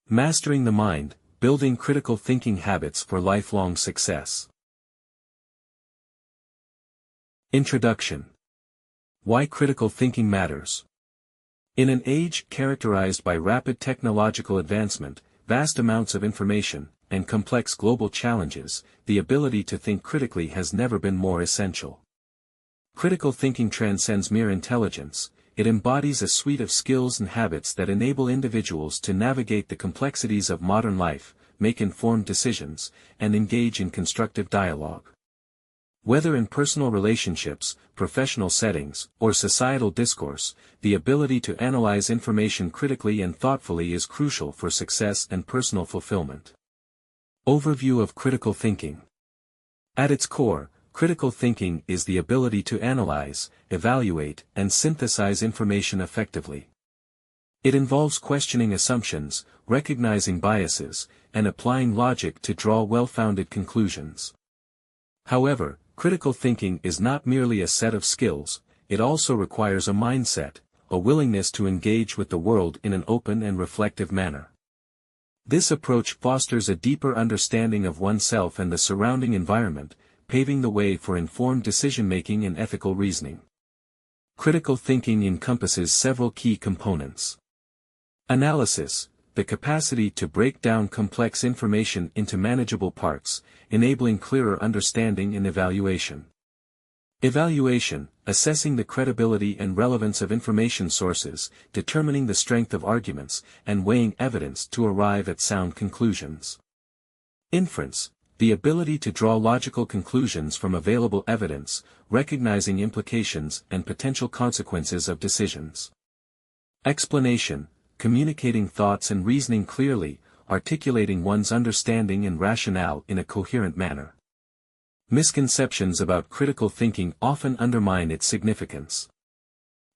Mastering the Mind, Building Critical Thinking Habits for Lifelong Success. Introduction. Why critical thinking matters. In an age characterized by rapid technological advancement, vast amounts of information, and complex global challenges, the ability to think critically has never been more essential. Critical thinking transcends mere intelligence. It embodies a suite of skills and habits that enable individuals to navigate the complexities of modern life, make informed decisions, and engage in constructive dialogue. Whether in personal relationships, professional settings, or societal discourse, the ability to analyze information critically and thoughtfully is crucial for success and personal fulfillment. Overview of critical thinking. At its core, critical thinking is the ability to analyze, evaluate, and synthesize information effectively. It involves questioning assumptions, recognizing biases, and applying logic to draw well-founded conclusions. However, critical thinking is not merely a set of skills, it also requires a mindset, a willingness to engage with the world in an open and reflective manner. This approach fosters a deeper understanding of oneself and the surrounding environment, paving the way for informed decision-making and ethical reasoning. Critical thinking encompasses several key components. Analysis, the capacity to break down complex information into manageable parts, enabling clearer understanding and evaluation. Evaluation, assessing the credibility and relevance of information sources, determining the strength of arguments, and weighing evidence to arrive at sound conclusions. Inference, the ability to draw logical conclusions from available evidence, recognizing implications and potential consequences of decisions. Explanation, communicating thoughts and reasoning clearly, articulating one's understanding and rationale in a coherent manner. Misconceptions about critical thinking often undermine its significance.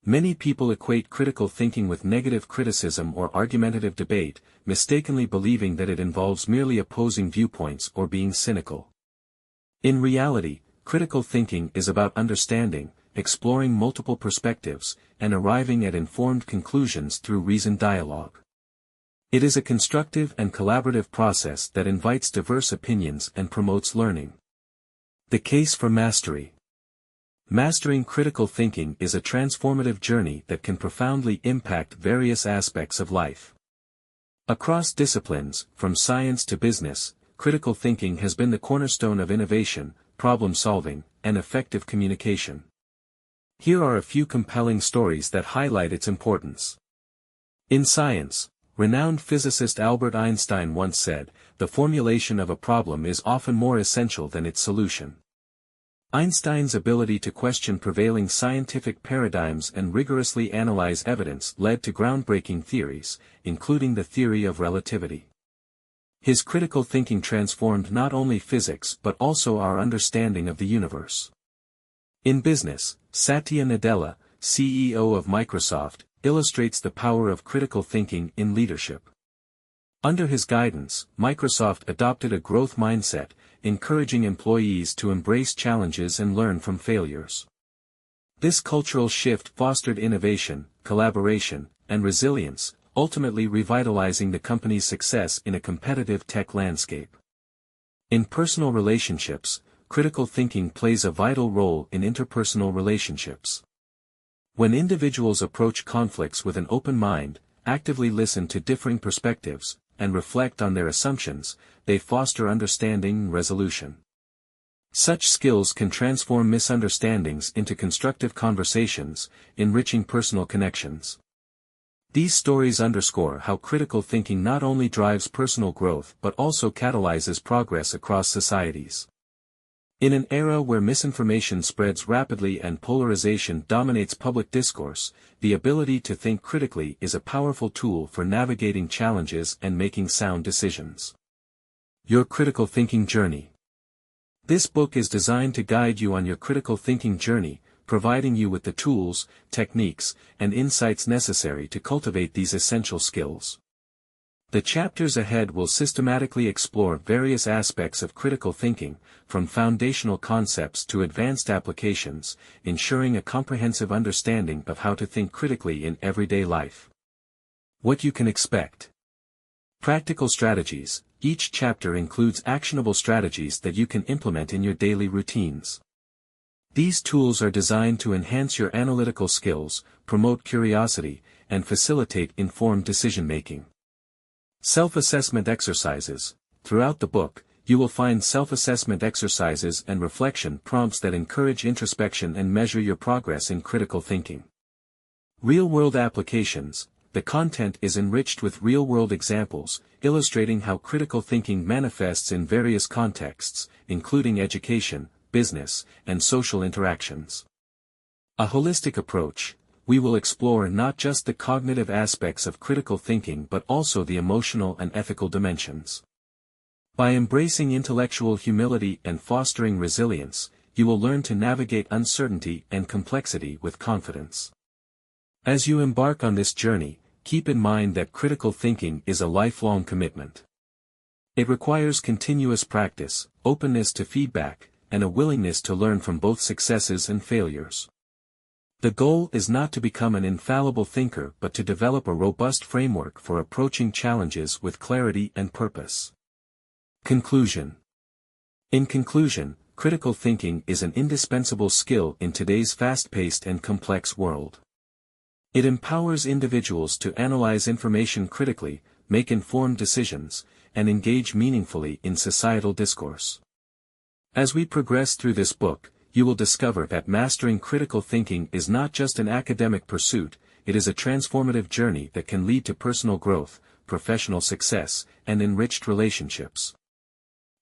Many people equate critical thinking with negative criticism or argumentative debate, mistakenly believing that it involves merely opposing viewpoints or being cynical. In reality, critical thinking is about understanding, exploring multiple perspectives, and arriving at informed conclusions through reasoned dialogue. It is a constructive and collaborative process that invites diverse opinions and promotes learning. The case for mastery. Mastering critical thinking is a transformative journey that can profoundly impact various aspects of life. Across disciplines, from science to business, critical thinking has been the cornerstone of innovation, problem-solving, and effective communication. Here are a few compelling stories that highlight its importance. In science, renowned physicist Albert Einstein once said, "The formulation of a problem is often more essential than its solution." Einstein's ability to question prevailing scientific paradigms and rigorously analyze evidence led to groundbreaking theories, including the theory of relativity. His critical thinking transformed not only physics but also our understanding of the universe. In business, Satya Nadella, CEO of Microsoft, illustrates the power of critical thinking in leadership. Under his guidance, Microsoft adopted a growth mindset, encouraging employees to embrace challenges and learn from failures. This cultural shift fostered innovation, collaboration, and resilience, ultimately revitalizing the company's success in a competitive tech landscape. In personal relationships, critical thinking plays a vital role in interpersonal relationships. When individuals approach conflicts with an open mind, actively listen to differing perspectives, and reflect on their assumptions, they foster understanding and resolution. Such skills can transform misunderstandings into constructive conversations, enriching personal connections. These stories underscore how critical thinking not only drives personal growth but also catalyzes progress across societies. In an era where misinformation spreads rapidly and polarization dominates public discourse, the ability to think critically is a powerful tool for navigating challenges and making sound decisions. Your critical thinking journey. This book is designed to guide you on your critical thinking journey, providing you with the tools, techniques, and insights necessary to cultivate these essential skills. The chapters ahead will systematically explore various aspects of critical thinking, from foundational concepts to advanced applications, ensuring a comprehensive understanding of how to think critically in everyday life. What you can expect. Practical strategies. Each chapter includes actionable strategies that you can implement in your daily routines. These tools are designed to enhance your analytical skills, promote curiosity, and facilitate informed decision-making. Self-assessment exercises. Throughout the book, you will find self-assessment exercises and reflection prompts that encourage introspection and measure your progress in critical thinking. Real-world applications. The content is enriched with real-world examples, illustrating how critical thinking manifests in various contexts, including education, business, and social interactions. A holistic approach. We will explore not just the cognitive aspects of critical thinking but also the emotional and ethical dimensions. By embracing intellectual humility and fostering resilience, you will learn to navigate uncertainty and complexity with confidence. As you embark on this journey, keep in mind that critical thinking is a lifelong commitment. It requires continuous practice, openness to feedback, and a willingness to learn from both successes and failures. The goal is not to become an infallible thinker but to develop a robust framework for approaching challenges with clarity and purpose. Conclusion. In conclusion, critical thinking is an indispensable skill in today's fast-paced and complex world. It empowers individuals to analyze information critically, make informed decisions, and engage meaningfully in societal discourse. As we progress through this book, you will discover that mastering critical thinking is not just an academic pursuit, it is a transformative journey that can lead to personal growth, professional success, and enriched relationships.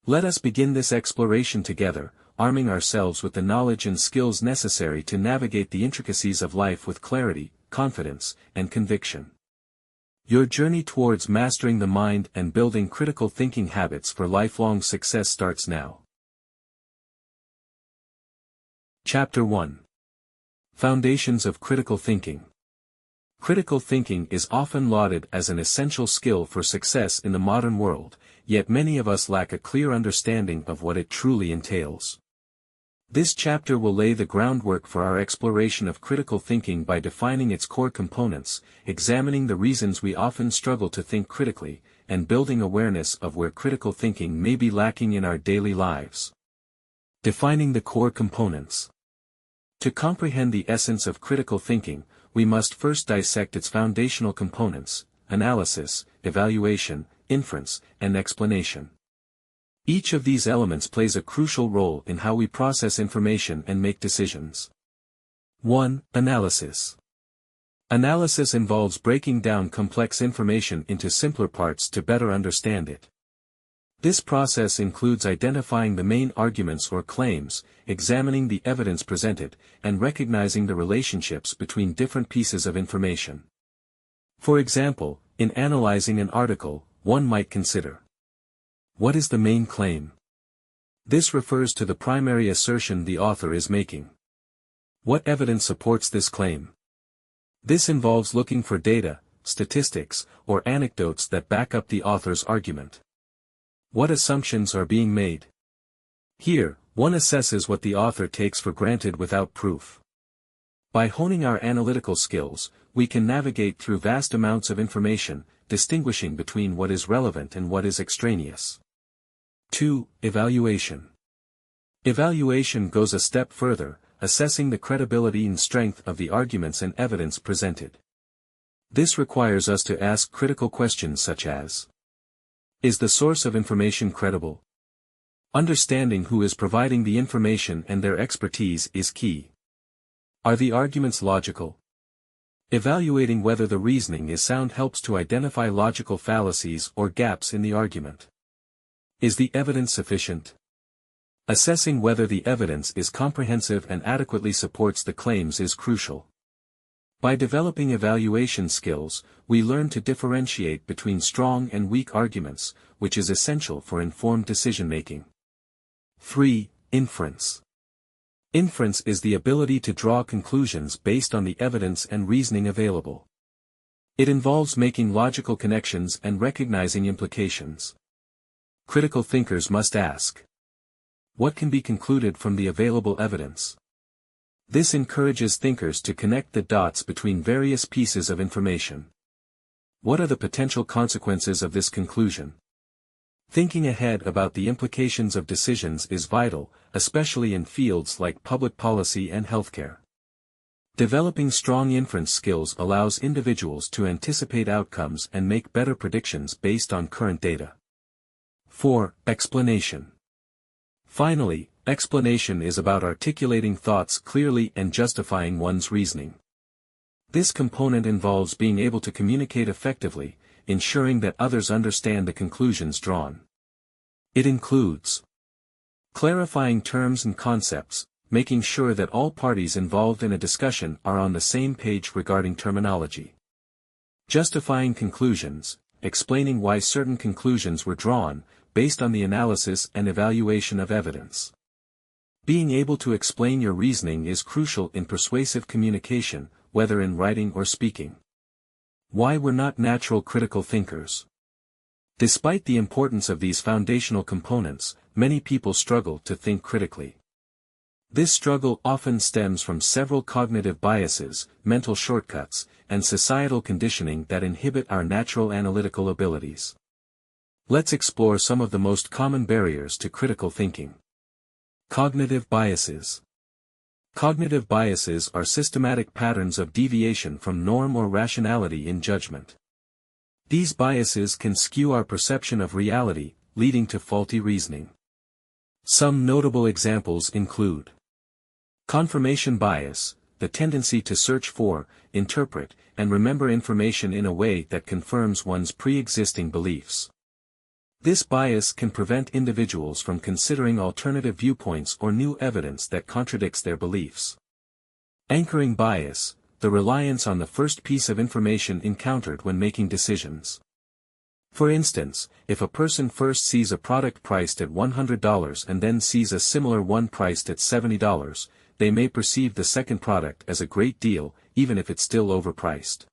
Let us begin this exploration together, arming ourselves with the knowledge and skills necessary to navigate the intricacies of life with clarity, confidence, and conviction. Your journey towards mastering the mind and building critical thinking habits for lifelong success starts now. Chapter 1. Foundations of Critical Thinking. Critical thinking is often lauded as an essential skill for success in the modern world, yet many of us lack a clear understanding of what it truly entails. This chapter will lay the groundwork for our exploration of critical thinking by defining its core components, examining the reasons we often struggle to think critically, and building awareness of where critical thinking may be lacking in our daily lives. Defining the core components. To comprehend the essence of critical thinking, we must first dissect its foundational components: analysis, evaluation, inference, and explanation. Each of these elements plays a crucial role in how we process information and make decisions. 1. Analysis. Analysis involves breaking down complex information into simpler parts to better understand it. This process includes identifying the main arguments or claims, examining the evidence presented, and recognizing the relationships between different pieces of information. For example, in analyzing an article, one might consider: what is the main claim? This refers to the primary assertion the author is making. What evidence supports this claim? This involves looking for data, statistics, or anecdotes that back up the author's argument. What assumptions are being made? Here, one assesses what the author takes for granted without proof. By honing our analytical skills, we can navigate through vast amounts of information, distinguishing between what is relevant and what is extraneous. 2. Evaluation. Evaluation goes a step further, assessing the credibility and strength of the arguments and evidence presented. This requires us to ask critical questions such as: is the source of information credible? Understanding who is providing the information and their expertise is key. Are the arguments logical? Evaluating whether the reasoning is sound helps to identify logical fallacies or gaps in the argument. Is the evidence sufficient? Assessing whether the evidence is comprehensive and adequately supports the claims is crucial. By developing evaluation skills, we learn to differentiate between strong and weak arguments, which is essential for informed decision-making. 3. Inference. Inference is the ability to draw conclusions based on the evidence and reasoning available. It involves making logical connections and recognizing implications. Critical thinkers must ask: what can be concluded from the available evidence? This encourages thinkers to connect the dots between various pieces of information. What are the potential consequences of this conclusion? Thinking ahead about the implications of decisions is vital, especially in fields like public policy and healthcare. Developing strong inference skills allows individuals to anticipate outcomes and make better predictions based on current data. 4. Explanation. Finally, explanation is about articulating thoughts clearly and justifying one's reasoning. This component involves being able to communicate effectively, ensuring that others understand the conclusions drawn. It includes clarifying terms and concepts, making sure that all parties involved in a discussion are on the same page regarding terminology. Justifying conclusions, explaining why certain conclusions were drawn, based on the analysis and evaluation of evidence. Being able to explain your reasoning is crucial in persuasive communication, whether in writing or speaking. Why we're not natural critical thinkers. Despite the importance of these foundational components, many people struggle to think critically. This struggle often stems from several cognitive biases, mental shortcuts, and societal conditioning that inhibit our natural analytical abilities. Let's explore some of the most common barriers to critical thinking. Cognitive biases. Cognitive biases are systematic patterns of deviation from norm or rationality in judgment. These biases can skew our perception of reality, leading to faulty reasoning. Some notable examples include confirmation bias, the tendency to search for, interpret, and remember information in a way that confirms one's pre-existing beliefs. This bias can prevent individuals from considering alternative viewpoints or new evidence that contradicts their beliefs. Anchoring bias, the reliance on the first piece of information encountered when making decisions. For instance, if a person first sees a product priced at $100 and then sees a similar one priced at $70, they may perceive the second product as a great deal, even if it's still overpriced.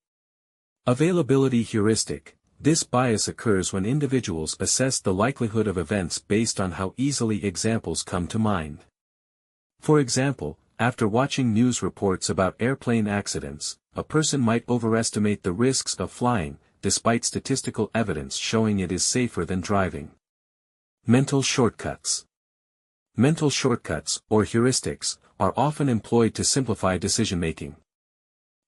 Availability heuristic. This bias occurs when individuals assess the likelihood of events based on how easily examples come to mind. For example, after watching news reports about airplane accidents, a person might overestimate the risks of flying, despite statistical evidence showing it is safer than driving. Mental shortcuts. Mental shortcuts, or heuristics, are often employed to simplify decision-making.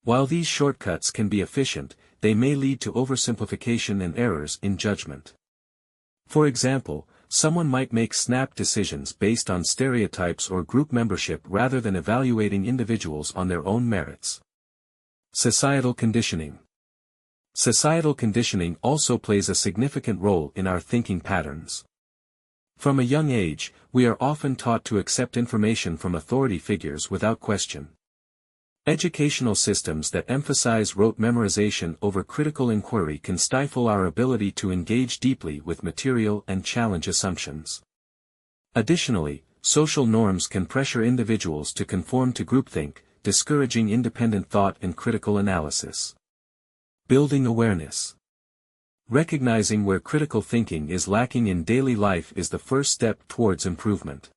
While these shortcuts can be efficient, they may lead to oversimplification and errors in judgment. For example, someone might make snap decisions based on stereotypes or group membership rather than evaluating individuals on their own merits. Societal conditioning. Societal conditioning also plays a significant role in our thinking patterns. From a young age, we are often taught to accept information from authority figures without question. Educational systems that emphasize rote memorization over critical inquiry can stifle our ability to engage deeply with material and challenge assumptions. Additionally, social norms can pressure individuals to conform to groupthink, discouraging independent thought and critical analysis. Building awareness. Recognizing where critical thinking is lacking in daily life is the first step towards improvement.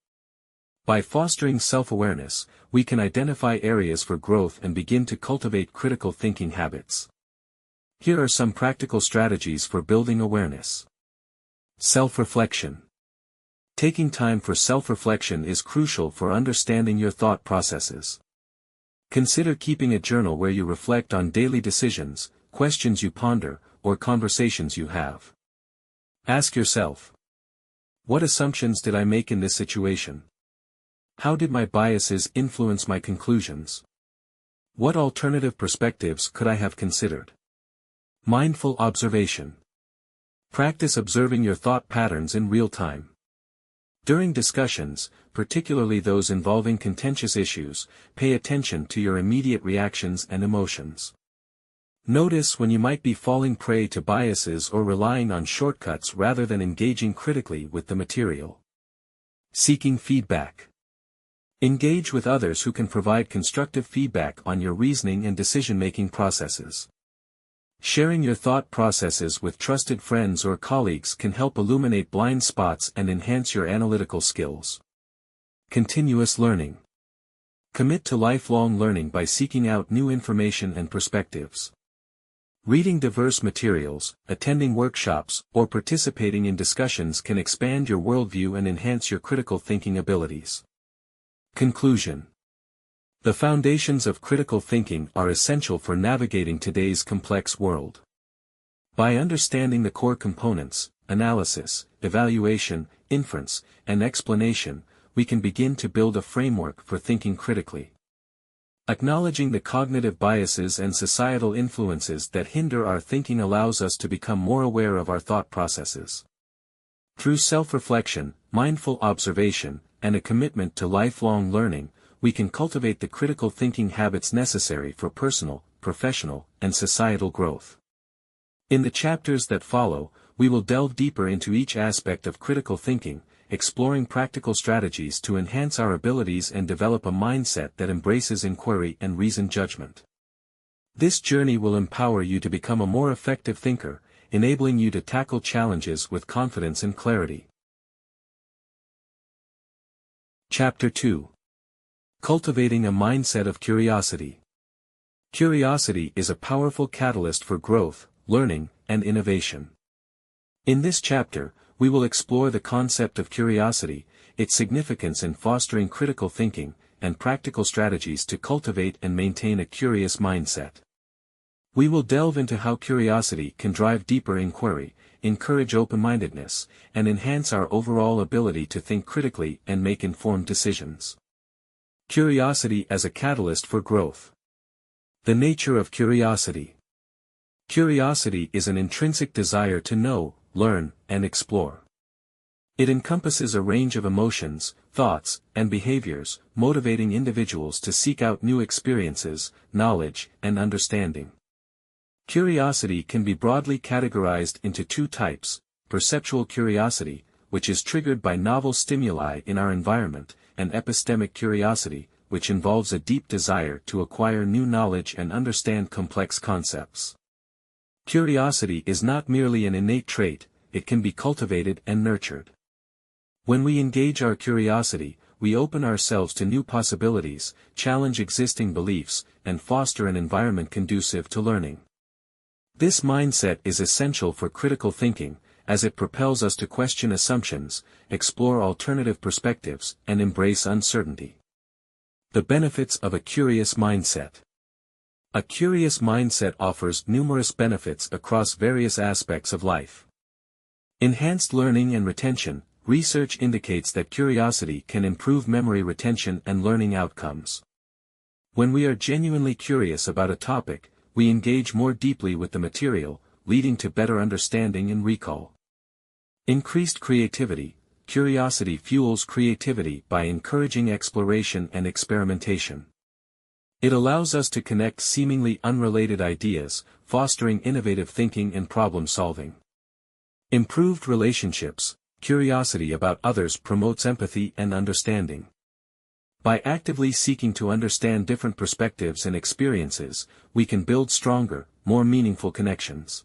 By fostering self-awareness, we can identify areas for growth and begin to cultivate critical thinking habits. Here are some practical strategies for building awareness. Self-reflection. Taking time for self-reflection is crucial for understanding your thought processes. Consider keeping a journal where you reflect on daily decisions, questions you ponder, or conversations you have. Ask yourself, what assumptions did I make in this situation? How did my biases influence my conclusions? What alternative perspectives could I have considered? Mindful observation. Practice observing your thought patterns in real time. During discussions, particularly those involving contentious issues, pay attention to your immediate reactions and emotions. Notice when you might be falling prey to biases or relying on shortcuts rather than engaging critically with the material. Seeking feedback. Engage with others who can provide constructive feedback on your reasoning and decision-making processes. Sharing your thought processes with trusted friends or colleagues can help illuminate blind spots and enhance your analytical skills. Continuous learning. Commit to lifelong learning by seeking out new information and perspectives. Reading diverse materials, attending workshops, or participating in discussions can expand your worldview and enhance your critical thinking abilities. Conclusion. The foundations of critical thinking are essential for navigating today's complex world. By understanding the core components, analysis, evaluation, inference, and explanation, we can begin to build a framework for thinking critically. Acknowledging the cognitive biases and societal influences that hinder our thinking allows us to become more aware of our thought processes. Through self-reflection, mindful observation, and a commitment to lifelong learning, we can cultivate the critical thinking habits necessary for personal, professional, and societal growth. In the chapters that follow, we will delve deeper into each aspect of critical thinking, exploring practical strategies to enhance our abilities and develop a mindset that embraces inquiry and reasoned judgment. This journey will empower you to become a more effective thinker, enabling you to tackle challenges with confidence and clarity. Chapter 2. Cultivating a mindset of curiosity. Curiosity is a powerful catalyst for growth, learning, and innovation. In this chapter, we will explore the concept of curiosity, its significance in fostering critical thinking, and practical strategies to cultivate and maintain a curious mindset. We will delve into how curiosity can drive deeper inquiry, encourage open-mindedness, and enhance our overall ability to think critically and make informed decisions. Curiosity as a catalyst for growth. The nature of curiosity. Curiosity is an intrinsic desire to know, learn, and explore. It encompasses a range of emotions, thoughts, and behaviors, motivating individuals to seek out new experiences, knowledge, and understanding. Curiosity can be broadly categorized into two types: perceptual curiosity, which is triggered by novel stimuli in our environment, and epistemic curiosity, which involves a deep desire to acquire new knowledge and understand complex concepts. Curiosity is not merely an innate trait, it can be cultivated and nurtured. When we engage our curiosity, we open ourselves to new possibilities, challenge existing beliefs, and foster an environment conducive to learning. This mindset is essential for critical thinking, as it propels us to question assumptions, explore alternative perspectives, and embrace uncertainty. The benefits of a curious mindset. A curious mindset offers numerous benefits across various aspects of life. Enhanced learning and retention. Research indicates that curiosity can improve memory retention and learning outcomes. When we are genuinely curious about a topic, we engage more deeply with the material, leading to better understanding and recall. Increased creativity. Curiosity fuels creativity by encouraging exploration and experimentation. It allows us to connect seemingly unrelated ideas, fostering innovative thinking and problem-solving. Improved relationships. Curiosity about others promotes empathy and understanding. By actively seeking to understand different perspectives and experiences, we can build stronger, more meaningful connections.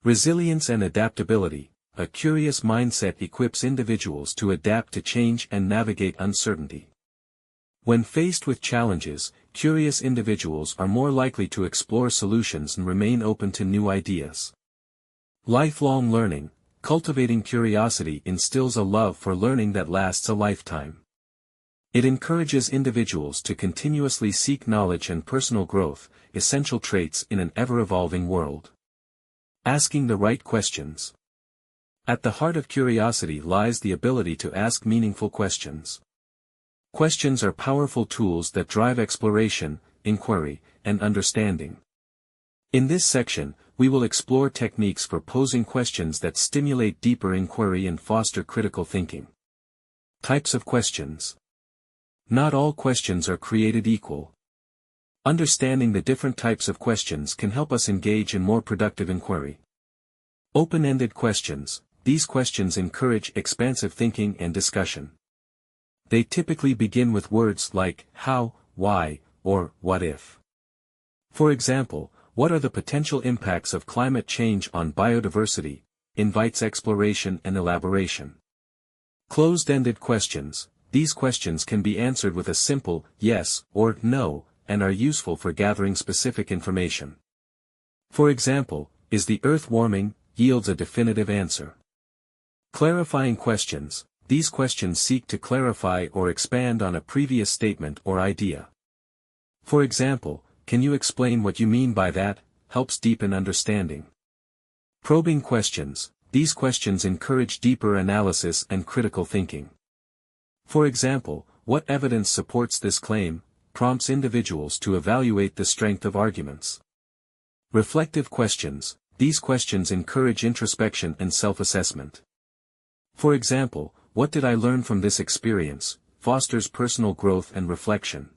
Resilience and adaptability. A curious mindset equips individuals to adapt to change and navigate uncertainty. When faced with challenges, curious individuals are more likely to explore solutions and remain open to new ideas. Lifelong learning. Cultivating curiosity instills a love for learning that lasts a lifetime. It encourages individuals to continuously seek knowledge and personal growth, essential traits in an ever-evolving world. Asking the right questions. At the heart of curiosity lies the ability to ask meaningful questions. Questions are powerful tools that drive exploration, inquiry, and understanding. In this section, we will explore techniques for posing questions that stimulate deeper inquiry and foster critical thinking. Types of questions. Not all questions are created equal. Understanding the different types of questions can help us engage in more productive inquiry. Open-ended questions. These questions encourage expansive thinking and discussion. They typically begin with words like how, why, or what if. For example, what are the potential impacts of climate change on biodiversity? Invites exploration and elaboration. Closed-ended questions. These questions can be answered with a simple yes or no, and are useful for gathering specific information. For example, is the Earth warming, yields a definitive answer. Clarifying questions, these questions seek to clarify or expand on a previous statement or idea. For example, can you explain what you mean by that, helps deepen understanding. Probing questions, these questions encourage deeper analysis and critical thinking. For example, what evidence supports this claim, prompts individuals to evaluate the strength of arguments. Reflective questions, these questions encourage introspection and self-assessment. For example, what did I learn from this experience, fosters personal growth and reflection.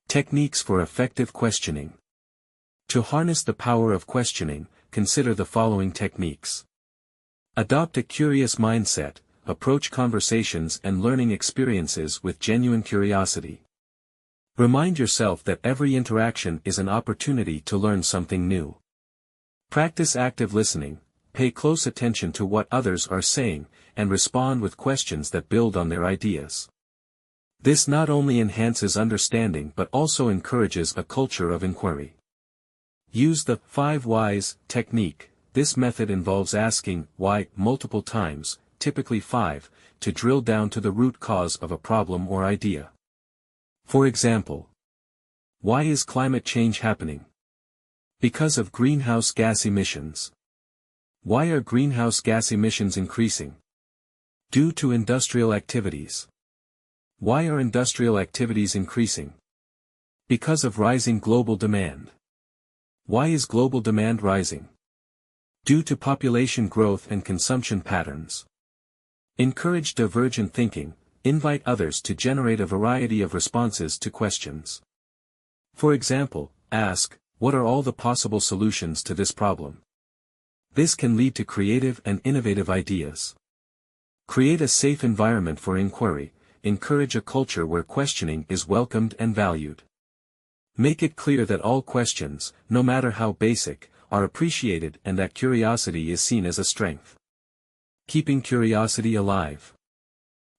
Techniques for effective questioning. To harness the power of questioning, consider the following techniques. Adopt a curious mindset, approach conversations and learning experiences with genuine curiosity. Remind yourself that every interaction is an opportunity to learn something new. Practice active listening, pay close attention to what others are saying, and respond with questions that build on their ideas. This not only enhances understanding but also encourages a culture of inquiry. Use the 5 whys technique. This method involves asking why multiple times, typically 5, to drill down to the root cause of a problem or idea. For example, why is climate change happening? Because of greenhouse gas emissions. Why are greenhouse gas emissions increasing? Due to industrial activities. Why are industrial activities increasing? Because of rising global demand. Why is global demand rising? Due to population growth and consumption patterns. Encourage divergent thinking, invite others to generate a variety of responses to questions. For example, ask, what are all the possible solutions to this problem? This can lead to creative and innovative ideas. Create a safe environment for inquiry, encourage a culture where questioning is welcomed and valued. Make it clear that all questions, no matter how basic, are appreciated and that curiosity is seen as a strength. Keeping curiosity alive.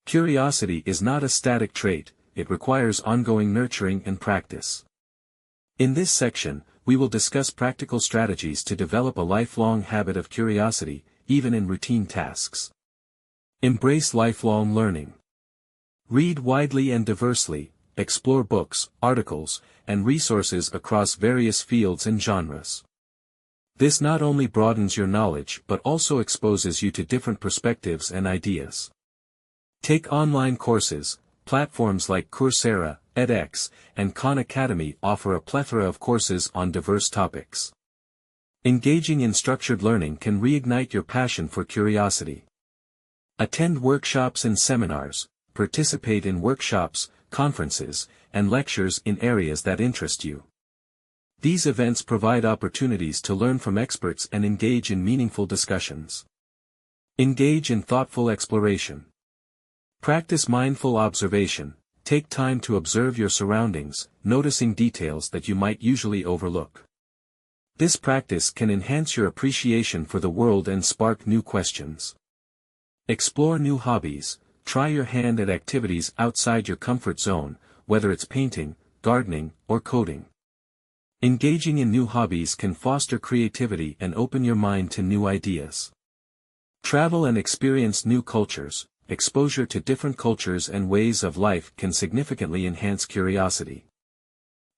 Curiosity is not a static trait, it requires ongoing nurturing and practice. In this section, we will discuss practical strategies to develop a lifelong habit of curiosity, even in routine tasks. Embrace lifelong learning. Read widely and diversely, explore books, articles, and resources across various fields and genres. This not only broadens your knowledge but also exposes you to different perspectives and ideas. Take online courses. Platforms like Coursera, edX, and Khan Academy offer a plethora of courses on diverse topics. Engaging in structured learning can reignite your passion for curiosity. Attend workshops and seminars, participate in workshops, conferences, and lectures in areas that interest you. These events provide opportunities to learn from experts and engage in meaningful discussions. Engage in thoughtful exploration. Practice mindful observation. Take time to observe your surroundings, noticing details that you might usually overlook. This practice can enhance your appreciation for the world and spark new questions. Explore new hobbies. Try your hand at activities outside your comfort zone, whether it's painting, gardening, or coding. Engaging in new hobbies can foster creativity and open your mind to new ideas. Travel and experience new cultures. Exposure to different cultures and ways of life can significantly enhance curiosity.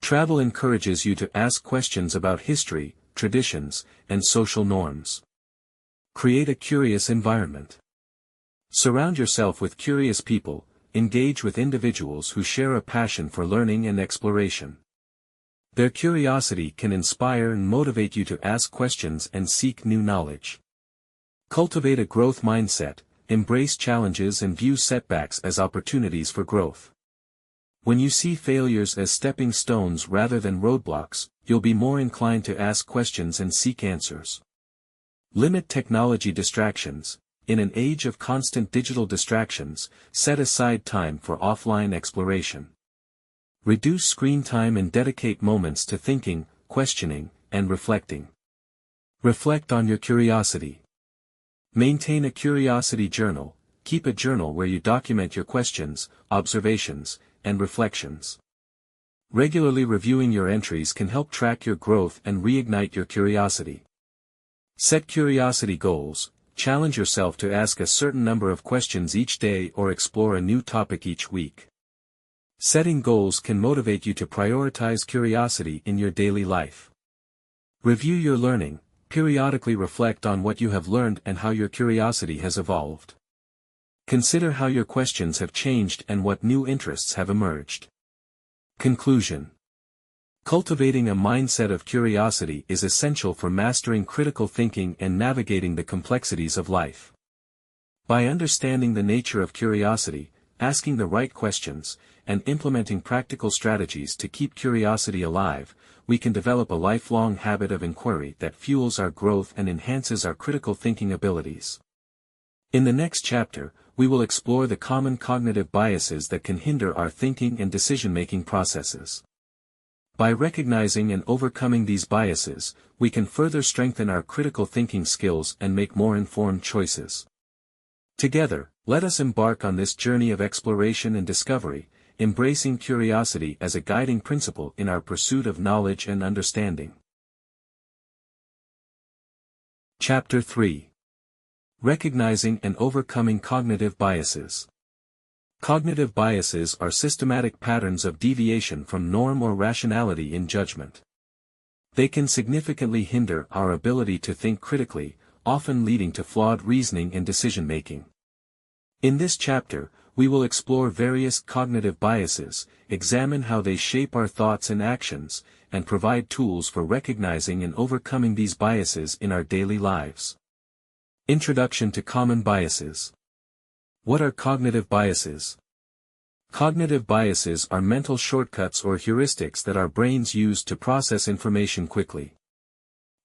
Travel encourages you to ask questions about history, traditions, and social norms. Create a curious environment. Surround yourself with curious people, engage with individuals who share a passion for learning and exploration. Their curiosity can inspire and motivate you to ask questions and seek new knowledge. Cultivate a growth mindset. Embrace challenges and view setbacks as opportunities for growth. When you see failures as stepping stones rather than roadblocks, you'll be more inclined to ask questions and seek answers. Limit technology distractions. In an age of constant digital distractions, set aside time for offline exploration. Reduce screen time and dedicate moments to thinking, questioning, and reflecting. Reflect on your curiosity. Maintain a curiosity journal. Keep a journal where you document your questions, observations, and reflections. Regularly reviewing your entries can help track your growth and reignite your curiosity. Set curiosity goals. Challenge yourself to ask a certain number of questions each day or explore a new topic each week. Setting goals can motivate you to prioritize curiosity in your daily life. Review your learning. Periodically reflect on what you have learned and how your curiosity has evolved. Consider how your questions have changed and what new interests have emerged. Conclusion. Cultivating a mindset of curiosity is essential for mastering critical thinking and navigating the complexities of life. By understanding the nature of curiosity, asking the right questions, and implementing practical strategies to keep curiosity alive, we can develop a lifelong habit of inquiry that fuels our growth and enhances our critical thinking abilities. In the next chapter, we will explore the common cognitive biases that can hinder our thinking and decision-making processes. By recognizing and overcoming these biases, we can further strengthen our critical thinking skills and make more informed choices. Together, let us embark on this journey of exploration and discovery, embracing curiosity as a guiding principle in our pursuit of knowledge and understanding. Chapter 3. Recognizing and overcoming cognitive biases. Cognitive biases are systematic patterns of deviation from norm or rationality in judgment. They can significantly hinder our ability to think critically, often leading to flawed reasoning and decision-making. In this chapter, we will explore various cognitive biases, examine how they shape our thoughts and actions, and provide tools for recognizing and overcoming these biases in our daily lives. Introduction to common biases. What are cognitive biases? Cognitive biases are mental shortcuts or heuristics that our brains use to process information quickly.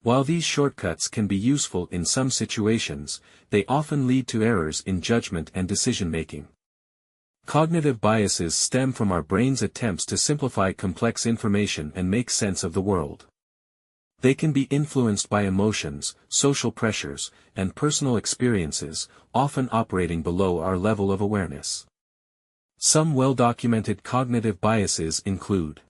While these shortcuts can be useful in some situations, they often lead to errors in judgment and decision-making. Cognitive biases stem from our brain's attempts to simplify complex information and make sense of the world. They can be influenced by emotions, social pressures, and personal experiences, often operating below our level of awareness. Some well-documented cognitive biases include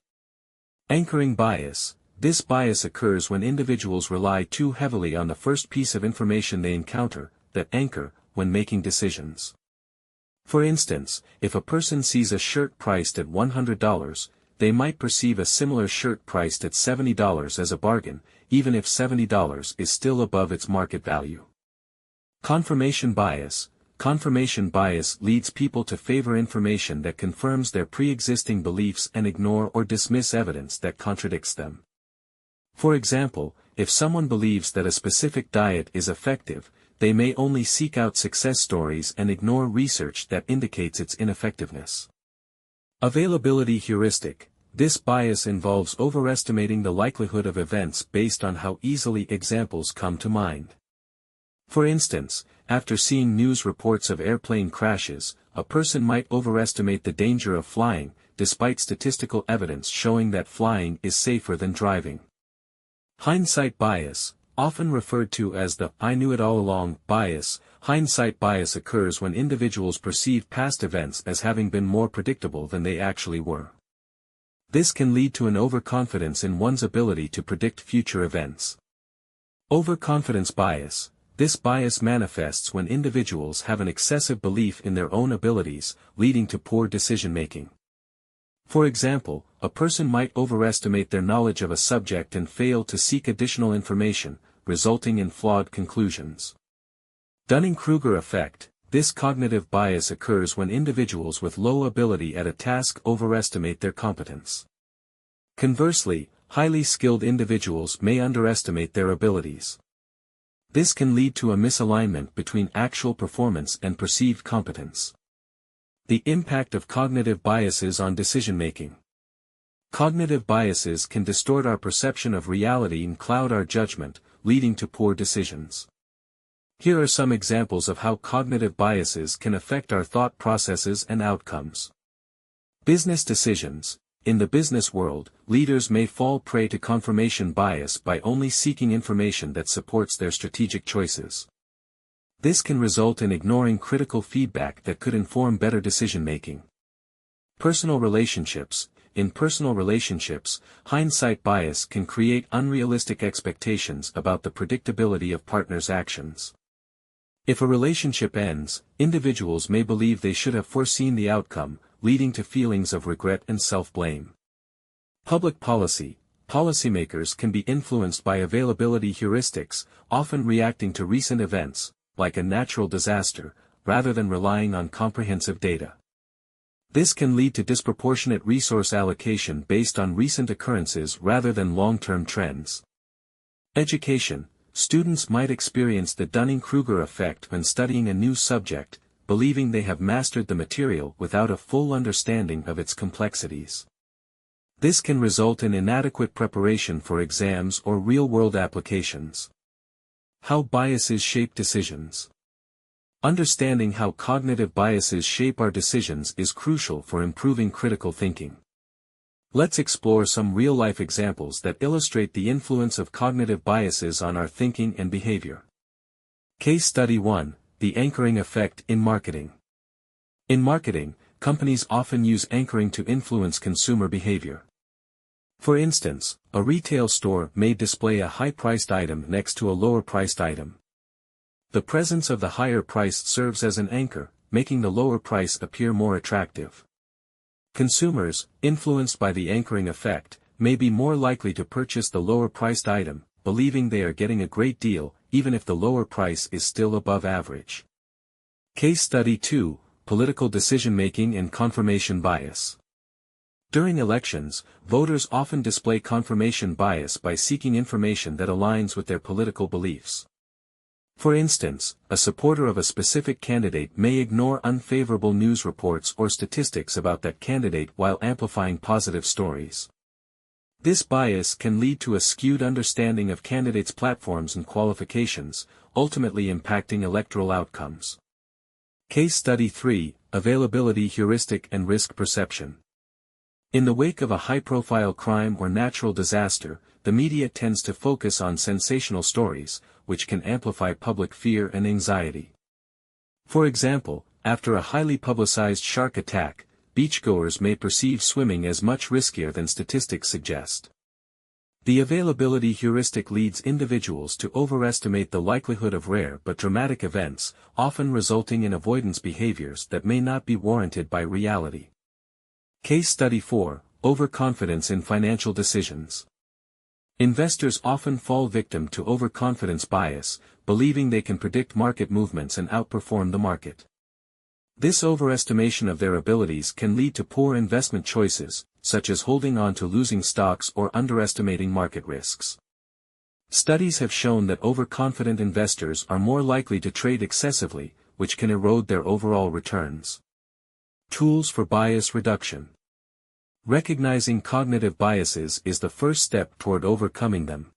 anchoring bias. This bias occurs when individuals rely too heavily on the first piece of information they encounter, that anchor, when making decisions. For instance, if a person sees a shirt priced at $100, they might perceive a similar shirt priced at $70 as a bargain, even if $70 is still above its market value. Confirmation bias. Confirmation bias leads people to favor information that confirms their pre-existing beliefs and ignore or dismiss evidence that contradicts them. For example, if someone believes that a specific diet is effective, they may only seek out success stories and ignore research that indicates its ineffectiveness. Availability heuristic. This bias involves overestimating the likelihood of events based on how easily examples come to mind. For instance, after seeing news reports of airplane crashes, a person might overestimate the danger of flying, despite statistical evidence showing that flying is safer than driving. Hindsight bias, often referred to as the "I knew it all along" bias. Hindsight bias occurs when individuals perceive past events as having been more predictable than they actually were. This can lead to an overconfidence in one's ability to predict future events. Overconfidence bias. This bias manifests when individuals have an excessive belief in their own abilities, leading to poor decision-making. For example, a person might overestimate their knowledge of a subject and fail to seek additional information, resulting in flawed conclusions. Dunning-Kruger effect. This cognitive bias occurs when individuals with low ability at a task overestimate their competence. Conversely, highly skilled individuals may underestimate their abilities. This can lead to a misalignment between actual performance and perceived competence. The impact of cognitive biases on decision-making. Cognitive biases can distort our perception of reality and cloud our judgment, leading to poor decisions. Here are some examples of how cognitive biases can affect our thought processes and outcomes. Business decisions. In the business world, leaders may fall prey to confirmation bias by only seeking information that supports their strategic choices. This can result in ignoring critical feedback that could inform better decision-making. Personal relationships. in personal relationships, hindsight bias can create unrealistic expectations about the predictability of partners' actions. If a relationship ends, individuals may believe they should have foreseen the outcome, leading to feelings of regret and self-blame. Public policy. Policymakers can be influenced by availability heuristics, often reacting to recent events, like a natural disaster, rather than relying on comprehensive data. This can lead to disproportionate resource allocation based on recent occurrences rather than long-term trends. Education. Students might experience the Dunning-Kruger effect when studying a new subject, believing they have mastered the material without a full understanding of its complexities. This can result in inadequate preparation for exams or real-world applications. How biases shape decisions. Understanding how cognitive biases shape our decisions is crucial for improving critical thinking. Let's explore some real-life examples that illustrate the influence of cognitive biases on our thinking and behavior. Case Study 1: The Anchoring Effect in Marketing. In marketing, companies often use anchoring to influence consumer behavior. For instance, a retail store may display a high-priced item next to a lower-priced item. The presence of the higher price serves as an anchor, making the lower price appear more attractive. Consumers, influenced by the anchoring effect, may be more likely to purchase the lower-priced item, believing they are getting a great deal, even if the lower price is still above average. Case Study 2: Political Decision-Making and Confirmation Bias. During elections, voters often display confirmation bias by seeking information that aligns with their political beliefs. For instance, a supporter of a specific candidate may ignore unfavorable news reports or statistics about that candidate while amplifying positive stories. This bias can lead to a skewed understanding of candidates' platforms and qualifications, ultimately impacting electoral outcomes. Case Study 3: Availability Heuristic and Risk Perception. In the wake of a high-profile crime or natural disaster, the media tends to focus on sensational stories, which can amplify public fear and anxiety. For example, after a highly publicized shark attack, beachgoers may perceive swimming as much riskier than statistics suggest. The availability heuristic leads individuals to overestimate the likelihood of rare but dramatic events, often resulting in avoidance behaviors that may not be warranted by reality. Case Study 4: Overconfidence in Financial Decisions. Investors often fall victim to overconfidence bias, believing they can predict market movements and outperform the market. This overestimation of their abilities can lead to poor investment choices, such as holding on to losing stocks or underestimating market risks. Studies have shown that overconfident investors are more likely to trade excessively, which can erode their overall returns. Tools for bias reduction. Recognizing cognitive biases is the first step toward overcoming them.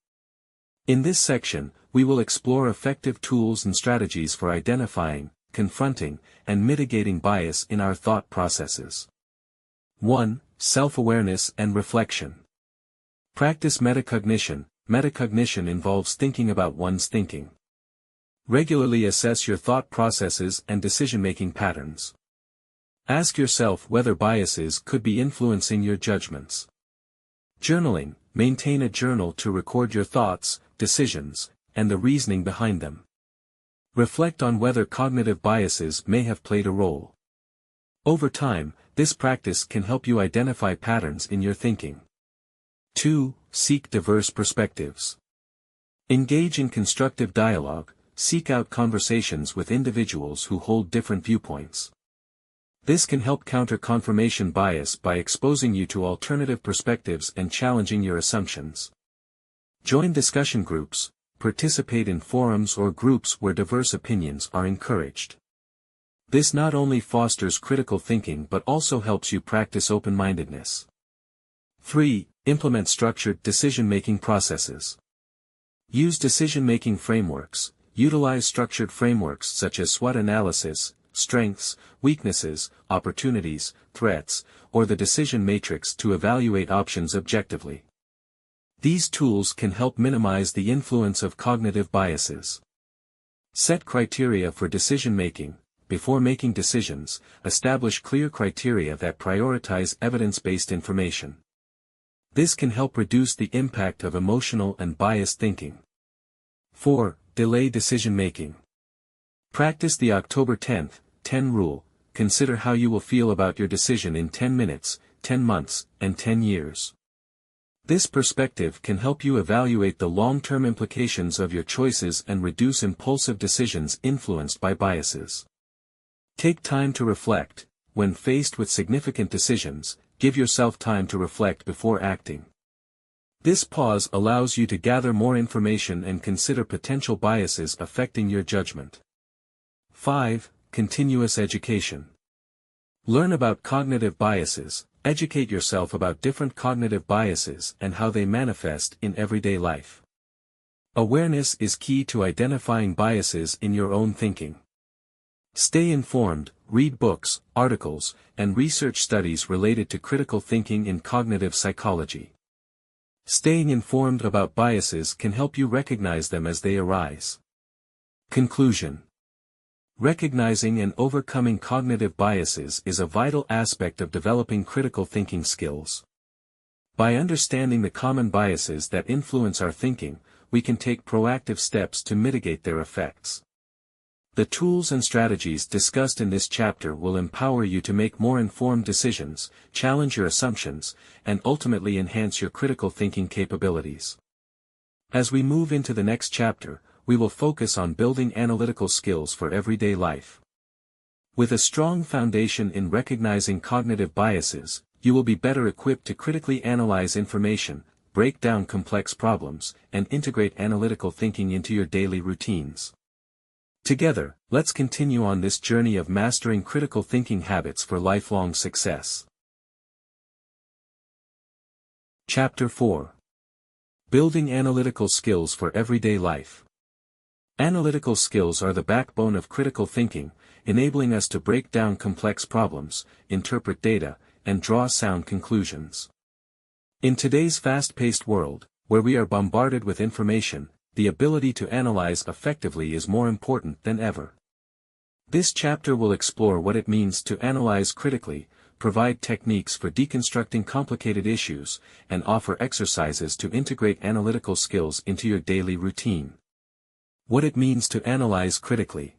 In this section, we will explore effective tools and strategies for identifying, confronting, and mitigating bias in our thought processes. 1. Self-awareness and reflection. Practice metacognition. Metacognition involves thinking about one's thinking. Regularly assess your thought processes and decision-making patterns. Ask yourself whether biases could be influencing your judgments. Journaling. Maintain a journal to record your thoughts, decisions, and the reasoning behind them. Reflect on whether cognitive biases may have played a role. Over time, this practice can help you identify patterns in your thinking. 2. Seek diverse perspectives. Engage in constructive dialogue. Seek out conversations with individuals who hold different viewpoints. This can help counter confirmation bias by exposing you to alternative perspectives and challenging your assumptions. Join discussion groups. Participate in forums or groups where diverse opinions are encouraged. This not only fosters critical thinking but also helps you practice open-mindedness. 3. Implement structured decision-making processes. Use decision-making frameworks. Utilize structured frameworks such as SWOT analysis, strengths, weaknesses, opportunities, threats, or the decision matrix to evaluate options objectively. These tools can help minimize the influence of cognitive biases. Set criteria for decision-making. before making decisions, establish clear criteria that prioritize evidence-based information. This can help reduce the impact of emotional and biased thinking. 4. Delay decision-making. Practice the October 10 rule. Consider how you will feel about your decision in 10 minutes, 10 months, and 10 years. This perspective can help you evaluate the long-term implications of your choices and reduce impulsive decisions influenced by biases. Take time to reflect. When faced with significant decisions, give yourself time to reflect before acting. This pause allows you to gather more information and consider potential biases affecting your judgment. 5. Continuous education. Learn about cognitive biases. Educate yourself about different cognitive biases and how they manifest in everyday life. Awareness is key to identifying biases in your own thinking. Stay informed, read books, articles, and research studies related to critical thinking in cognitive psychology. Staying informed about biases can help you recognize them as they arise. Conclusion. Recognizing and overcoming cognitive biases is a vital aspect of developing critical thinking skills. By understanding the common biases that influence our thinking, we can take proactive steps to mitigate their effects. The tools and strategies discussed in this chapter will empower you to make more informed decisions, challenge your assumptions, and ultimately enhance your critical thinking capabilities. As we move into the next chapter, we will focus on building analytical skills for everyday life. With a strong foundation in recognizing cognitive biases, you will be better equipped to critically analyze information, break down complex problems, and integrate analytical thinking into your daily routines. Together, let's continue on this journey of mastering critical thinking habits for lifelong success. Chapter 4. Building analytical skills for everyday life. Analytical skills are the backbone of critical thinking, enabling us to break down complex problems, interpret data, and draw sound conclusions. In today's fast-paced world, where we are bombarded with information, the ability to analyze effectively is more important than ever. This chapter will explore what it means to analyze critically, provide techniques for deconstructing complicated issues, and offer exercises to integrate analytical skills into your daily routine. What it means to analyze critically.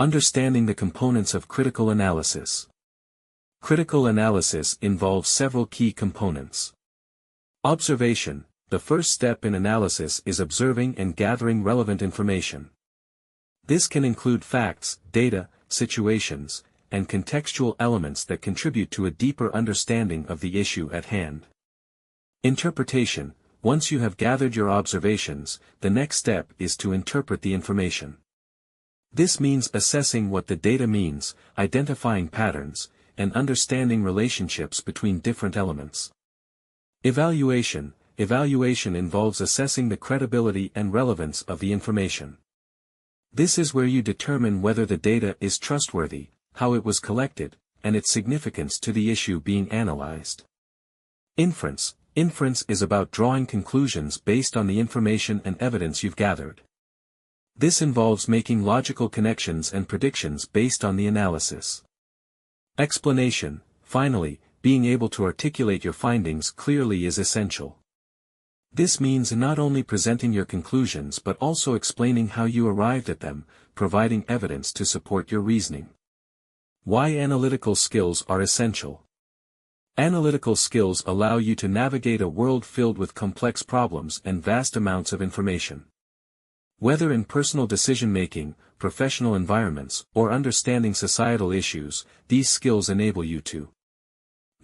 Understanding the components of critical analysis. Critical analysis involves several key components. Observation. The first step in analysis is observing and gathering relevant information. This can include facts, data, situations, and contextual elements that contribute to a deeper understanding of the issue at hand. Interpretation. Once you have gathered your observations, the next step is to interpret the information. This means assessing what the data means, identifying patterns, and understanding relationships between different elements. Evaluation. Evaluation involves assessing the credibility and relevance of the information. This is where you determine whether the data is trustworthy, how it was collected, and its significance to the issue being analyzed. Inference. Inference is about drawing conclusions based on the information and evidence you've gathered. This involves making logical connections and predictions based on the analysis. Explanation. Finally, being able to articulate your findings clearly is essential. This means not only presenting your conclusions but also explaining how you arrived at them, providing evidence to support your reasoning. Why analytical skills are essential. Analytical skills allow you to navigate a world filled with complex problems and vast amounts of information. Whether in personal decision-making, professional environments, or understanding societal issues, these skills enable you to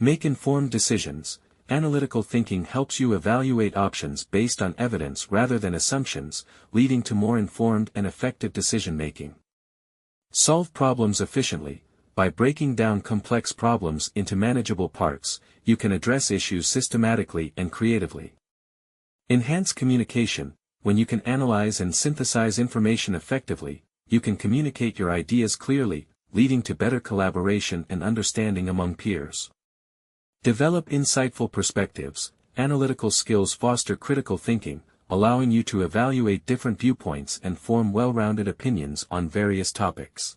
make informed decisions. Analytical thinking helps you evaluate options based on evidence rather than assumptions, leading to more informed and effective decision-making. Solve problems efficiently. By breaking down complex problems into manageable parts, you can address issues systematically and creatively. Enhance communication. When you can analyze and synthesize information effectively, you can communicate your ideas clearly, leading to better collaboration and understanding among peers. Develop insightful perspectives. Analytical skills foster critical thinking, allowing you to evaluate different viewpoints and form well-rounded opinions on various topics.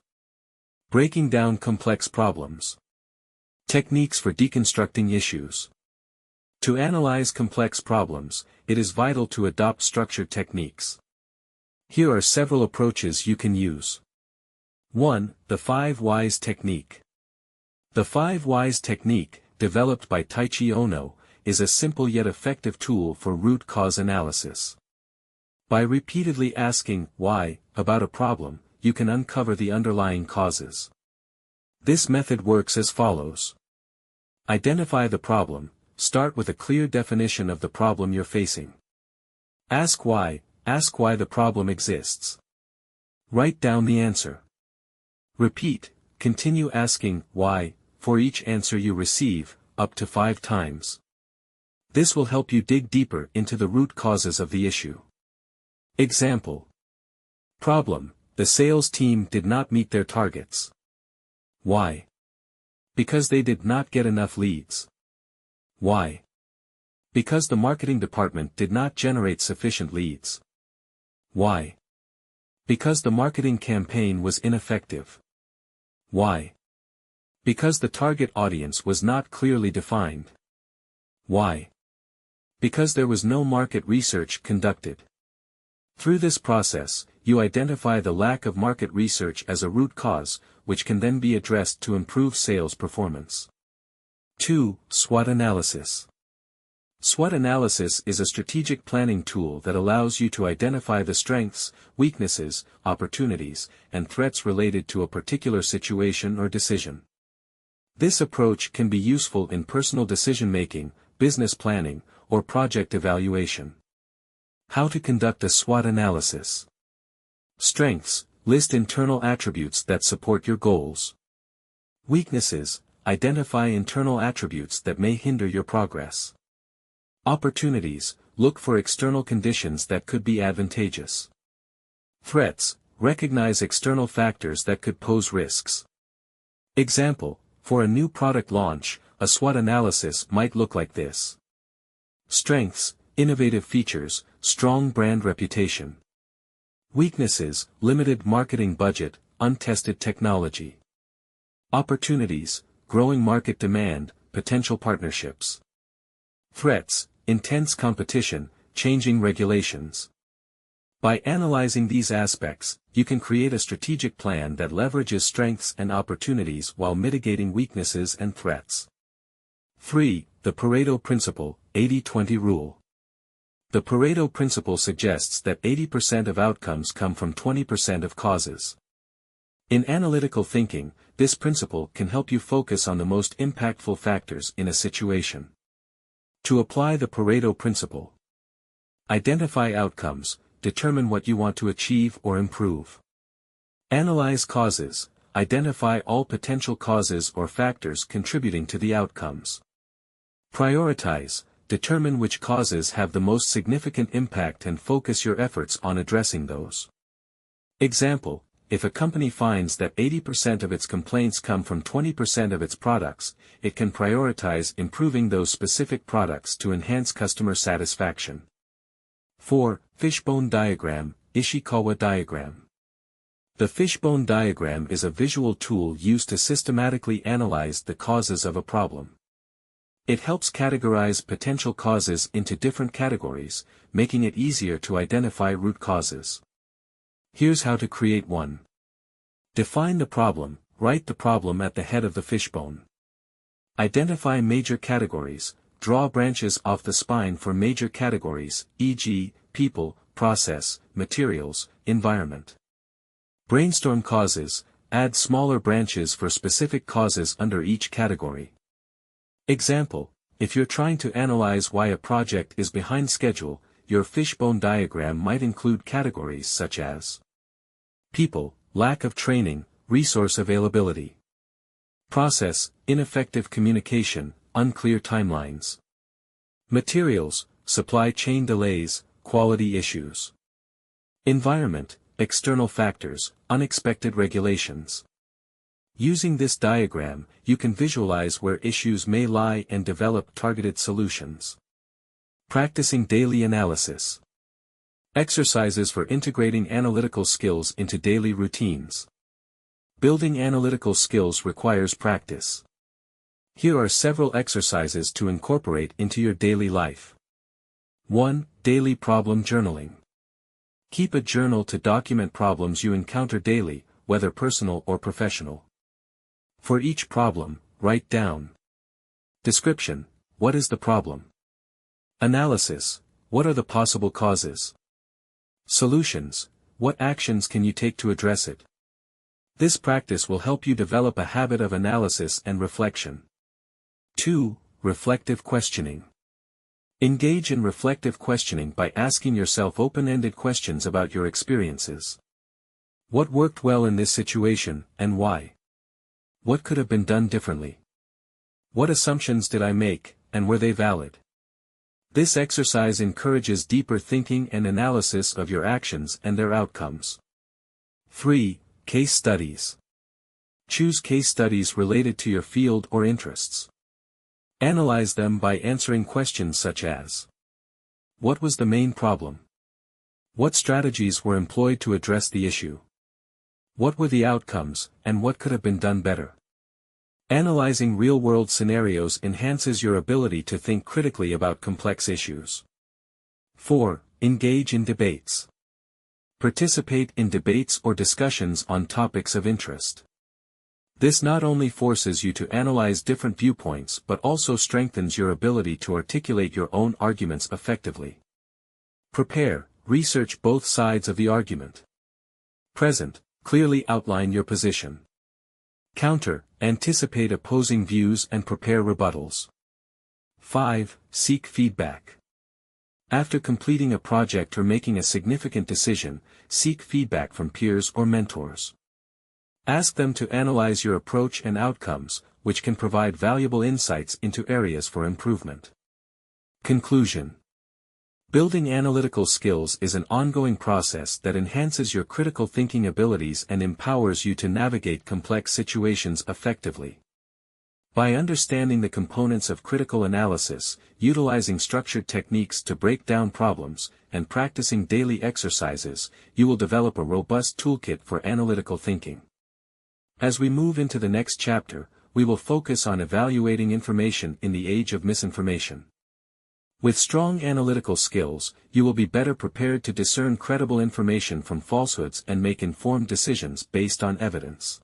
Breaking down complex problems. Techniques for deconstructing issues. To analyze complex problems, it is vital to adopt structured techniques. Here are several approaches you can use. 1. The 5 Whys Technique. The 5 Whys Technique, developed by Taichi Ono, is a simple yet effective tool for root cause analysis. By repeatedly asking why about a problem, you can uncover the underlying causes. This method works as follows. Identify the problem. Start with a clear definition of the problem you're facing. Ask why the problem exists. Write down the answer. Repeat, continue asking why for each answer you receive, up to 5 times. This will help you dig deeper into the root causes of the issue. Example. Problem: the sales team did not meet their targets. Why? Because they did not get enough leads. Why? Because the marketing department did not generate sufficient leads. Why? Because the marketing campaign was ineffective. Why? Because the target audience was not clearly defined. Why? Because there was no market research conducted. Through this process, you identify the lack of market research as a root cause, which can then be addressed to improve sales performance. 2. SWOT analysis. SWOT analysis is a strategic planning tool that allows you to identify the strengths, weaknesses, opportunities, and threats related to a particular situation or decision. This approach can be useful in personal decision-making, business planning, or project evaluation. How to conduct a SWOT analysis. Strengths: list internal attributes that support your goals. Weaknesses: identify internal attributes that may hinder your progress. Opportunities: look for external conditions that could be advantageous. Threats: recognize external factors that could pose risks. Example: for a new product launch, a SWOT analysis might look like this. Strengths: innovative features, strong brand reputation. Weaknesses: limited marketing budget, untested technology. Opportunities: growing market demand, potential partnerships. Threats: intense competition, changing regulations. By analyzing these aspects, you can create a strategic plan that leverages strengths and opportunities while mitigating weaknesses and threats. 3. The Pareto Principle, 80-20 Rule. The Pareto Principle suggests that 80% of outcomes come from 20% of causes. In analytical thinking, this principle can help you focus on the most impactful factors in a situation. To apply the Pareto Principle: identify outcomes, determine what you want to achieve or improve. Analyze causes, identify all potential causes or factors contributing to the outcomes. Prioritize, determine which causes have the most significant impact and focus your efforts on addressing those. Example: if a company finds that 80% of its complaints come from 20% of its products, it can prioritize improving those specific products to enhance customer satisfaction. 4. Fishbone Diagram, Ishikawa Diagram. The fishbone diagram is a visual tool used to systematically analyze the causes of a problem. It helps categorize potential causes into different categories, making it easier to identify root causes. Here's how to create one. Define the problem, write the problem at the head of the fishbone. Identify major categories, draw branches off the spine for major categories, e.g., people, process, materials, environment. Brainstorm causes, add smaller branches for specific causes under each category. Example: if you're trying to analyze why a project is behind schedule, your fishbone diagram might include categories such as people, lack of training, resource availability. Process, ineffective communication, unclear timelines. Materials, supply chain delays, quality issues. Environment, external factors, unexpected regulations. Using this diagram, you can visualize where issues may lie and develop targeted solutions. Practicing daily analysis. Exercises for integrating analytical skills into daily routines. Building analytical skills requires practice. Here are several exercises to incorporate into your daily life. 1. Daily problem journaling. Keep a journal to document problems you encounter daily, whether personal or professional. For each problem, write down. Description: what is the problem? Analysis: what are the possible causes? Solutions: what actions can you take to address it? This practice will help you develop a habit of analysis and reflection. 2. Reflective questioning. Engage in reflective questioning by asking yourself open-ended questions about your experiences. What worked well in this situation, and why? What could have been done differently? What assumptions did I make, and were they valid? This exercise encourages deeper thinking and analysis of your actions and their outcomes. 3. Case studies. Choose case studies related to your field or interests. Analyze them by answering questions such as: what was the main problem? What strategies were employed to address the issue? What were the outcomes, and what could have been done better? Analyzing real-world scenarios enhances your ability to think critically about complex issues. 4. Engage in debates. Participate in debates or discussions on topics of interest. This not only forces you to analyze different viewpoints but also strengthens your ability to articulate your own arguments effectively. Prepare, research both sides of the argument. Present, clearly outline your position. Counter, anticipate opposing views and prepare rebuttals. 5. Seek feedback. After completing a project or making a significant decision, seek feedback from peers or mentors. Ask them to analyze your approach and outcomes, which can provide valuable insights into areas for improvement. Conclusion. Building analytical skills is an ongoing process that enhances your critical thinking abilities and empowers you to navigate complex situations effectively. By understanding the components of critical analysis, utilizing structured techniques to break down problems, and practicing daily exercises, you will develop a robust toolkit for analytical thinking. As we move into the next chapter, we will focus on evaluating information in the age of misinformation. With strong analytical skills, you will be better prepared to discern credible information from falsehoods and make informed decisions based on evidence.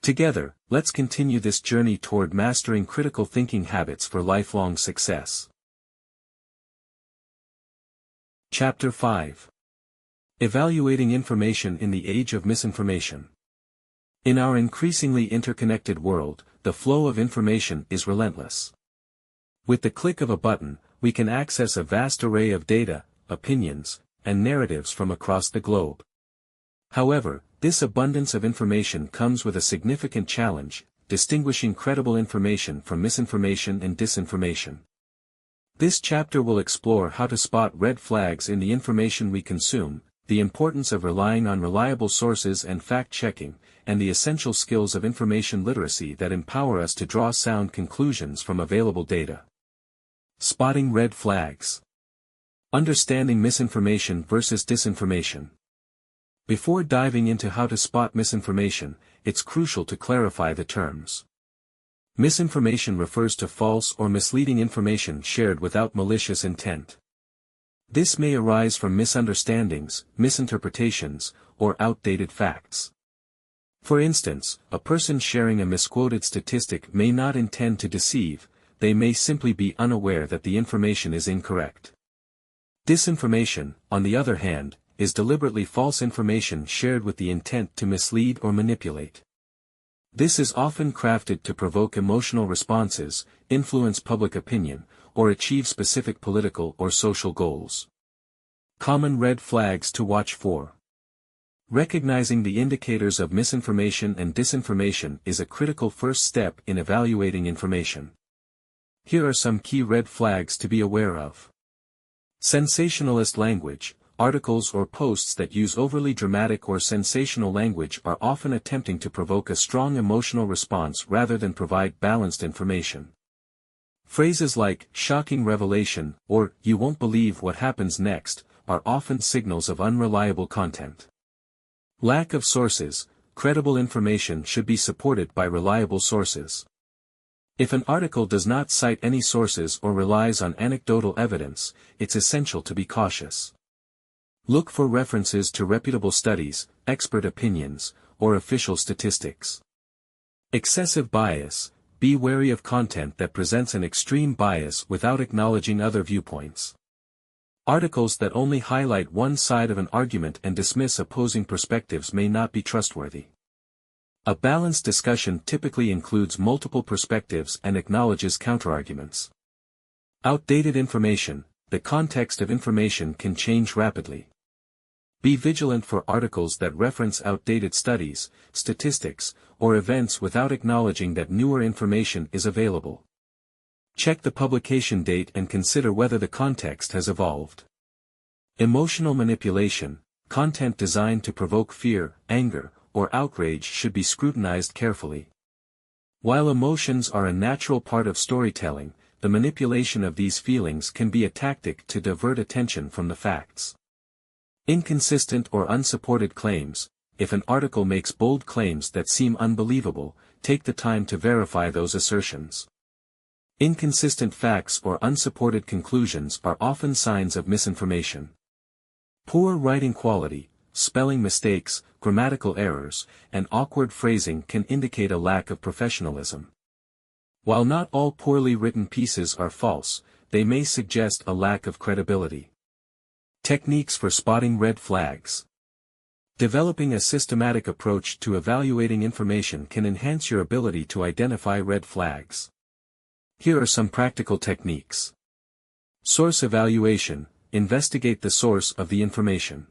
Together, let's continue this journey toward mastering critical thinking habits for lifelong success. Chapter 5. Evaluating information in the age of misinformation. In our increasingly interconnected world, the flow of information is relentless. With the click of a button, we can access a vast array of data, opinions, and narratives from across the globe. However, this abundance of information comes with a significant challenge: distinguishing credible information from misinformation and disinformation. This chapter will explore how to spot red flags in the information we consume, the importance of relying on reliable sources and fact-checking, and the essential skills of information literacy that empower us to draw sound conclusions from available data. Spotting red flags. Understanding misinformation versus disinformation. Before diving into how to spot misinformation, it's crucial to clarify the terms. Misinformation refers to false or misleading information shared without malicious intent. This may arise from misunderstandings, misinterpretations, or outdated facts. For instance, a person sharing a misquoted statistic may not intend to deceive; they may simply be unaware that the information is incorrect. Disinformation, on the other hand, is deliberately false information shared with the intent to mislead or manipulate. This is often crafted to provoke emotional responses, influence public opinion, or achieve specific political or social goals. Common red flags to watch for. Recognizing the indicators of misinformation and disinformation is a critical first step in evaluating information. Here are some key red flags to be aware of. Sensationalist language. Articles or posts that use overly dramatic or sensational language are often attempting to provoke a strong emotional response rather than provide balanced information. Phrases like "shocking revelation" or "you won't believe what happens next" are often signals of unreliable content. Lack of sources. credible information should be supported by reliable sources. If an article does not cite any sources or relies on anecdotal evidence, it's essential to be cautious. Look for references to reputable studies, expert opinions, or official statistics. Excessive bias. Be wary of content that presents an extreme bias without acknowledging other viewpoints. Articles that only highlight one side of an argument and dismiss opposing perspectives may not be trustworthy. A balanced discussion typically includes multiple perspectives and acknowledges counterarguments. Outdated information. The context of information can change rapidly. Be vigilant for articles that reference outdated studies, statistics, or events without acknowledging that newer information is available. Check the publication date and consider whether the context has evolved. Emotional manipulation. Content designed to provoke fear, anger, or outrage should be scrutinized carefully. While emotions are a natural part of storytelling, the manipulation of these feelings can be a tactic to divert attention from the facts. Inconsistent or unsupported claims. If an article makes bold claims that seem unbelievable, take the time to verify those assertions. Inconsistent facts or unsupported conclusions are often signs of misinformation. Poor writing quality, spelling mistakes, grammatical errors, and awkward phrasing can indicate a lack of professionalism. While not all poorly written pieces are false, they may suggest a lack of credibility. Techniques for spotting red flags. Developing a systematic approach to evaluating information can enhance your ability to identify red flags. Here are some practical techniques. Source evaluation. Investigate the source of the information.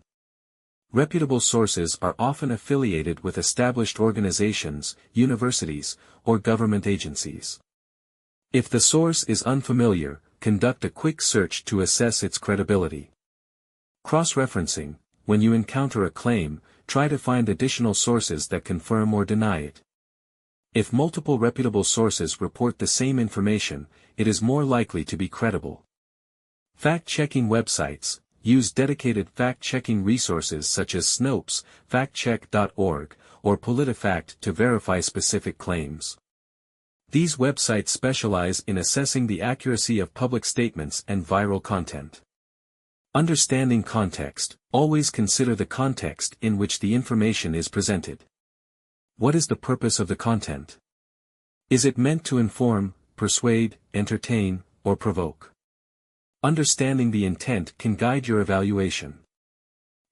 Reputable sources are often affiliated with established organizations, universities, or government agencies. If the source is unfamiliar, conduct a quick search to assess its credibility. Cross-referencing. When you encounter a claim, try to find additional sources that confirm or deny it. If multiple reputable sources report the same information, it is more likely to be credible. Fact-checking websites. Use dedicated fact-checking resources such as Snopes, factcheck.org, or PolitiFact to verify specific claims. These websites specialize in assessing the accuracy of public statements and viral content. Understanding context. Always consider the context in which the information is presented. What is the purpose of the content? Is it meant to inform, persuade, entertain, or provoke? Understanding the intent can guide your evaluation.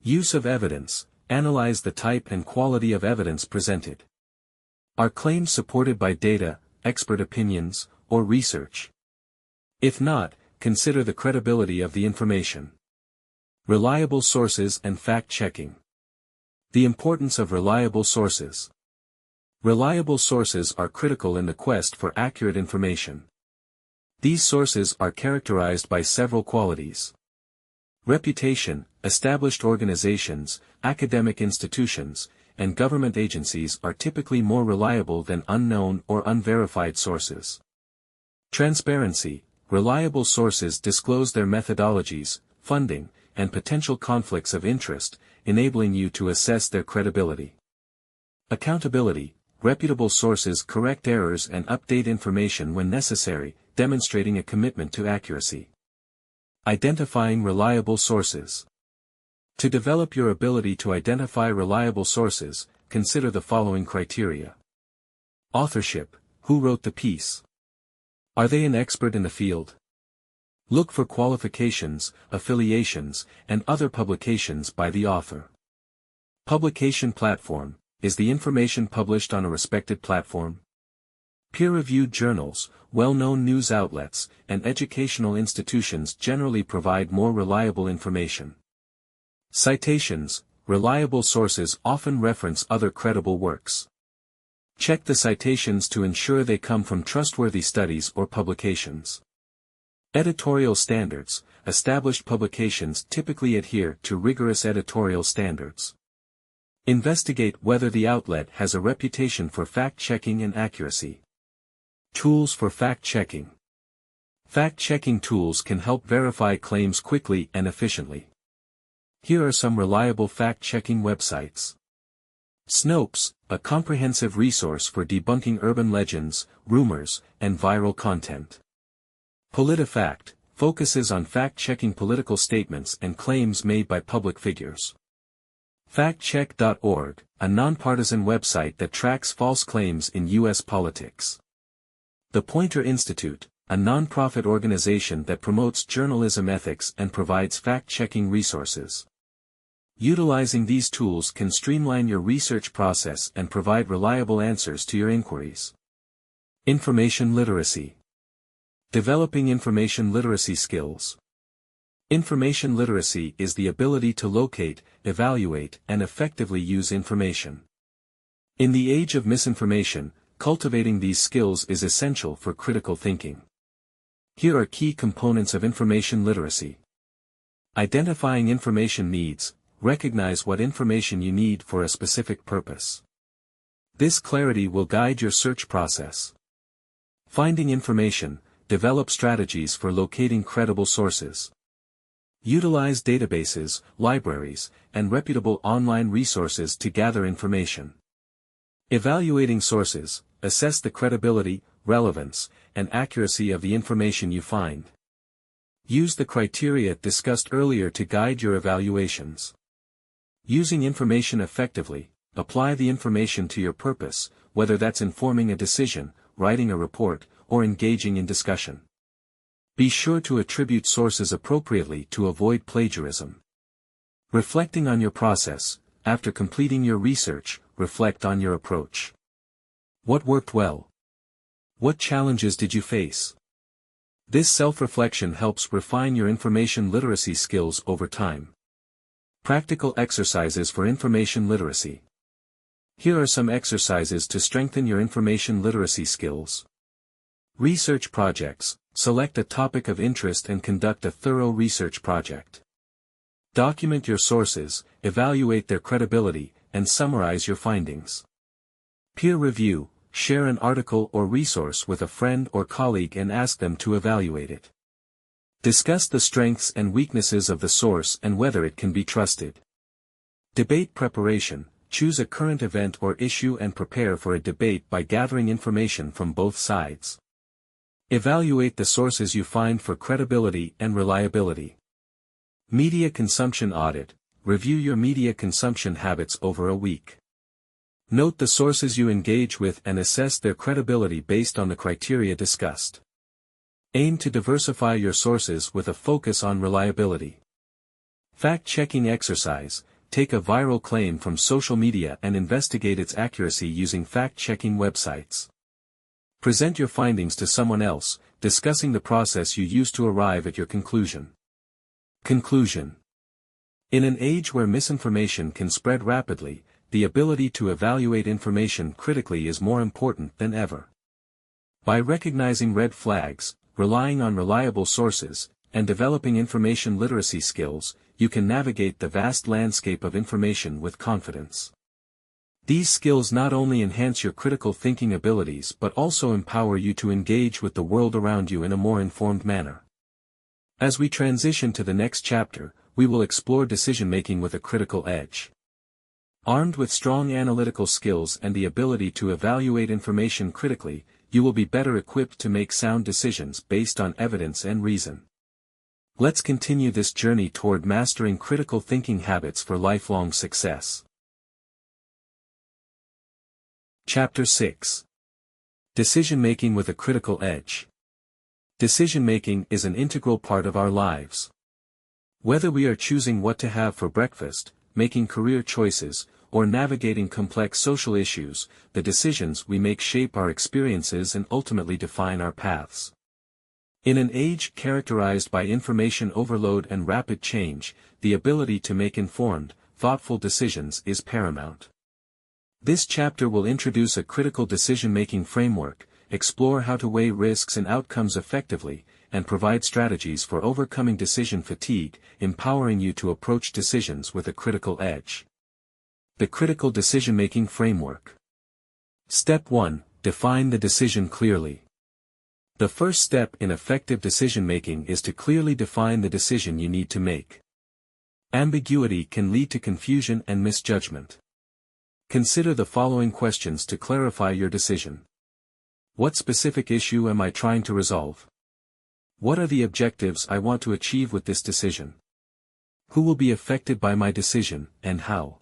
Use of evidence. Analyze the type and quality of evidence presented. Are claims supported by data, expert opinions, or research? If not, consider the credibility of the information. Reliable sources and fact-checking. The importance of reliable sources. Reliable sources are critical in the quest for accurate information. These sources are characterized by several qualities. Reputation. Established organizations, academic institutions, and government agencies are typically more reliable than unknown or unverified sources. Transparency. Reliable sources disclose their methodologies, funding, and potential conflicts of interest, enabling you to assess their credibility. Accountability. Reputable sources correct errors and update information when necessary, demonstrating a commitment to accuracy. Identifying reliable sources. To develop your ability to identify reliable sources, consider the following criteria. Authorship. Who wrote the piece? Are they an expert in the field? Look for qualifications, affiliations, and other publications by the author. Publication platform. Is the information published on a respected platform? Peer-reviewed journals, well-known news outlets, and educational institutions generally provide more reliable information. Citations. Reliable sources often reference other credible works. Check the citations to ensure they come from trustworthy studies or publications. Editorial standards. Established publications typically adhere to rigorous editorial standards. Investigate whether the outlet has a reputation for fact-checking and accuracy. Tools for fact-checking. Fact-checking tools can help verify claims quickly and efficiently. Here are some reliable fact-checking websites. Snopes, a comprehensive resource for debunking urban legends, rumors, and viral content. PolitiFact, focuses on fact-checking political statements and claims made by public figures. FactCheck.org, a nonpartisan website that tracks false claims in U.S. politics. The Poynter Institute, a nonprofit organization that promotes journalism ethics and provides fact-checking resources. Utilizing these tools can streamline your research process and provide reliable answers to your inquiries. Information literacy. Developing information literacy skills. Information literacy is the ability to locate, evaluate, and effectively use information. In the age of misinformation, cultivating these skills is essential for critical thinking. Here are key components of information literacy. Identifying information needs. Recognize what information you need for a specific purpose. This clarity will guide your search process. Finding information. Develop strategies for locating credible sources. Utilize databases, libraries, and reputable online resources to gather information. Evaluating sources. Assess the credibility, relevance, and accuracy of the information you find. Use the criteria discussed earlier to guide your evaluations. Using information effectively. Apply the information to your purpose, whether that's informing a decision, writing a report, or engaging in discussion. Be sure to attribute sources appropriately to avoid plagiarism. Reflecting on your process. After completing your research, reflect on your approach. What worked well? What challenges did you face? This self-reflection helps refine your information literacy skills over time. Practical exercises for information literacy. Here are some exercises to strengthen your information literacy skills. Research projects. Select a topic of interest and conduct a thorough research project. Document your sources, evaluate their credibility, and summarize your findings. Peer review. Share an article or resource with a friend or colleague and ask them to evaluate it. Discuss the strengths and weaknesses of the source and whether it can be trusted. Debate preparation. Choose a current event or issue and prepare for a debate by gathering information from both sides. Evaluate the sources you find for credibility and reliability. Media consumption audit. Review your media consumption habits over a week. Note the sources you engage with and assess their credibility based on the criteria discussed. Aim to diversify your sources with a focus on reliability. Fact-checking exercise. Take a viral claim from social media and investigate its accuracy using fact-checking websites. Present your findings to someone else, discussing the process you used to arrive at your conclusion. Conclusion. In an age where misinformation can spread rapidly, the ability to evaluate information critically is more important than ever. By recognizing red flags, relying on reliable sources, and developing information literacy skills, you can navigate the vast landscape of information with confidence. These skills not only enhance your critical thinking abilities but also empower you to engage with the world around you in a more informed manner. As we transition to the next chapter, we will explore decision-making with a critical edge. Armed with strong analytical skills and the ability to evaluate information critically, you will be better equipped to make sound decisions based on evidence and reason. Let's continue this journey toward mastering critical thinking habits for lifelong success. Chapter 6. Decision-making with a critical edge. Decision-making is an integral part of our lives. Whether we are choosing what to have for breakfast, making career choices, or navigating complex social issues, the decisions we make shape our experiences and ultimately define our paths. In an age characterized by information overload and rapid change, the ability to make informed, thoughtful decisions is paramount. This chapter will introduce a critical decision-making framework, explore how to weigh risks and outcomes effectively, and provide strategies for overcoming decision fatigue, empowering you to approach decisions with a critical edge. The critical decision-making framework. Step 1. Define the decision clearly. The first step in effective decision-making is to clearly define the decision you need to make. Ambiguity can lead to confusion and misjudgment. Consider the following questions to clarify your decision. What specific issue am I trying to resolve? What are the objectives I want to achieve with this decision? Who will be affected by my decision, and how?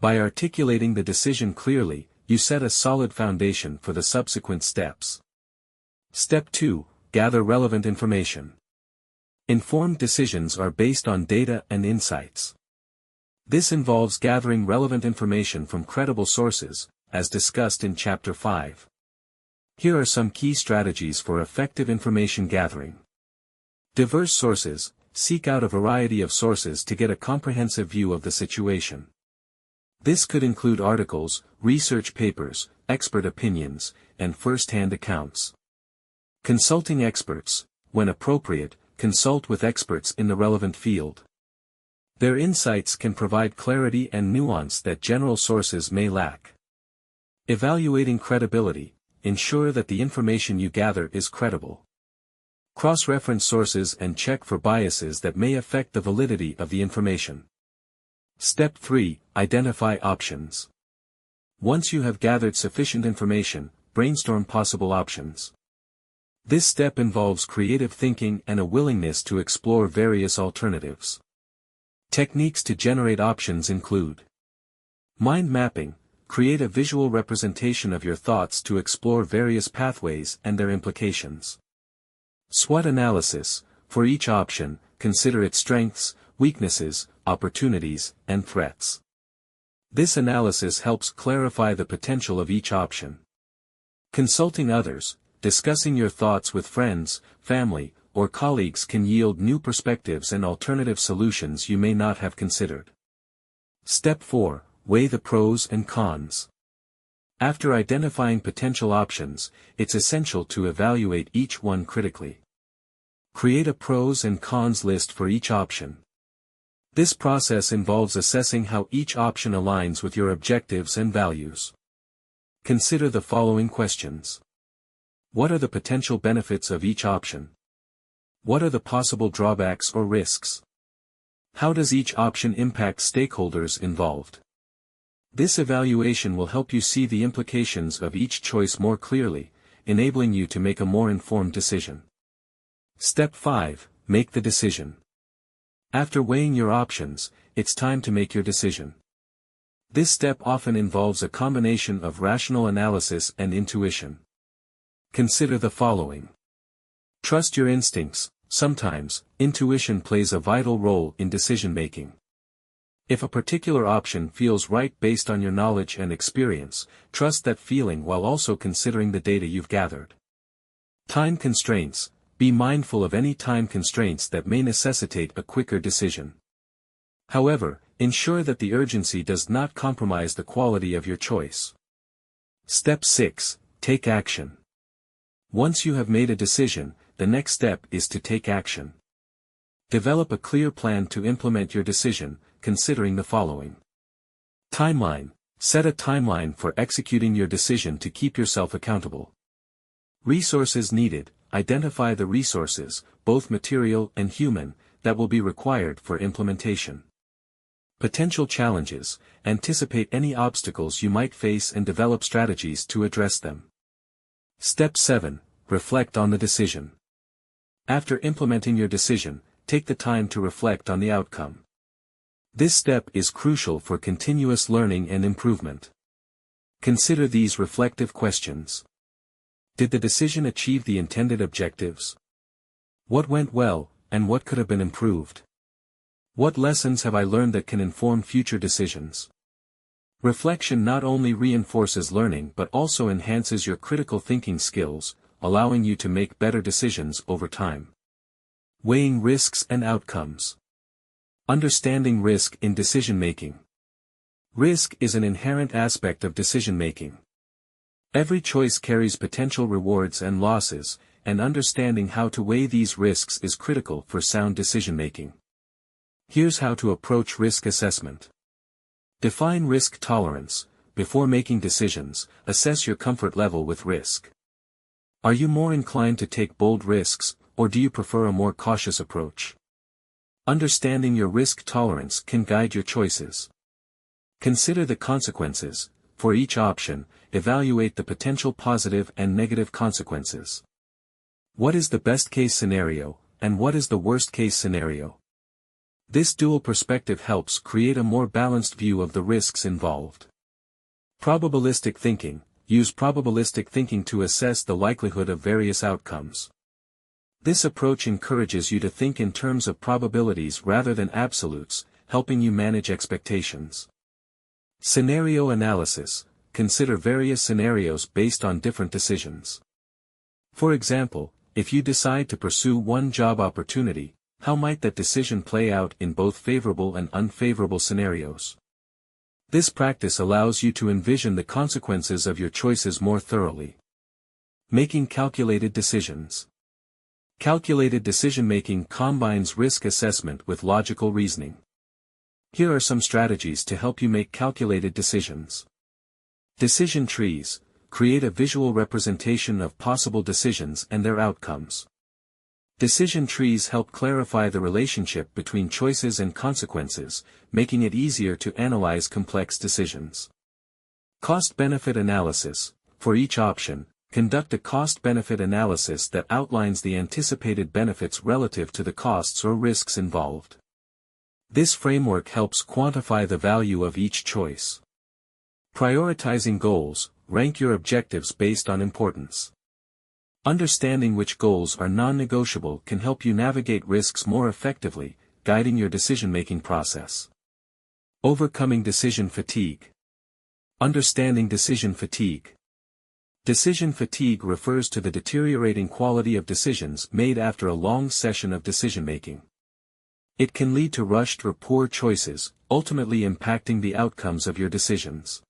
By articulating the decision clearly, you set a solid foundation for the subsequent steps. Step 2. Gather relevant information. Informed decisions are based on data and insights. This involves gathering relevant information from credible sources, as discussed in Chapter 5. Here are some key strategies for effective information gathering. Diverse sources. Seek out a variety of sources to get a comprehensive view of the situation. This could include articles, research papers, expert opinions, and first-hand accounts. Consulting experts. When appropriate, consult with experts in the relevant field. Their insights can provide clarity and nuance that general sources may lack. Evaluating credibility. Ensure that the information you gather is credible. Cross-reference sources and check for biases that may affect the validity of the information. Step 3. Identify options. Once you have gathered sufficient information, brainstorm possible options. This step involves creative thinking and a willingness to explore various alternatives. Techniques to generate options include mind mapping. Create a visual representation of your thoughts to explore various pathways and their implications. SWOT analysis. For each option, consider its strengths, weaknesses, opportunities, and threats. This analysis helps clarify the potential of each option. Consulting others. Discussing your thoughts with friends, family, or colleagues can yield new perspectives and alternative solutions you may not have considered. Step 4. Weigh the pros and cons. After identifying potential options, it's essential to evaluate each one critically. Create a pros and cons list for each option. This process involves assessing how each option aligns with your objectives and values. Consider the following questions. What are the potential benefits of each option? What are the possible drawbacks or risks? How does each option impact stakeholders involved? This evaluation will help you see the implications of each choice more clearly, enabling you to make a more informed decision. Step 5. Make the decision. After weighing your options, it's time to make your decision. This step often involves a combination of rational analysis and intuition. Consider the following. Trust your instincts. Sometimes, intuition plays a vital role in decision-making. If a particular option feels right based on your knowledge and experience, trust that feeling while also considering the data you've gathered. Time constraints. Be mindful of any time constraints that may necessitate a quicker decision. However, ensure that the urgency does not compromise the quality of your choice. Step 6. Take action. Once you have made a decision, the next step is to take action. Develop a clear plan to implement your decision, considering the following. Timeline. Set a timeline for executing your decision to keep yourself accountable. Resources needed. Identify the resources, both material and human, that will be required for implementation. Potential challenges. Anticipate any obstacles you might face and develop strategies to address them. Step 7. Reflect on the decision. After implementing your decision, take the time to reflect on the outcome. This step is crucial for continuous learning and improvement. Consider these reflective questions. Did the decision achieve the intended objectives? What went well, and what could have been improved? What lessons have I learned that can inform future decisions? Reflection not only reinforces learning but also enhances your critical thinking skills, allowing you to make better decisions over time. Weighing risks and outcomes. Understanding risk in decision-making. Risk is an inherent aspect of decision-making. Every choice carries potential rewards and losses, and understanding how to weigh these risks is critical for sound decision-making. Here's how to approach risk assessment. Define risk tolerance. Before making decisions, assess your comfort level with risk. Are you more inclined to take bold risks, or do you prefer a more cautious approach? Understanding your risk tolerance can guide your choices. Consider the consequences. For each option, evaluate the potential positive and negative consequences. What is the best-case scenario, and what is the worst-case scenario? This dual perspective helps create a more balanced view of the risks involved. Probabilistic thinking. Use probabilistic thinking to assess the likelihood of various outcomes. This approach encourages you to think in terms of probabilities rather than absolutes, helping you manage expectations. Scenario analysis. Consider various scenarios based on different decisions. For example, if you decide to pursue one job opportunity, how might that decision play out in both favorable and unfavorable scenarios? This practice allows you to envision the consequences of your choices more thoroughly. Making calculated decisions. Calculated decision-making combines risk assessment with logical reasoning. Here are some strategies to help you make calculated decisions. Decision trees. Create a visual representation of possible decisions and their outcomes. Decision trees help clarify the relationship between choices and consequences, making it easier to analyze complex decisions. Cost-benefit analysis. For each option, conduct a cost-benefit analysis that outlines the anticipated benefits relative to the costs or risks involved. This framework helps quantify the value of each choice. Prioritizing goals. Rank your objectives based on importance. Understanding which goals are non-negotiable can help you navigate risks more effectively, guiding your decision-making process. Overcoming decision fatigue. Understanding decision fatigue. Decision fatigue refers to the deteriorating quality of decisions made after a long session of decision-making. It can lead to rushed or poor choices, ultimately impacting the outcomes of your decisions.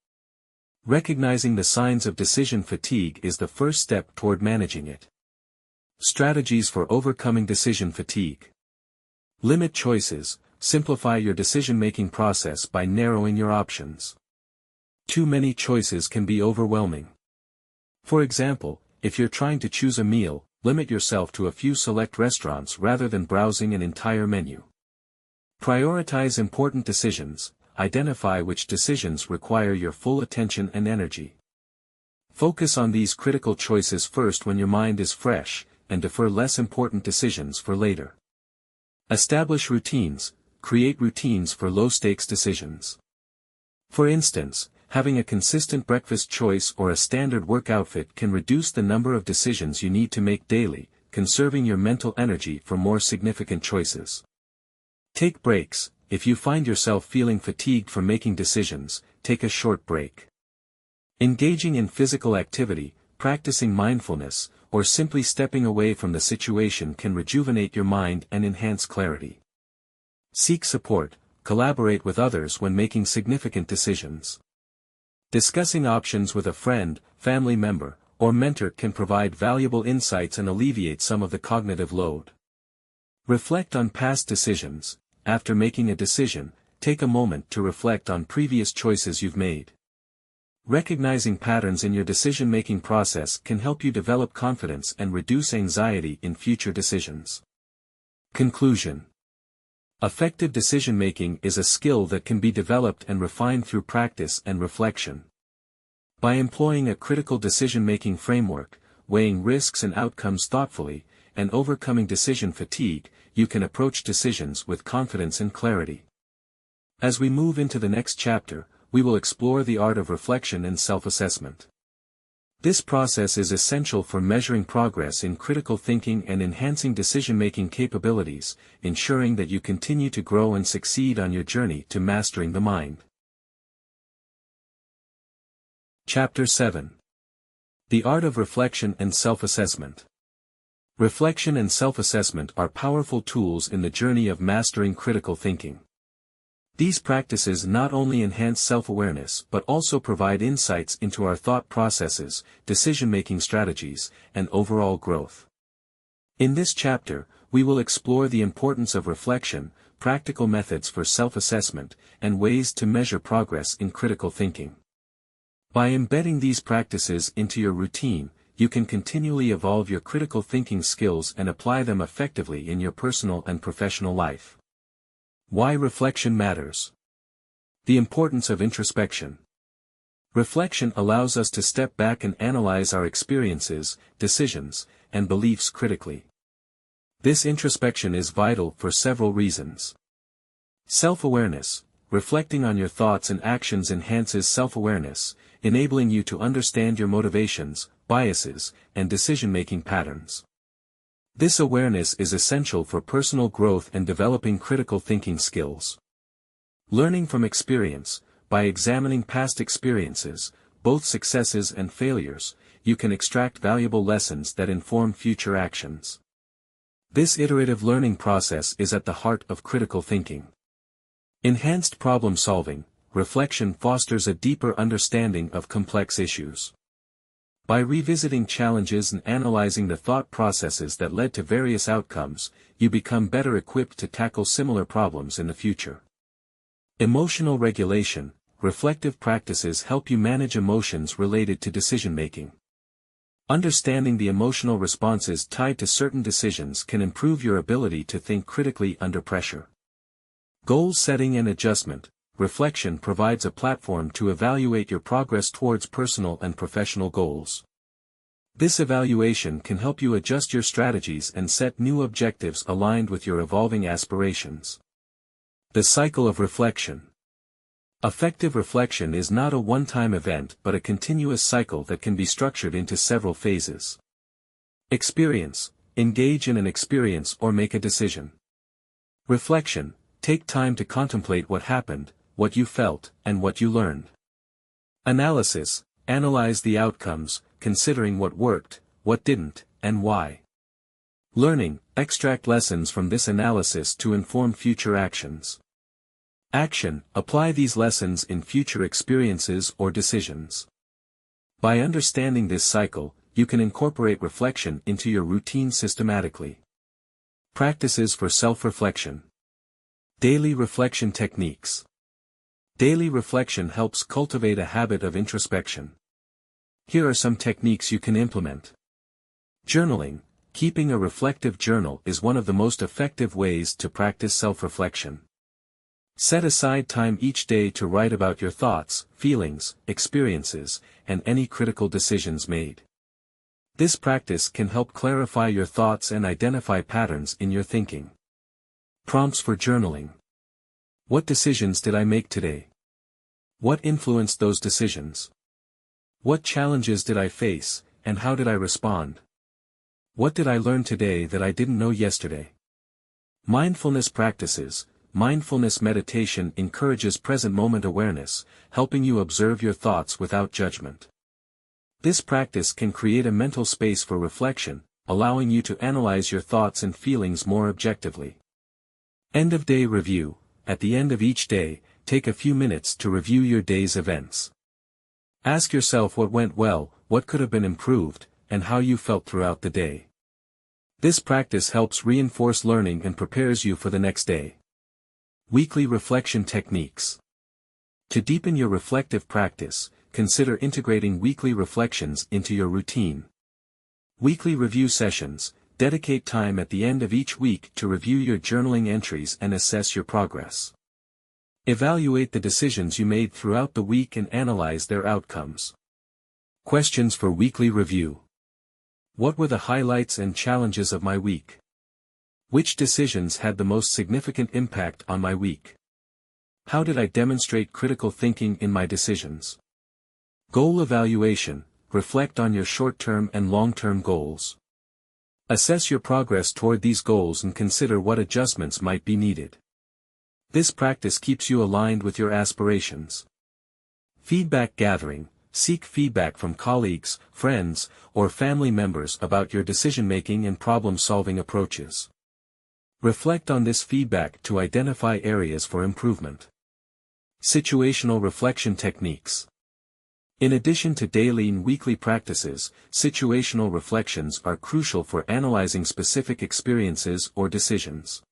Recognizing the signs of decision fatigue is the first step toward managing it. Strategies for overcoming decision fatigue. Limit choices. Simplify your decision-making process by narrowing your options. Too many choices can be overwhelming. For example, if you're trying to choose a meal, limit yourself to a few select restaurants rather than browsing an entire menu. Prioritize important decisions. Identify which decisions require your full attention and energy. Focus on these critical choices first when your mind is fresh, and defer less important decisions for later. Establish routines. Create routines for low-stakes decisions. For instance, having a consistent breakfast choice or a standard work outfit can reduce the number of decisions you need to make daily, conserving your mental energy for more significant choices. Take breaks. If you find yourself feeling fatigued from making decisions, take a short break. Engaging in physical activity, practicing mindfulness, or simply stepping away from the situation can rejuvenate your mind and enhance clarity. Seek support. Collaborate with others when making significant decisions. Discussing options with a friend, family member, or mentor can provide valuable insights and alleviate some of the cognitive load. Reflect on past decisions. After making a decision, take a moment to reflect on previous choices you've made. Recognizing patterns in your decision-making process can help you develop confidence and reduce anxiety in future decisions. Conclusion. Effective decision-making is a skill that can be developed and refined through practice and reflection. By employing a critical decision-making framework, weighing risks and outcomes thoughtfully, and overcoming decision fatigue, you can approach decisions with confidence and clarity. As we move into the next chapter, we will explore the art of reflection and self-assessment. This process is essential for measuring progress in critical thinking and enhancing decision-making capabilities, ensuring that you continue to grow and succeed on your journey to mastering the mind. Chapter 7. The Art of Reflection and Self-Assessment. Reflection and self-assessment are powerful tools in the journey of mastering critical thinking. These practices not only enhance self-awareness but also provide insights into our thought processes, decision-making strategies, and overall growth. In this chapter, we will explore the importance of reflection, practical methods for self-assessment, and ways to measure progress in critical thinking. By embedding these practices into your routine, you can continually evolve your critical thinking skills and apply them effectively in your personal and professional life. Why reflection matters. The importance of introspection. Reflection allows us to step back and analyze our experiences, decisions, and beliefs critically. This introspection is vital for several reasons. Self-awareness. Reflecting on your thoughts and actions enhances self-awareness, enabling you to understand your motivations, biases, and decision-making patterns. This awareness is essential for personal growth and developing critical thinking skills. Learning from experience. By examining past experiences, both successes and failures, you can extract valuable lessons that inform future actions. This iterative learning process is at the heart of critical thinking. Enhanced problem solving. Reflection fosters a deeper understanding of complex issues. By revisiting challenges and analyzing the thought processes that led to various outcomes, you become better equipped to tackle similar problems in the future. Emotional regulation. Reflective practices help you manage emotions related to decision-making. Understanding the emotional responses tied to certain decisions can improve your ability to think critically under pressure. Goal setting and adjustment. Reflection provides a platform to evaluate your progress towards personal and professional goals. This evaluation can help you adjust your strategies and set new objectives aligned with your evolving aspirations. The cycle of reflection. Effective reflection is not a one-time event but a continuous cycle that can be structured into several phases. Experience. Engage in an experience or make a decision. Reflection. Take time to contemplate what happened, what you felt, and what you learned. Analysis. Analyze the outcomes, considering what worked, what didn't, and why. Learning. Extract lessons from this analysis to inform future actions. Action. Apply these lessons in future experiences or decisions. By understanding this cycle, you can incorporate reflection into your routine systematically. Practices for self-reflection. Daily reflection techniques. Daily reflection helps cultivate a habit of introspection. Here are some techniques you can implement. Journaling. Keeping a reflective journal is one of the most effective ways to practice self-reflection. Set aside time each day to write about your thoughts, feelings, experiences, and any critical decisions made. This practice can help clarify your thoughts and identify patterns in your thinking. Prompts for journaling. What decisions did I make today? What influenced those decisions? What challenges did I face, and how did I respond? What did I learn today that I didn't know yesterday? Mindfulness practices. Mindfulness meditation encourages present moment awareness, helping you observe your thoughts without judgment. This practice can create a mental space for reflection, allowing you to analyze your thoughts and feelings more objectively. End-of-day review. At the end of each day, take a few minutes to review your day's events. Ask yourself what went well, what could have been improved, and how you felt throughout the day. This practice helps reinforce learning and prepares you for the next day. Weekly reflection techniques. To deepen your reflective practice, consider integrating weekly reflections into your routine. Weekly review sessions. Dedicate time at the end of each week to review your journaling entries and assess your progress. Evaluate the decisions you made throughout the week and analyze their outcomes. Questions for weekly review. What were the highlights and challenges of my week? Which decisions had the most significant impact on my week? How did I demonstrate critical thinking in my decisions? Goal evaluation. Reflect on your short-term and long-term goals. Assess your progress toward these goals and consider what adjustments might be needed. This practice keeps you aligned with your aspirations. Feedback gathering. Seek feedback from colleagues, friends, or family members about your decision-making and problem-solving approaches. Reflect on this feedback to identify areas for improvement. Situational reflection techniques. In addition to daily and weekly practices, situational reflections are crucial for analyzing specific experiences or decisions.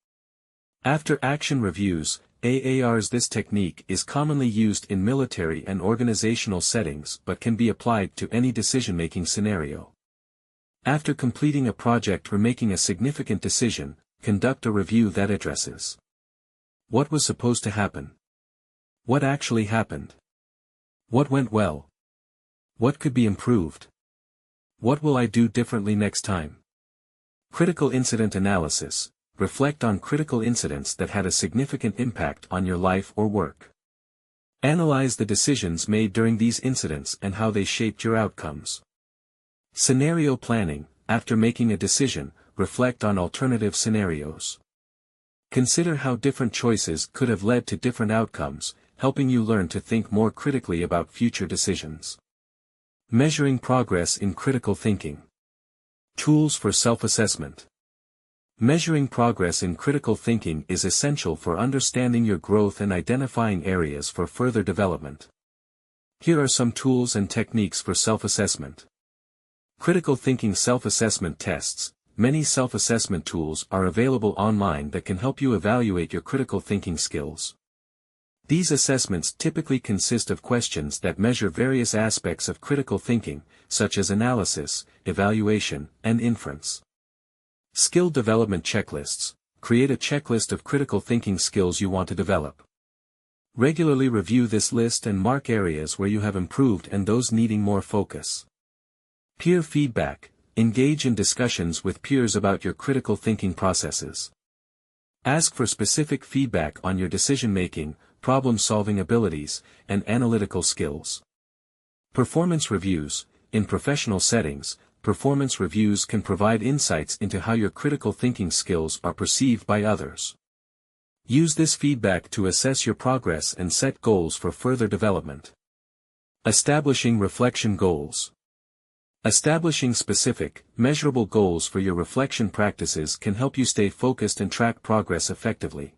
After action reviews, AARs. This technique is commonly used in military and organizational settings but can be applied to any decision-making scenario. After completing a project or making a significant decision, conduct a review that addresses what was supposed to happen, What actually happened? What went well? What could be improved? What will I do differently next time? Critical incident analysis. Reflect on critical incidents that had a significant impact on your life or work. Analyze the decisions made during these incidents and how they shaped your outcomes. Scenario planning. After making a decision, reflect on alternative scenarios. Consider how different choices could have led to different outcomes, helping you learn to think more critically about future decisions. Measuring progress in critical thinking. Tools for self-assessment. Measuring progress in critical thinking is essential for understanding your growth and identifying areas for further development. Here are some tools and techniques for self-assessment. Critical thinking self-assessment tests. Many self-assessment tools are available online that can help you evaluate your critical thinking skills. These assessments typically consist of questions that measure various aspects of critical thinking, such as analysis, evaluation, and inference. Skill development checklists. Create a checklist of critical thinking skills you want to develop. Regularly review this list and mark areas where you have improved and those needing more focus. Peer feedback. Engage in discussions with peers about your critical thinking processes. Ask for specific feedback on your decision-making, problem-solving abilities, and analytical skills. Performance reviews. In professional settings, performance reviews can provide insights into how your critical thinking skills are perceived by others. Use this feedback to assess your progress and set goals for further development. Establishing reflection goals. Establishing specific, measurable goals for your reflection practices can help you stay focused and track progress effectively.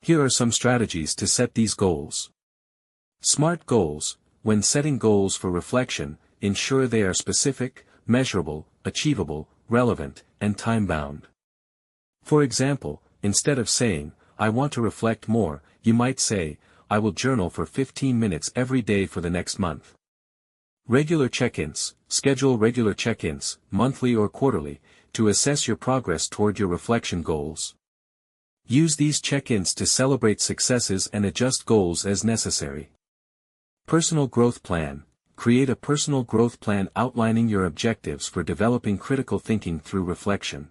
Here are some strategies to set these goals. SMART goals. When setting goals for reflection, ensure they are specific, measurable, achievable, relevant, and time-bound. For example, instead of saying, "I want to reflect more," you might say, "I will journal for 15 minutes every day for the next month." Regular check-ins. Schedule regular check-ins, monthly or quarterly, to assess your progress toward your reflection goals. Use these check-ins to celebrate successes and adjust goals as necessary. Personal growth plan. Create a personal growth plan outlining your objectives for developing critical thinking through reflection.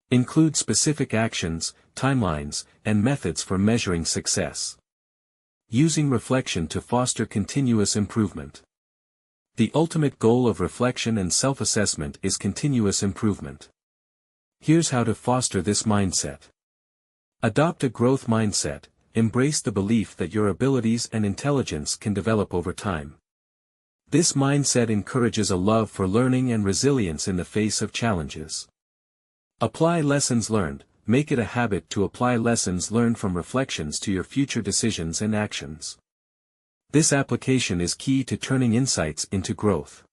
Include specific actions, timelines, and methods for measuring success. Using reflection to foster continuous improvement. The ultimate goal of reflection and self-assessment is continuous improvement. Here's how to foster this mindset. Adopt a growth mindset. Embrace the belief that your abilities and intelligence can develop over time. This mindset encourages a love for learning and resilience in the face of challenges. Apply lessons learned. Make it a habit to apply lessons learned from reflections to your future decisions and actions. This application is key to turning insights into growth.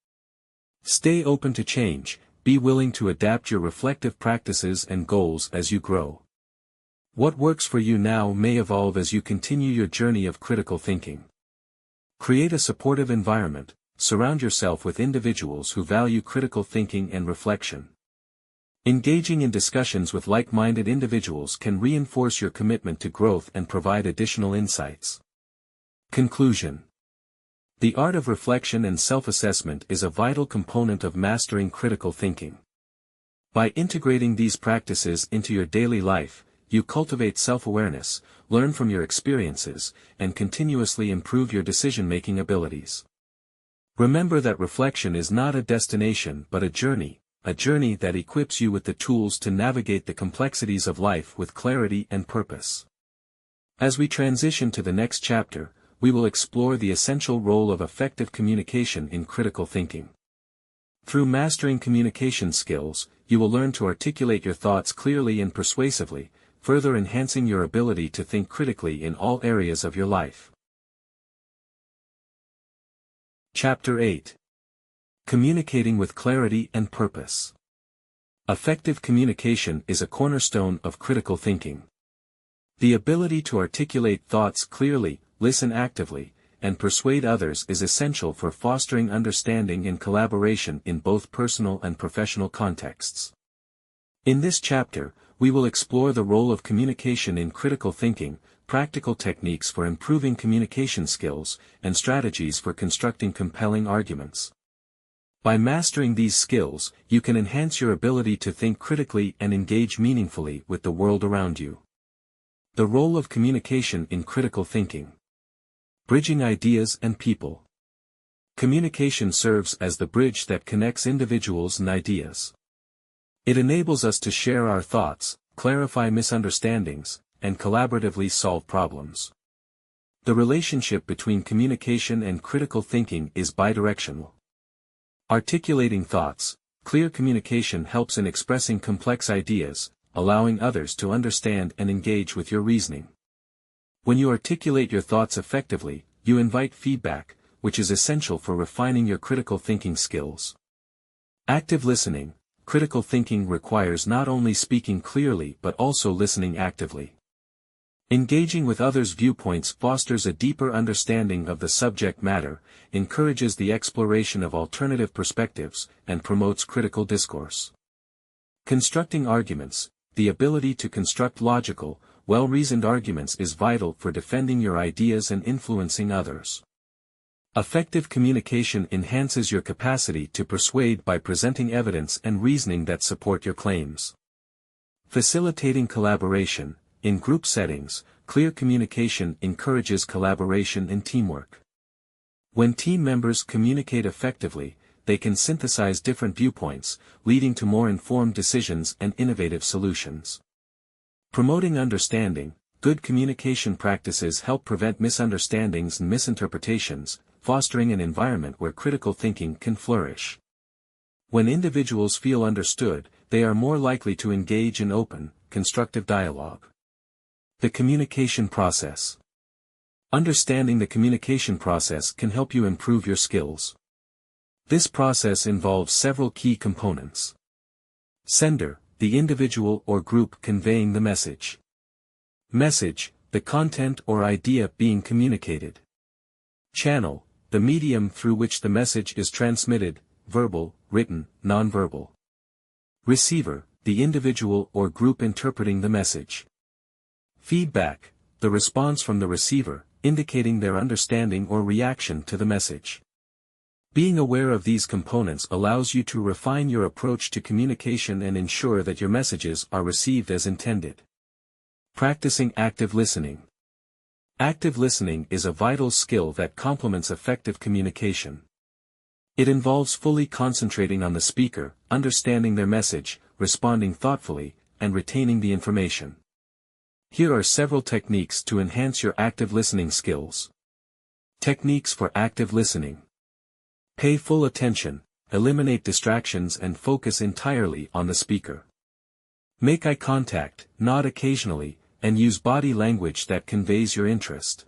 Stay open to change. Be willing to adapt your reflective practices and goals as you grow. What works for you now may evolve as you continue your journey of critical thinking. Create a supportive environment. Surround yourself with individuals who value critical thinking and reflection. Engaging in discussions with like-minded individuals can reinforce your commitment to growth and provide additional insights. Conclusion. The art of reflection and self-assessment is a vital component of mastering critical thinking. By integrating these practices into your daily life, you cultivate self-awareness, learn from your experiences, and continuously improve your decision-making abilities. Remember that reflection is not a destination but a journey that equips you with the tools to navigate the complexities of life with clarity and purpose. As we transition to the next chapter, we will explore the essential role of effective communication in critical thinking. Through mastering communication skills, you will learn to articulate your thoughts clearly and persuasively, further enhancing your ability to think critically in all areas of your life. Chapter 8. Communicating with clarity and purpose. Effective communication is a cornerstone of critical thinking. The ability to articulate thoughts clearly, listen actively, and persuade others is essential for fostering understanding and collaboration in both personal and professional contexts. In this chapter, we will explore the role of communication in critical thinking, practical techniques for improving communication skills, and strategies for constructing compelling arguments. By mastering these skills, you can enhance your ability to think critically and engage meaningfully with the world around you. The role of communication in critical thinking. Bridging ideas and people. Communication serves as the bridge that connects individuals and ideas. It enables us to share our thoughts, clarify misunderstandings, and collaboratively solve problems. The relationship between communication and critical thinking is bidirectional. Articulating thoughts, clear communication helps in expressing complex ideas, allowing others to understand and engage with your reasoning. When you articulate your thoughts effectively, you invite feedback, which is essential for refining your critical thinking skills. Active listening. Critical thinking requires not only speaking clearly but also listening actively. Engaging with others' viewpoints fosters a deeper understanding of the subject matter, encourages the exploration of alternative perspectives, and promotes critical discourse. Constructing arguments. The ability to construct logical, well-reasoned arguments is vital for defending your ideas and influencing others. Effective communication enhances your capacity to persuade by presenting evidence and reasoning that support your claims. Facilitating collaboration. In group settings, clear communication encourages collaboration and teamwork. When team members communicate effectively, they can synthesize different viewpoints, leading to more informed decisions and innovative solutions. Promoting understanding. Good communication practices help prevent misunderstandings and misinterpretations, fostering an environment where critical thinking can flourish. When individuals feel understood, they are more likely to engage in open, constructive dialogue. The communication process. Understanding the communication process can help you improve your skills. This process involves several key components. Sender, the individual or group conveying the message. Message, the content or idea being communicated. Channel, the medium through which the message is transmitted, verbal, written, nonverbal. Receiver, the individual or group interpreting the message. Feedback, the response from the receiver, indicating their understanding or reaction to the message. Being aware of these components allows you to refine your approach to communication and ensure that your messages are received as intended. Practicing active listening. Active listening is a vital skill that complements effective communication. It involves fully concentrating on the speaker, understanding their message, responding thoughtfully, and retaining the information. Here are several techniques to enhance your active listening skills. Techniques for active listening. Pay full attention, eliminate distractions and focus entirely on the speaker. Make eye contact, nod occasionally, and use body language that conveys your interest.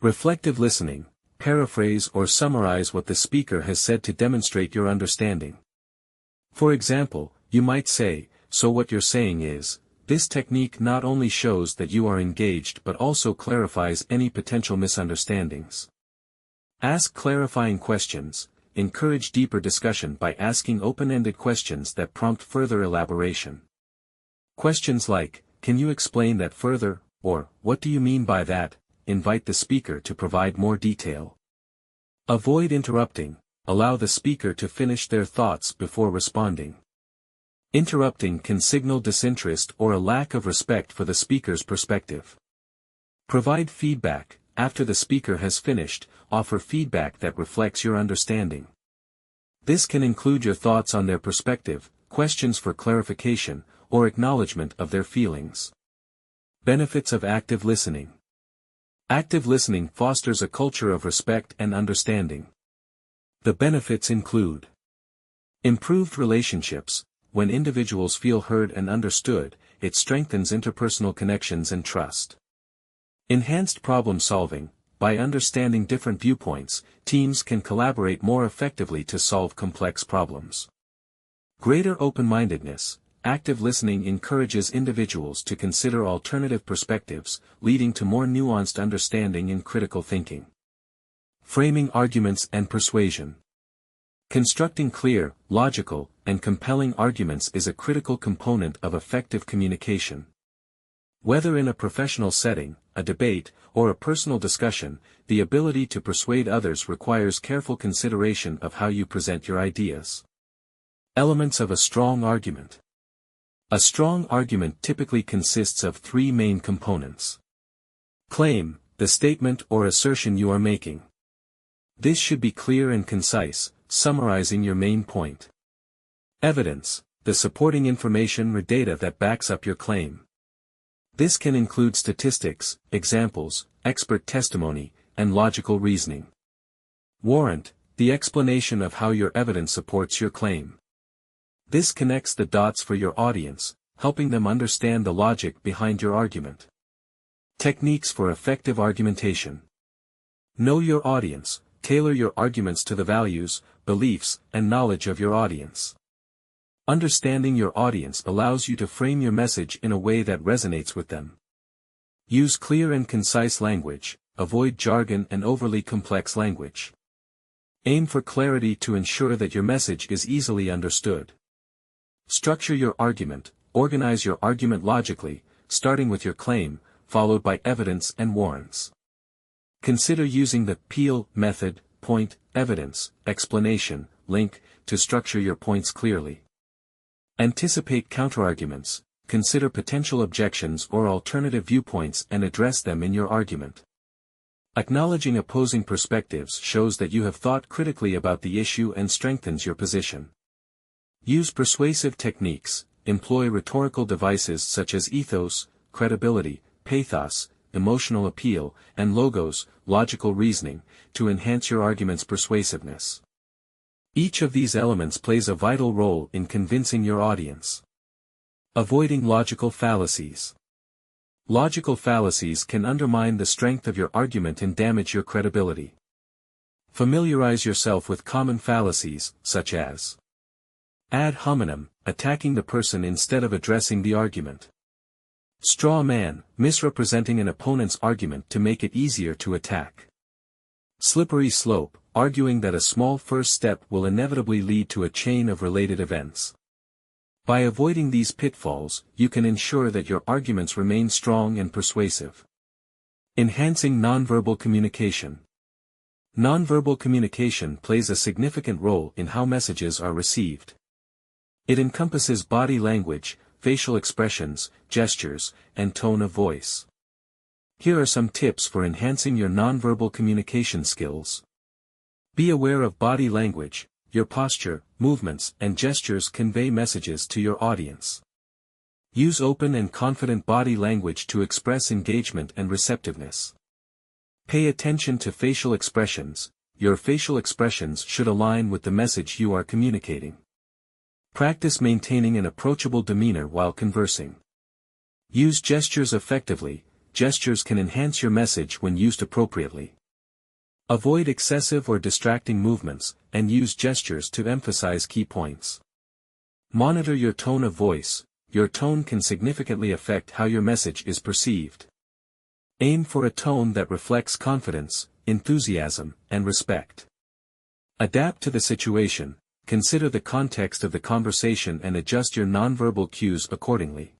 Reflective listening. Paraphrase or summarize what the speaker has said to demonstrate your understanding. For example, you might say, "So what you're saying is," this technique not only shows that you are engaged but also clarifies any potential misunderstandings. Ask clarifying questions. Encourage deeper discussion by asking open-ended questions that prompt further elaboration. Questions like, "Can you explain that further?" or "What do you mean by that?" invite the speaker to provide more detail. Avoid interrupting. Allow the speaker to finish their thoughts before responding. Interrupting can signal disinterest or a lack of respect for the speaker's perspective. Provide feedback. After the speaker has finished, offer feedback that reflects your understanding. This can include your thoughts on their perspective, questions for clarification, or acknowledgement of their feelings. Benefits of active listening. Active listening fosters a culture of respect and understanding. The benefits include improved relationships. When individuals feel heard and understood, it strengthens interpersonal connections and trust. Enhanced problem solving. By understanding different viewpoints, teams can collaborate more effectively to solve complex problems. Greater open-mindedness. Active listening encourages individuals to consider alternative perspectives, leading to more nuanced understanding and critical thinking. Framing arguments and persuasion. Constructing clear, logical, and compelling arguments is a critical component of effective communication. Whether in a professional setting, a debate, or a personal discussion, the ability to persuade others requires careful consideration of how you present your ideas. Elements of a strong argument. A strong argument typically consists of three main components. Claim, the statement or assertion you are making. This should be clear and concise, summarizing your main point. Evidence, the supporting information or data that backs up your claim. This can include statistics, examples, expert testimony, and logical reasoning. Warrant, the explanation of how your evidence supports your claim. This connects the dots for your audience, helping them understand the logic behind your argument. Techniques for effective argumentation. Know your audience, tailor your arguments to the values, beliefs, and knowledge of your audience. Understanding your audience allows you to frame your message in a way that resonates with them. Use clear and concise language, avoid jargon and overly complex language. Aim for clarity to ensure that your message is easily understood. Structure your argument, organize your argument logically, starting with your claim, followed by evidence and warrants. Consider using the PEAL method, point, evidence, explanation, link, to structure your points clearly. Anticipate counterarguments, consider potential objections or alternative viewpoints and address them in your argument. Acknowledging opposing perspectives shows that you have thought critically about the issue and strengthens your position. Use persuasive techniques, employ rhetorical devices such as ethos, credibility, pathos, emotional appeal, and logos, logical reasoning, to enhance your argument's persuasiveness. Each of these elements plays a vital role in convincing your audience. Avoiding logical fallacies. Logical fallacies can undermine the strength of your argument and damage your credibility. Familiarize yourself with common fallacies, such as ad hominem, attacking the person instead of addressing the argument. Straw man, misrepresenting an opponent's argument to make it easier to attack. Slippery slope, arguing that a small first step will inevitably lead to a chain of related events. By avoiding these pitfalls, you can ensure that your arguments remain strong and persuasive. Enhancing nonverbal communication. Nonverbal communication plays a significant role in how messages are received. It encompasses body language, facial expressions, gestures, and tone of voice. Here are some tips for enhancing your nonverbal communication skills. Be aware of body language. Your posture, movements, and gestures convey messages to your audience. Use open and confident body language to express engagement and receptiveness. Pay attention to facial expressions. Your facial expressions should align with the message you are communicating. Practice maintaining an approachable demeanor while conversing. Use gestures effectively. Gestures can enhance your message when used appropriately. Avoid excessive or distracting movements, and use gestures to emphasize key points. Monitor your tone of voice. Your tone can significantly affect how your message is perceived. Aim for a tone that reflects confidence, enthusiasm, and respect. Adapt to the situation. Consider the context of the conversation and adjust your nonverbal cues accordingly.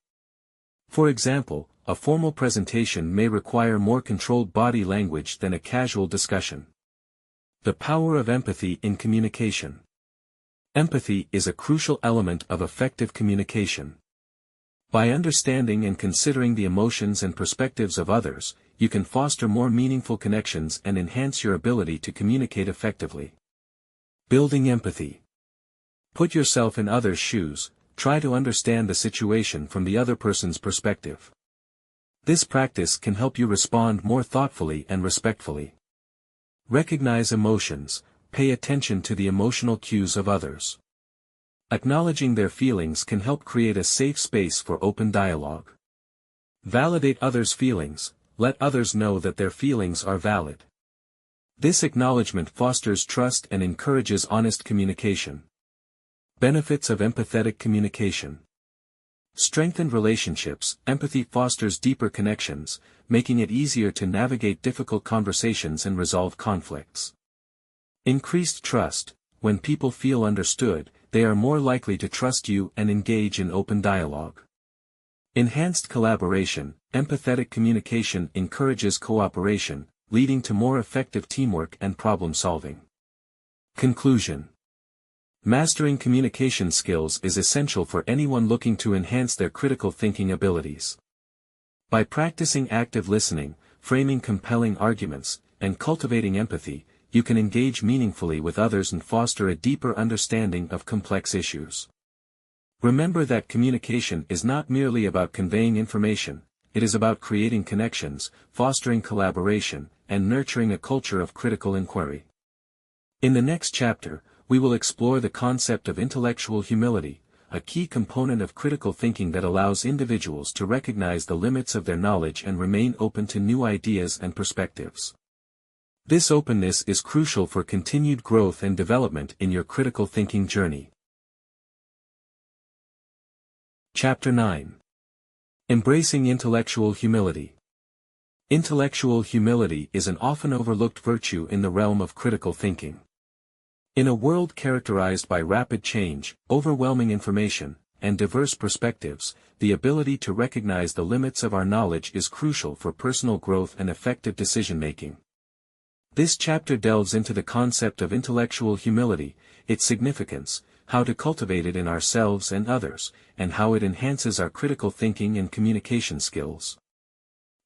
For example, a formal presentation may require more controlled body language than a casual discussion. The power of empathy in communication. Empathy is a crucial element of effective communication. By understanding and considering the emotions and perspectives of others, you can foster more meaningful connections and enhance your ability to communicate effectively. Building empathy. Put yourself in others' shoes. Try to understand the situation from the other person's perspective. This practice can help you respond more thoughtfully and respectfully. Recognize emotions. Pay attention to the emotional cues of others. Acknowledging their feelings can help create a safe space for open dialogue. Validate others' feelings. Let others know that their feelings are valid. This acknowledgement fosters trust and encourages honest communication. Benefits of empathetic communication. Strengthened relationships. Empathy fosters deeper connections, making it easier to navigate difficult conversations and resolve conflicts. Increased trust. When people feel understood, they are more likely to trust you and engage in open dialogue. Enhanced collaboration, empathetic communication encourages cooperation, leading to more effective teamwork and problem-solving. Conclusion. Mastering communication skills is essential for anyone looking to enhance their critical thinking abilities. By practicing active listening, framing compelling arguments, and cultivating empathy, you can engage meaningfully with others and foster a deeper understanding of complex issues. Remember that communication is not merely about conveying information, it is about creating connections, fostering collaboration, and nurturing a culture of critical inquiry. In the next chapter, we will explore the concept of intellectual humility, a key component of critical thinking that allows individuals to recognize the limits of their knowledge and remain open to new ideas and perspectives. This openness is crucial for continued growth and development in your critical thinking journey. Chapter 9. Embracing intellectual humility. Intellectual humility is an often overlooked virtue in the realm of critical thinking. In a world characterized by rapid change, overwhelming information, and diverse perspectives, the ability to recognize the limits of our knowledge is crucial for personal growth and effective decision-making. This chapter delves into the concept of intellectual humility, its significance, how to cultivate it in ourselves and others, and how it enhances our critical thinking and communication skills.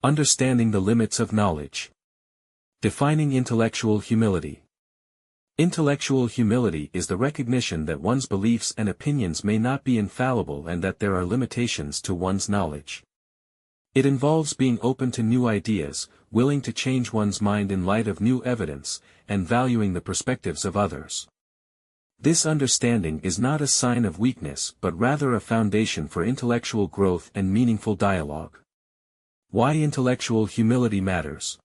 Understanding the limits of knowledge. Defining intellectual humility. Intellectual humility is the recognition that one's beliefs and opinions may not be infallible and that there are limitations to one's knowledge. It involves being open to new ideas, willing to change one's mind in light of new evidence, and valuing the perspectives of others. This understanding is not a sign of weakness but rather a foundation for intellectual growth and meaningful dialogue. Why intellectual humility matters.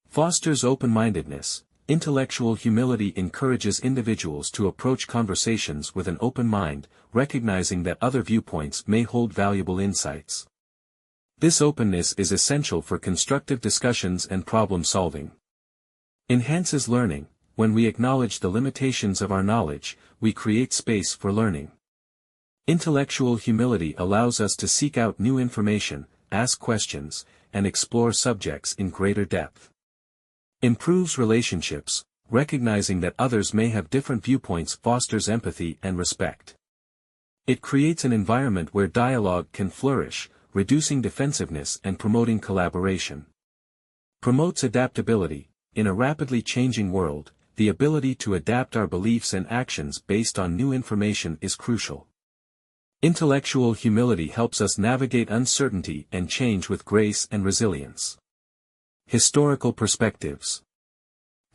Fosters open-mindedness. Intellectual humility encourages individuals to approach conversations with an open mind, recognizing that other viewpoints may hold valuable insights. This openness is essential for constructive discussions and problem-solving. Enhances learning. When we acknowledge the limitations of our knowledge, we create space for learning. Intellectual humility allows us to seek out new information, ask questions, and explore subjects in greater depth. Improves relationships. Recognizing that others may have different viewpoints fosters empathy and respect. It creates an environment where dialogue can flourish, reducing defensiveness and promoting collaboration. Promotes adaptability. In a rapidly changing world, the ability to adapt our beliefs and actions based on new information is crucial. Intellectual humility helps us navigate uncertainty and change with grace and resilience. Historical perspectives.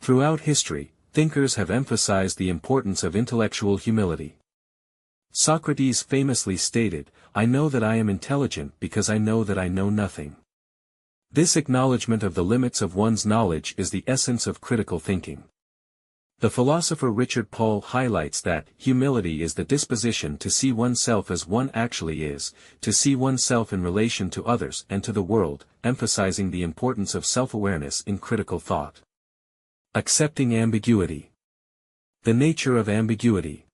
Throughout history, thinkers have emphasized the importance of intellectual humility. Socrates famously stated, "I know that I am intelligent because I know that I know nothing." This acknowledgement of the limits of one's knowledge is the essence of critical thinking. The philosopher Richard Paul highlights that humility is the disposition to see oneself as one actually is, to see oneself in relation to others and to the world, emphasizing the importance of self-awareness in critical thought. Accepting ambiguity. The nature of ambiguity.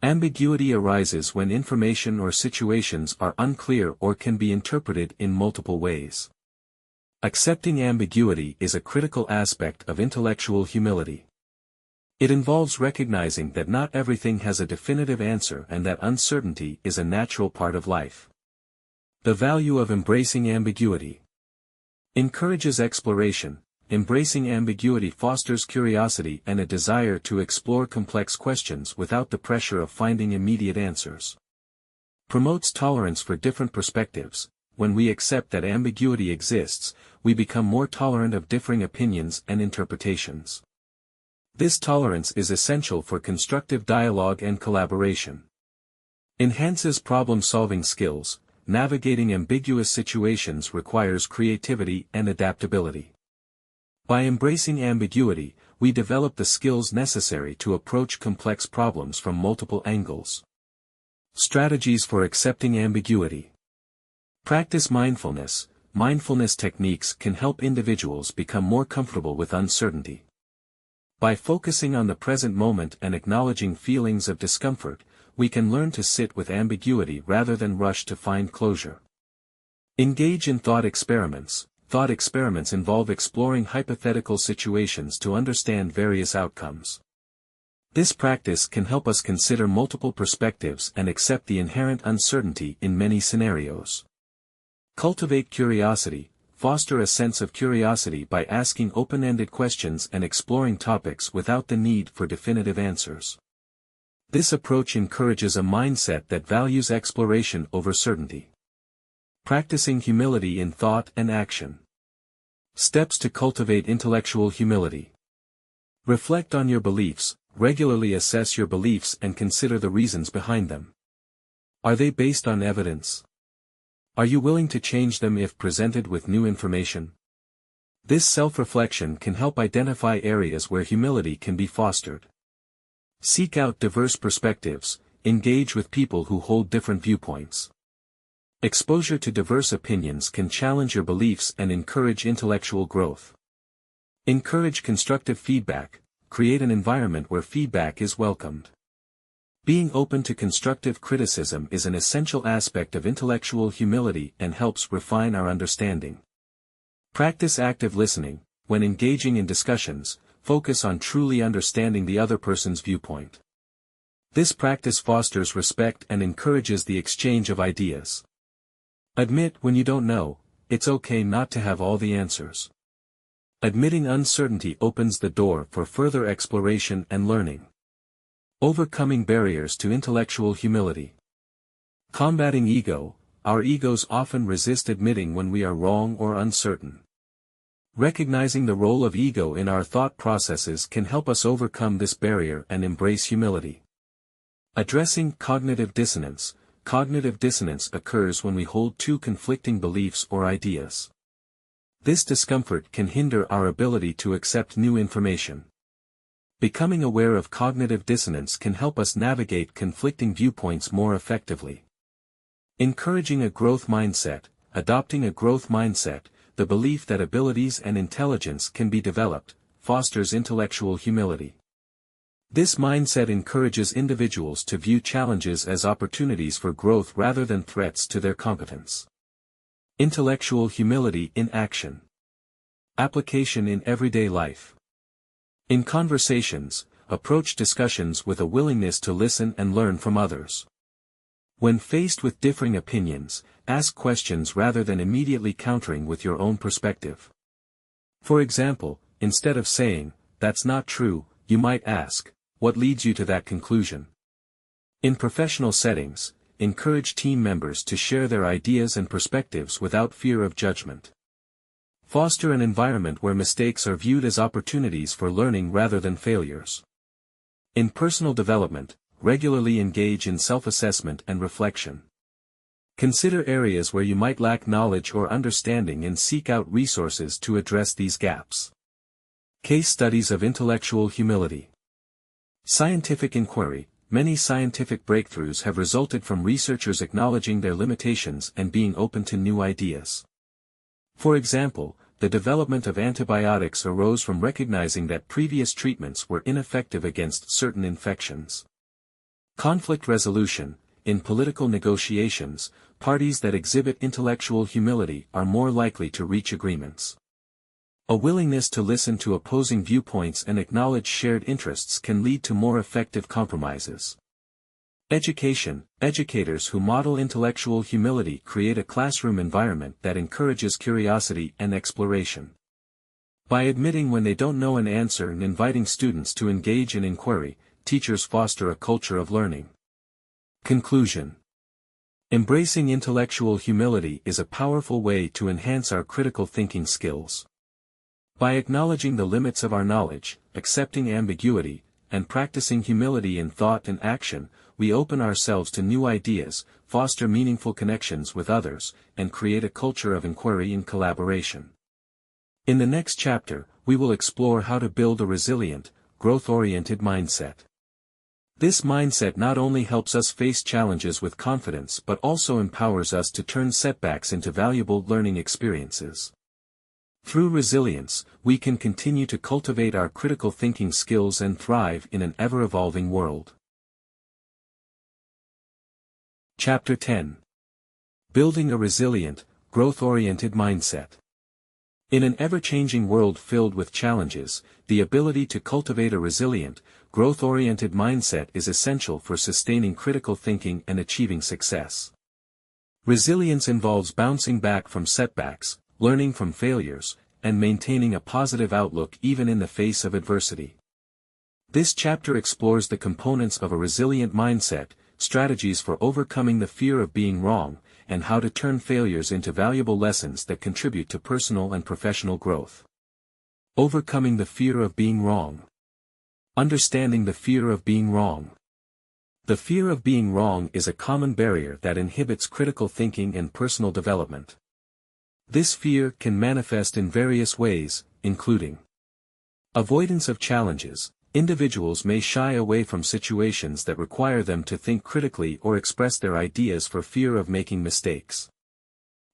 Ambiguity arises when information or situations are unclear or can be interpreted in multiple ways. Accepting ambiguity is a critical aspect of intellectual humility. It involves recognizing that not everything has a definitive answer and that uncertainty is a natural part of life. The value of embracing ambiguity. Encourages exploration. Embracing ambiguity fosters curiosity and a desire to explore complex questions without the pressure of finding immediate answers. Promotes tolerance for different perspectives. When we accept that ambiguity exists, we become more tolerant of differing opinions and interpretations. This tolerance is essential for constructive dialogue and collaboration. Enhances problem-solving skills. Navigating ambiguous situations requires creativity and adaptability. By embracing ambiguity, we develop the skills necessary to approach complex problems from multiple angles. Strategies for accepting ambiguity. Practice mindfulness. Mindfulness techniques can help individuals become more comfortable with uncertainty. By focusing on the present moment and acknowledging feelings of discomfort, we can learn to sit with ambiguity rather than rush to find closure. Engage in thought experiments. Thought experiments involve exploring hypothetical situations to understand various outcomes. This practice can help us consider multiple perspectives and accept the inherent uncertainty in many scenarios. Cultivate curiosity. Foster a sense of curiosity by asking open-ended questions and exploring topics without the need for definitive answers. This approach encourages a mindset that values exploration over certainty. Practicing humility in thought and action. Steps to cultivate intellectual humility. Reflect on your beliefs. Regularly assess your beliefs and consider the reasons behind them. Are they based on evidence? Are you willing to change them if presented with new information? This self-reflection can help identify areas where humility can be fostered. Seek out diverse perspectives. Engage with people who hold different viewpoints. Exposure to diverse opinions can challenge your beliefs and encourage intellectual growth. Encourage constructive feedback. Create an environment where feedback is welcomed. Being open to constructive criticism is an essential aspect of intellectual humility and helps refine our understanding. Practice active listening. When engaging in discussions, focus on truly understanding the other person's viewpoint. This practice fosters respect and encourages the exchange of ideas. Admit when you don't know. It's okay not to have all the answers. Admitting uncertainty opens the door for further exploration and learning. Overcoming barriers to intellectual humility. Combating ego. Our egos often resist admitting when we are wrong or uncertain. Recognizing the role of ego in our thought processes can help us overcome this barrier and embrace humility. Addressing cognitive dissonance. Cognitive dissonance occurs when we hold two conflicting beliefs or ideas. This discomfort can hinder our ability to accept new information. Becoming aware of cognitive dissonance can help us navigate conflicting viewpoints more effectively. Encouraging a growth mindset. Adopting a growth mindset, the belief that abilities and intelligence can be developed, fosters intellectual humility. This mindset encourages individuals to view challenges as opportunities for growth rather than threats to their competence. Intellectual humility in action. Application in everyday life. In conversations, approach discussions with a willingness to listen and learn from others. When faced with differing opinions, ask questions rather than immediately countering with your own perspective. For example, instead of saying, "That's not true," you might ask, "What leads you to that conclusion?" In professional settings, encourage team members to share their ideas and perspectives without fear of judgment. Foster an environment where mistakes are viewed as opportunities for learning rather than failures. In personal development, regularly engage in self-assessment and reflection. Consider areas where you might lack knowledge or understanding and seek out resources to address these gaps. Case studies of intellectual humility. Scientific inquiry. Many scientific breakthroughs have resulted from researchers acknowledging their limitations and being open to new ideas. For example, the development of antibiotics arose from recognizing that previous treatments were ineffective against certain infections. Conflict resolution. In political negotiations, parties that exhibit intellectual humility are more likely to reach agreements. A willingness to listen to opposing viewpoints and acknowledge shared interests can lead to more effective compromises. Education. Educators who model intellectual humility create a classroom environment that encourages curiosity and exploration. By admitting when they don't know an answer and inviting students to engage in inquiry, teachers foster a culture of learning. Conclusion. Embracing intellectual humility is a powerful way to enhance our critical thinking skills. By acknowledging the limits of our knowledge, accepting ambiguity, and practicing humility in thought and action, we open ourselves to new ideas, foster meaningful connections with others, and create a culture of inquiry and collaboration. In the next chapter, we will explore how to build a resilient, growth-oriented mindset. This mindset not only helps us face challenges with confidence but also empowers us to turn setbacks into valuable learning experiences. Through resilience, we can continue to cultivate our critical thinking skills and thrive in an ever-evolving world. Chapter 10. Building a resilient, growth-oriented mindset. In an ever-changing world filled with challenges, the ability to cultivate a resilient, growth-oriented mindset is essential for sustaining critical thinking and achieving success. Resilience involves bouncing back from setbacks, learning from failures, and maintaining a positive outlook even in the face of adversity. This chapter explores the components of a resilient mindset, strategies for overcoming the fear of being wrong, and how to turn failures into valuable lessons that contribute to personal and professional growth. Overcoming the fear of being wrong. Understanding the fear of being wrong. The fear of being wrong is a common barrier that inhibits critical thinking and personal development. This fear can manifest in various ways, including avoidance of challenges. Individuals may shy away from situations that require them to think critically or express their ideas for fear of making mistakes.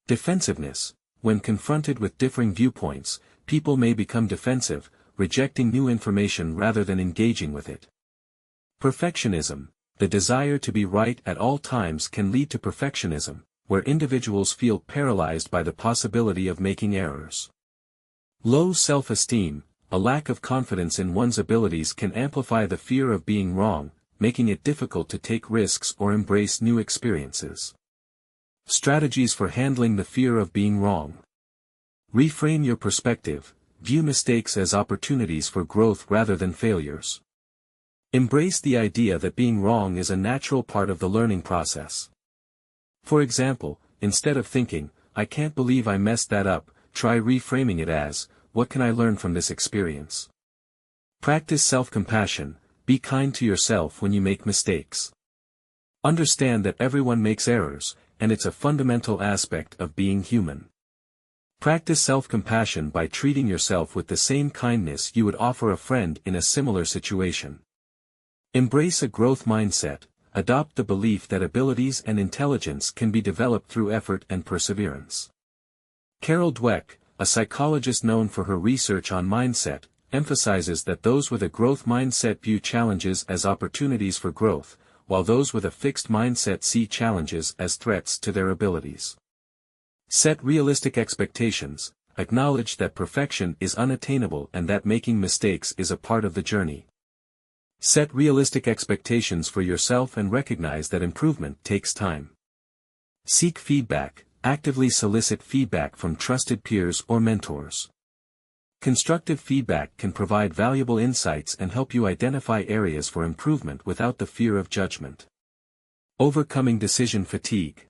Defensiveness. When confronted with differing viewpoints, people may become defensive, rejecting new information rather than engaging with it. Perfectionism. The desire to be right at all times can lead to perfectionism, where individuals feel paralyzed by the possibility of making errors. Low self-esteem. A lack of confidence in one's abilities can amplify the fear of being wrong, making it difficult to take risks or embrace new experiences. Strategies for handling the fear of being wrong. Reframe your perspective. View mistakes as opportunities for growth rather than failures. Embrace the idea that being wrong is a natural part of the learning process. For example, instead of thinking, "I can't believe I messed that up," try reframing it as, "What can I learn from this experience?" Practice self-compassion. Be kind to yourself when you make mistakes. Understand that everyone makes errors, and it's a fundamental aspect of being human. Practice self-compassion by treating yourself with the same kindness you would offer a friend in a similar situation. Embrace a growth mindset. Adopt the belief that abilities and intelligence can be developed through effort and perseverance. Carol Dweck, a psychologist known for her research on mindset, emphasizes that those with a growth mindset view challenges as opportunities for growth, while those with a fixed mindset see challenges as threats to their abilities. Set realistic expectations. Acknowledge that perfection is unattainable and that making mistakes is a part of the journey. Set realistic expectations for yourself and recognize that improvement takes time. Seek feedback. Actively solicit feedback from trusted peers or mentors. Constructive feedback can provide valuable insights and help you identify areas for improvement without the fear of judgment. Overcoming decision fatigue.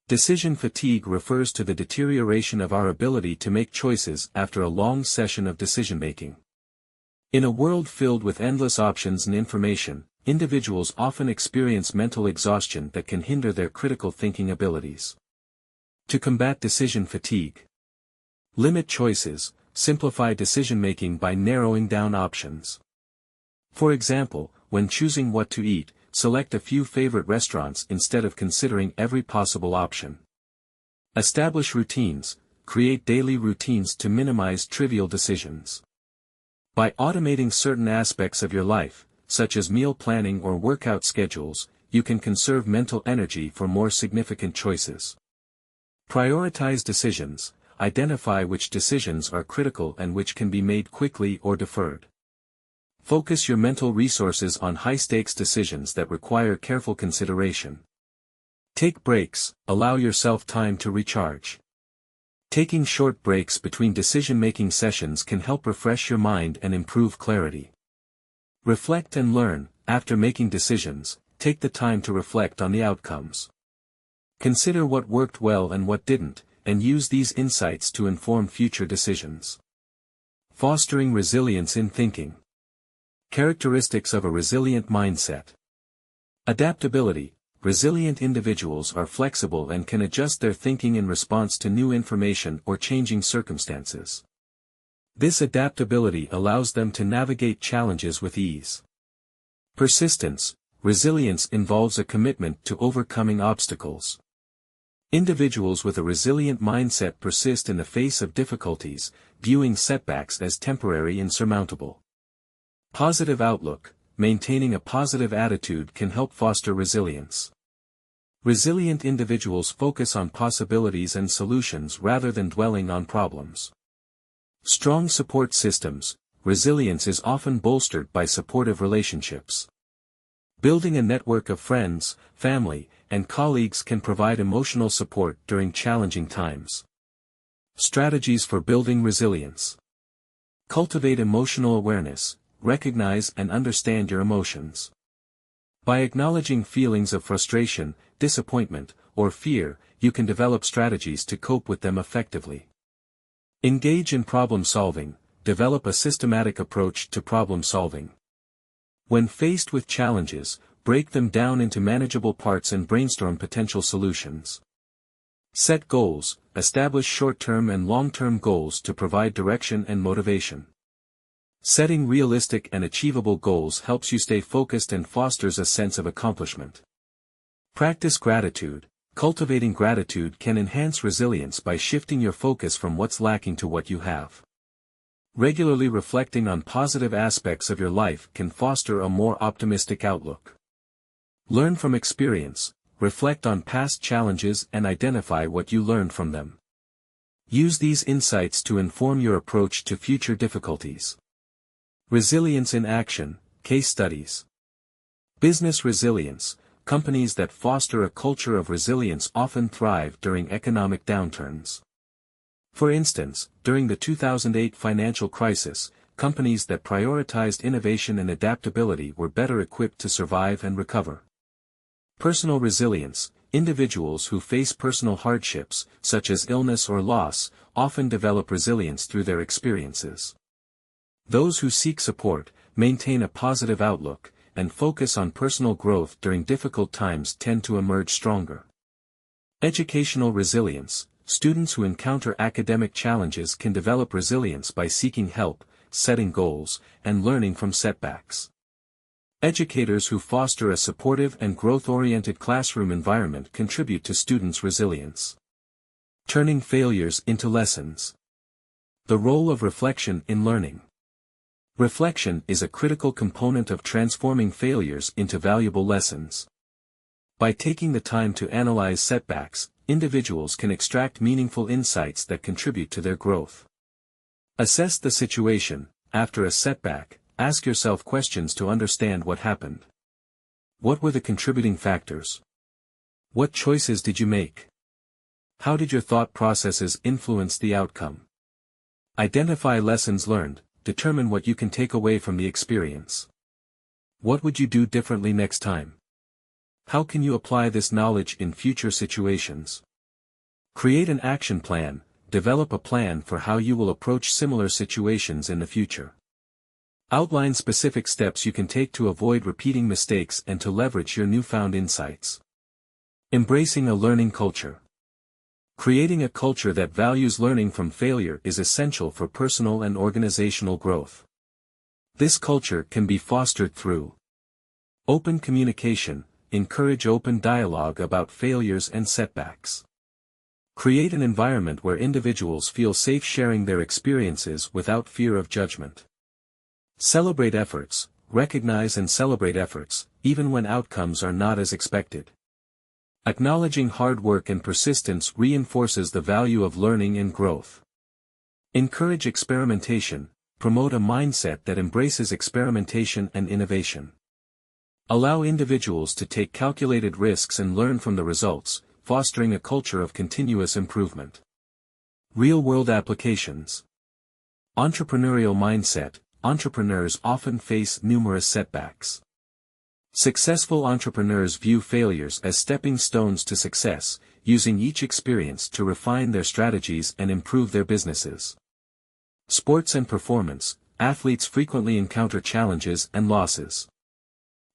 Decision fatigue refers to the deterioration of our ability to make choices after a long session of decision-making. In a world filled with endless options and information, individuals often experience mental exhaustion that can hinder their critical thinking abilities. To combat decision fatigue. Limit choices. Simplify decision-making by narrowing down options. For example, when choosing what to eat, select a few favorite restaurants instead of considering every possible option. Establish routines. Create daily routines to minimize trivial decisions. By automating certain aspects of your life, such as meal planning or workout schedules, you can conserve mental energy for more significant choices. Prioritize decisions. Identify which decisions are critical and which can be made quickly or deferred. Focus your mental resources on high-stakes decisions that require careful consideration. Take breaks. Allow yourself time to recharge. Taking short breaks between decision-making sessions can help refresh your mind and improve clarity. Reflect and learn. After making decisions, take the time to reflect on the outcomes. Consider what worked well and what didn't, and use these insights to inform future decisions. Fostering resilience in thinking. Characteristics of a resilient mindset. Adaptability. Resilient individuals are flexible and can adjust their thinking in response to new information or changing circumstances. This adaptability allows them to navigate challenges with ease. Persistence. Resilience involves a commitment to overcoming obstacles. Individuals with a resilient mindset persist in the face of difficulties, viewing setbacks as temporary and insurmountable. Positive outlook. Maintaining a positive attitude can help foster resilience. Resilient individuals focus on possibilities and solutions rather than dwelling on problems. Strong support systems. Resilience is often bolstered by supportive relationships. Building a network of friends, family, and colleagues can provide emotional support during challenging times. Strategies for building resilience. Cultivate emotional awareness. Recognize and understand your emotions. By acknowledging feelings of frustration, disappointment, or fear, you can develop strategies to cope with them effectively. Engage in problem solving. Develop a systematic approach to problem solving. When faced with challenges, break them down into manageable parts and brainstorm potential solutions. Set goals. Establish short-term and long-term goals to provide direction and motivation. Setting realistic and achievable goals helps you stay focused and fosters a sense of accomplishment. Practice gratitude. Cultivating gratitude can enhance resilience by shifting your focus from what's lacking to what you have. Regularly reflecting on positive aspects of your life can foster a more optimistic outlook. Learn from experience. Reflect on past challenges and identify what you learned from them. Use these insights to inform your approach to future difficulties. Resilience in action. Case studies. Business resilience. Companies that foster a culture of resilience often thrive during economic downturns. For instance, during the 2008 financial crisis, companies that prioritized innovation and adaptability were better equipped to survive and recover. Personal resilience. Individuals who face personal hardships, such as illness or loss, often develop resilience through their experiences. Those who seek support, maintain a positive outlook, and focus on personal growth during difficult times tend to emerge stronger. Educational resilience. Students who encounter academic challenges can develop resilience by seeking help, setting goals, and learning from setbacks. Educators who foster a supportive and growth-oriented classroom environment contribute to students' resilience. Turning failures into lessons. The role of reflection in learning. Reflection is a critical component of transforming failures into valuable lessons. By taking the time to analyze setbacks, individuals can extract meaningful insights that contribute to their growth. Assess the situation. After a setback, ask yourself questions to understand what happened. What were the contributing factors? What choices did you make? How did your thought processes influence the outcome? Identify lessons learned. Determine what you can take away from the experience. What would you do differently next time? How can you apply this knowledge in future situations? Create an action plan. Develop a plan for how you will approach similar situations in the future. Outline specific steps you can take to avoid repeating mistakes and to leverage your newfound insights. Embracing a learning culture. Creating a culture that values learning from failure is essential for personal and organizational growth. This culture can be fostered through open communication. Encourage open dialogue about failures and setbacks. Create an environment where individuals feel safe sharing their experiences without fear of judgment. Celebrate efforts. Recognize and celebrate efforts, even when outcomes are not as expected. Acknowledging hard work and persistence reinforces the value of learning and growth. Encourage experimentation. Promote a mindset that embraces experimentation and innovation. Allow individuals to take calculated risks and learn from the results, fostering a culture of continuous improvement. Real-world applications. Entrepreneurial mindset. Entrepreneurs often face numerous setbacks. Successful entrepreneurs view failures as stepping stones to success, using each experience to refine their strategies and improve their businesses. Sports and performance. Athletes frequently encounter challenges and losses.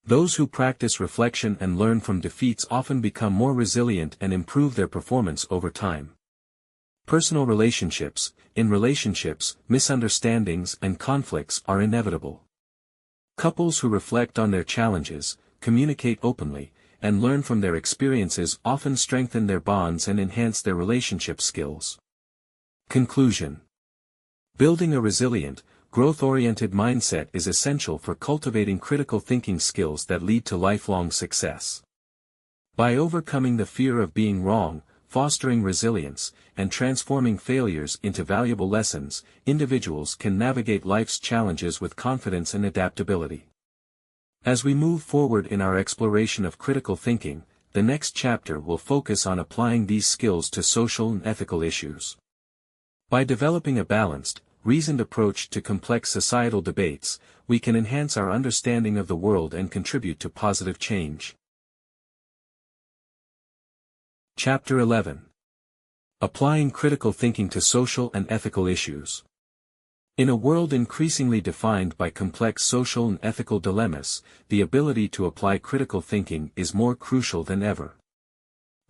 Those who practice reflection and learn from defeats often become more resilient and improve their performance over time. Personal relationships. In relationships, misunderstandings and conflicts are inevitable. Couples who reflect on their challenges, communicate openly, and learn from their experiences often strengthen their bonds and enhance their relationship skills. Conclusion. Building a resilient, growth-oriented mindset is essential for cultivating critical thinking skills that lead to lifelong success. By overcoming the fear of being wrong, fostering resilience, and transforming failures into valuable lessons, individuals can navigate life's challenges with confidence and adaptability. As we move forward in our exploration of critical thinking, the next chapter will focus on applying these skills to social and ethical issues. By developing a balanced, reasoned approach to complex societal debates, we can enhance our understanding of the world and contribute to positive change. Chapter 11. Applying critical thinking to social and ethical issues. In a world increasingly defined by complex social and ethical dilemmas, the ability to apply critical thinking is more crucial than ever.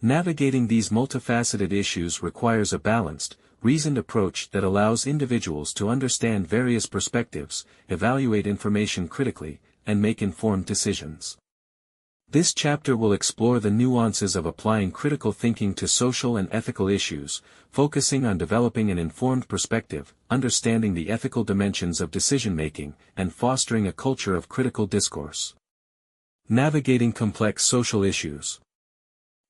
Navigating these multifaceted issues requires a balanced, reasoned approach that allows individuals to understand various perspectives, evaluate information critically, and make informed decisions. This chapter will explore the nuances of applying critical thinking to social and ethical issues, focusing on developing an informed perspective, understanding the ethical dimensions of decision-making, and fostering a culture of critical discourse. Navigating complex social issues.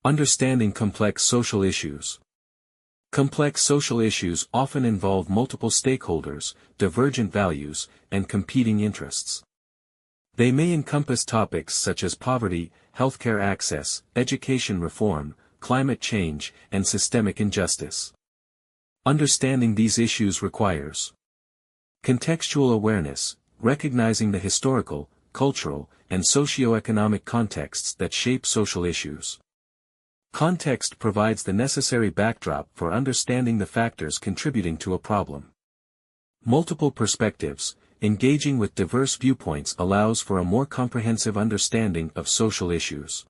Understanding complex social issues. Complex social issues often involve multiple stakeholders, divergent values, and competing interests. They may encompass topics such as poverty, healthcare access, education reform, climate change, and systemic injustice. Understanding these issues requires contextual awareness, recognizing the historical, cultural, and socio-economic contexts that shape social issues. Context provides the necessary backdrop for understanding the factors contributing to a problem. Multiple perspectives. Engaging with diverse viewpoints allows for a more comprehensive understanding of social issues.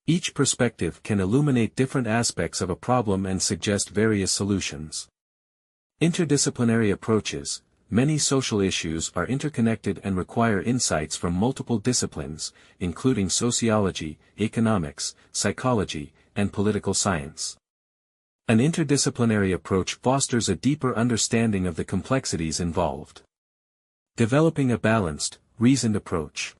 Each perspective can illuminate different aspects of a problem and suggest various solutions. Interdisciplinary approaches. Many social issues are interconnected and require insights from multiple disciplines, including sociology, economics, psychology, and political science. An interdisciplinary approach fosters a deeper understanding of the complexities involved. Developing a balanced, reasoned approach.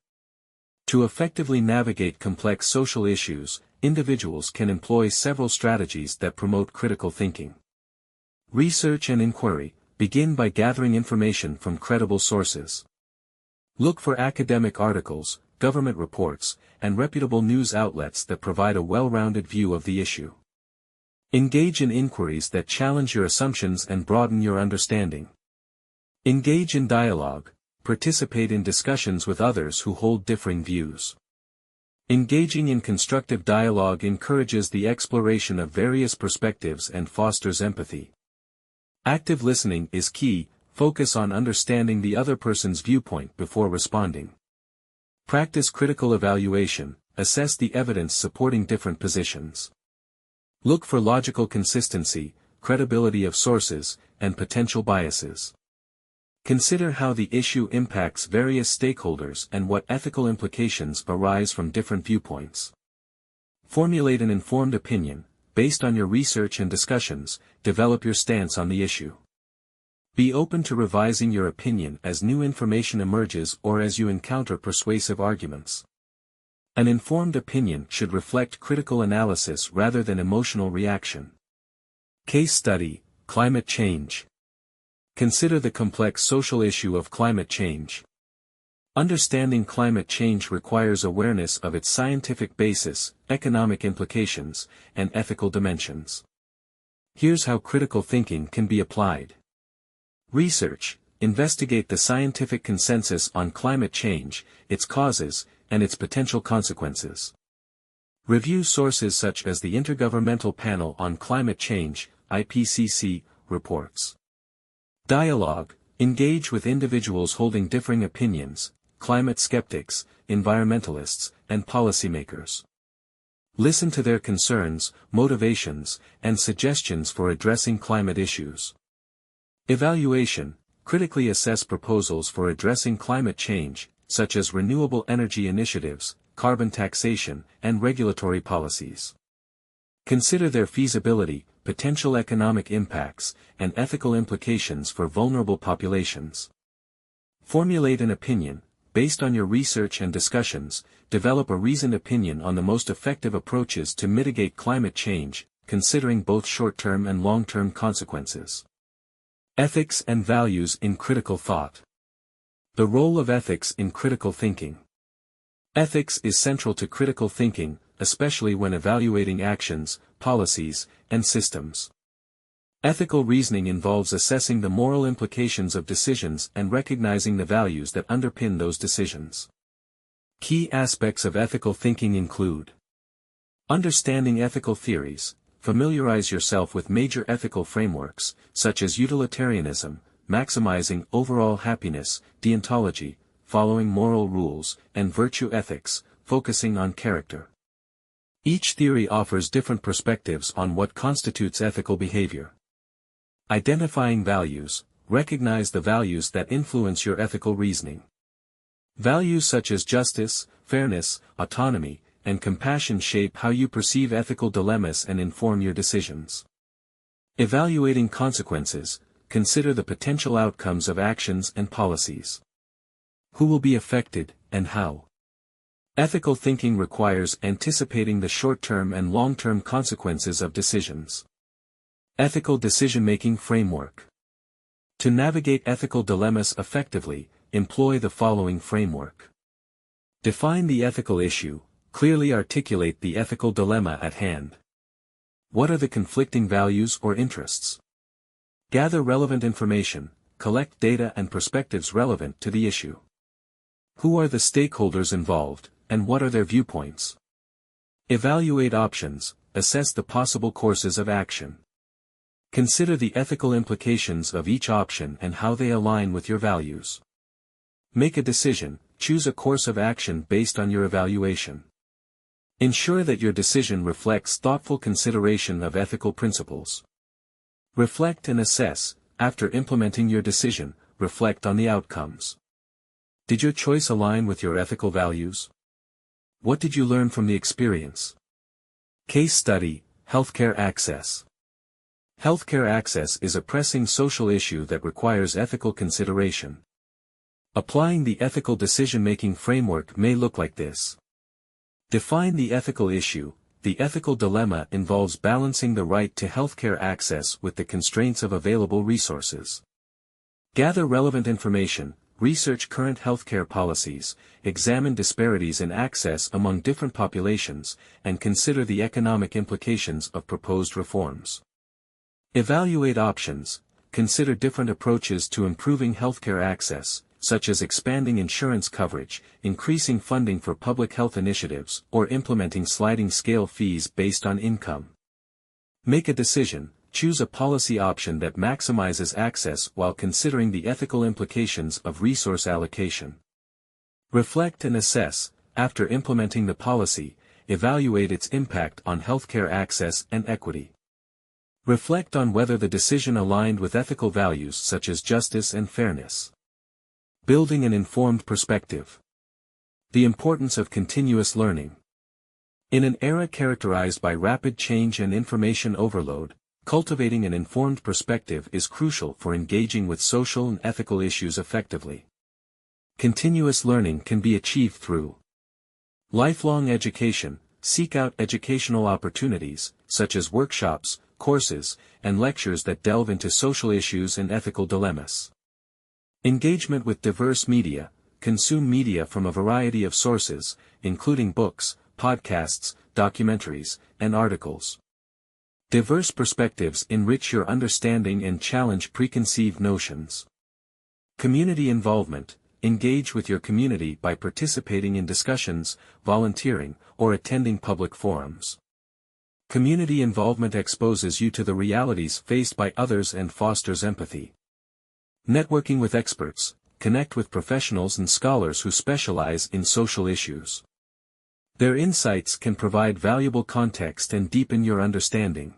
To effectively navigate complex social issues, individuals can employ several strategies that promote critical thinking. Research and inquiry. Begin by gathering information from credible sources. Look for academic articles, government reports, and reputable news outlets that provide a well-rounded view of the issue. Engage in inquiries that challenge your assumptions and broaden your understanding. Engage in dialogue. Participate in discussions with others who hold differing views. Engaging in constructive dialogue encourages the exploration of various perspectives and fosters empathy. Active listening is key. Focus on understanding the other person's viewpoint before responding. Practice critical evaluation. Assess the evidence supporting different positions. Look for logical consistency, credibility of sources, and potential biases. Consider how the issue impacts various stakeholders and what ethical implications arise from different viewpoints. Formulate an informed opinion. Based on your research and discussions, develop your stance on the issue. Be open to revising your opinion as new information emerges or as you encounter persuasive arguments. An informed opinion should reflect critical analysis rather than emotional reaction. Case study: climate change. Consider the complex social issue of climate change. Understanding climate change requires awareness of its scientific basis, economic implications, and ethical dimensions. Here's how critical thinking can be applied. Research. Investigate the scientific consensus on climate change, its causes, and its potential consequences. Review sources such as the Intergovernmental Panel on Climate Change, IPCC, reports. Dialogue. Engage with individuals holding differing opinions, climate skeptics, environmentalists, and policymakers. Listen to their concerns, motivations, and suggestions for addressing climate issues. Evaluation. Critically assess proposals for addressing climate change, such as renewable energy initiatives, carbon taxation, and regulatory policies. Consider their feasibility, potential economic impacts, and ethical implications for vulnerable populations. Formulate an opinion. based on your research and discussions, develop a reasoned opinion on the most effective approaches to mitigate climate change, considering both short-term and long-term consequences. Ethics and values in critical thought. The role of ethics in critical thinking. Ethics is central to critical thinking, especially when evaluating actions, policies, and systems. Ethical reasoning involves assessing the moral implications of decisions and recognizing the values that underpin those decisions. Key aspects of ethical thinking include understanding ethical theories. Familiarize yourself with major ethical frameworks, such as utilitarianism, maximizing overall happiness, deontology, following moral rules, and virtue ethics, focusing on character. Each theory offers different perspectives on what constitutes ethical behavior. Identifying values. Recognize the values that influence your ethical reasoning. Values such as justice, fairness, autonomy, and compassion shape how you perceive ethical dilemmas and inform your decisions. Evaluating consequences. Consider the potential outcomes of actions and policies. Who will be affected, and how? Ethical thinking requires anticipating the short-term and long-term consequences of decisions. Ethical decision-making framework. To navigate ethical dilemmas effectively, employ the following framework. Define the ethical issue. Clearly articulate the ethical dilemma at hand. What are the conflicting values or interests? Gather relevant information, collect data and perspectives relevant to the issue. Who are the stakeholders involved, and what are their viewpoints? Evaluate options, assess the possible courses of action. Consider the ethical implications of each option and how they align with your values. Make a decision, choose a course of action based on your evaluation. Ensure that your decision reflects thoughtful consideration of ethical principles. Reflect and assess. After implementing your decision, reflect on the outcomes. Did your choice align with your ethical values? What did you learn from the experience? Case study: healthcare access. Healthcare access is a pressing social issue that requires ethical consideration. Applying the ethical decision-making framework may look like this. Define the ethical issue. The ethical dilemma involves balancing the right to healthcare access with the constraints of available resources. Gather relevant information, research current healthcare policies, examine disparities in access among different populations, and consider the economic implications of proposed reforms. Evaluate options. Consider different approaches to improving healthcare access, such as expanding insurance coverage, increasing funding for public health initiatives, or implementing sliding scale fees based on income. Make a decision. Choose a policy option that maximizes access while considering the ethical implications of resource allocation. Reflect and assess. After implementing the policy, evaluate its impact on healthcare access and equity. Reflect on whether the decision aligned with ethical values such as justice and fairness. Building an informed perspective. The importance of continuous learning. In an era characterized by rapid change and information overload, cultivating an informed perspective is crucial for engaging with social and ethical issues effectively. Continuous learning can be achieved through lifelong education. Seek out educational opportunities, such as workshops, courses, and lectures that delve into social issues and ethical dilemmas. Engagement with diverse media. Consume media from a variety of sources, including books, podcasts, documentaries, and articles. Diverse perspectives enrich your understanding and challenge preconceived notions. Community involvement. Engage with your community by participating in discussions, volunteering, or attending public forums. Community involvement exposes you to the realities faced by others and fosters empathy. Networking with experts. Connect with professionals and scholars who specialize in social issues. Their insights can provide valuable context and deepen your understanding.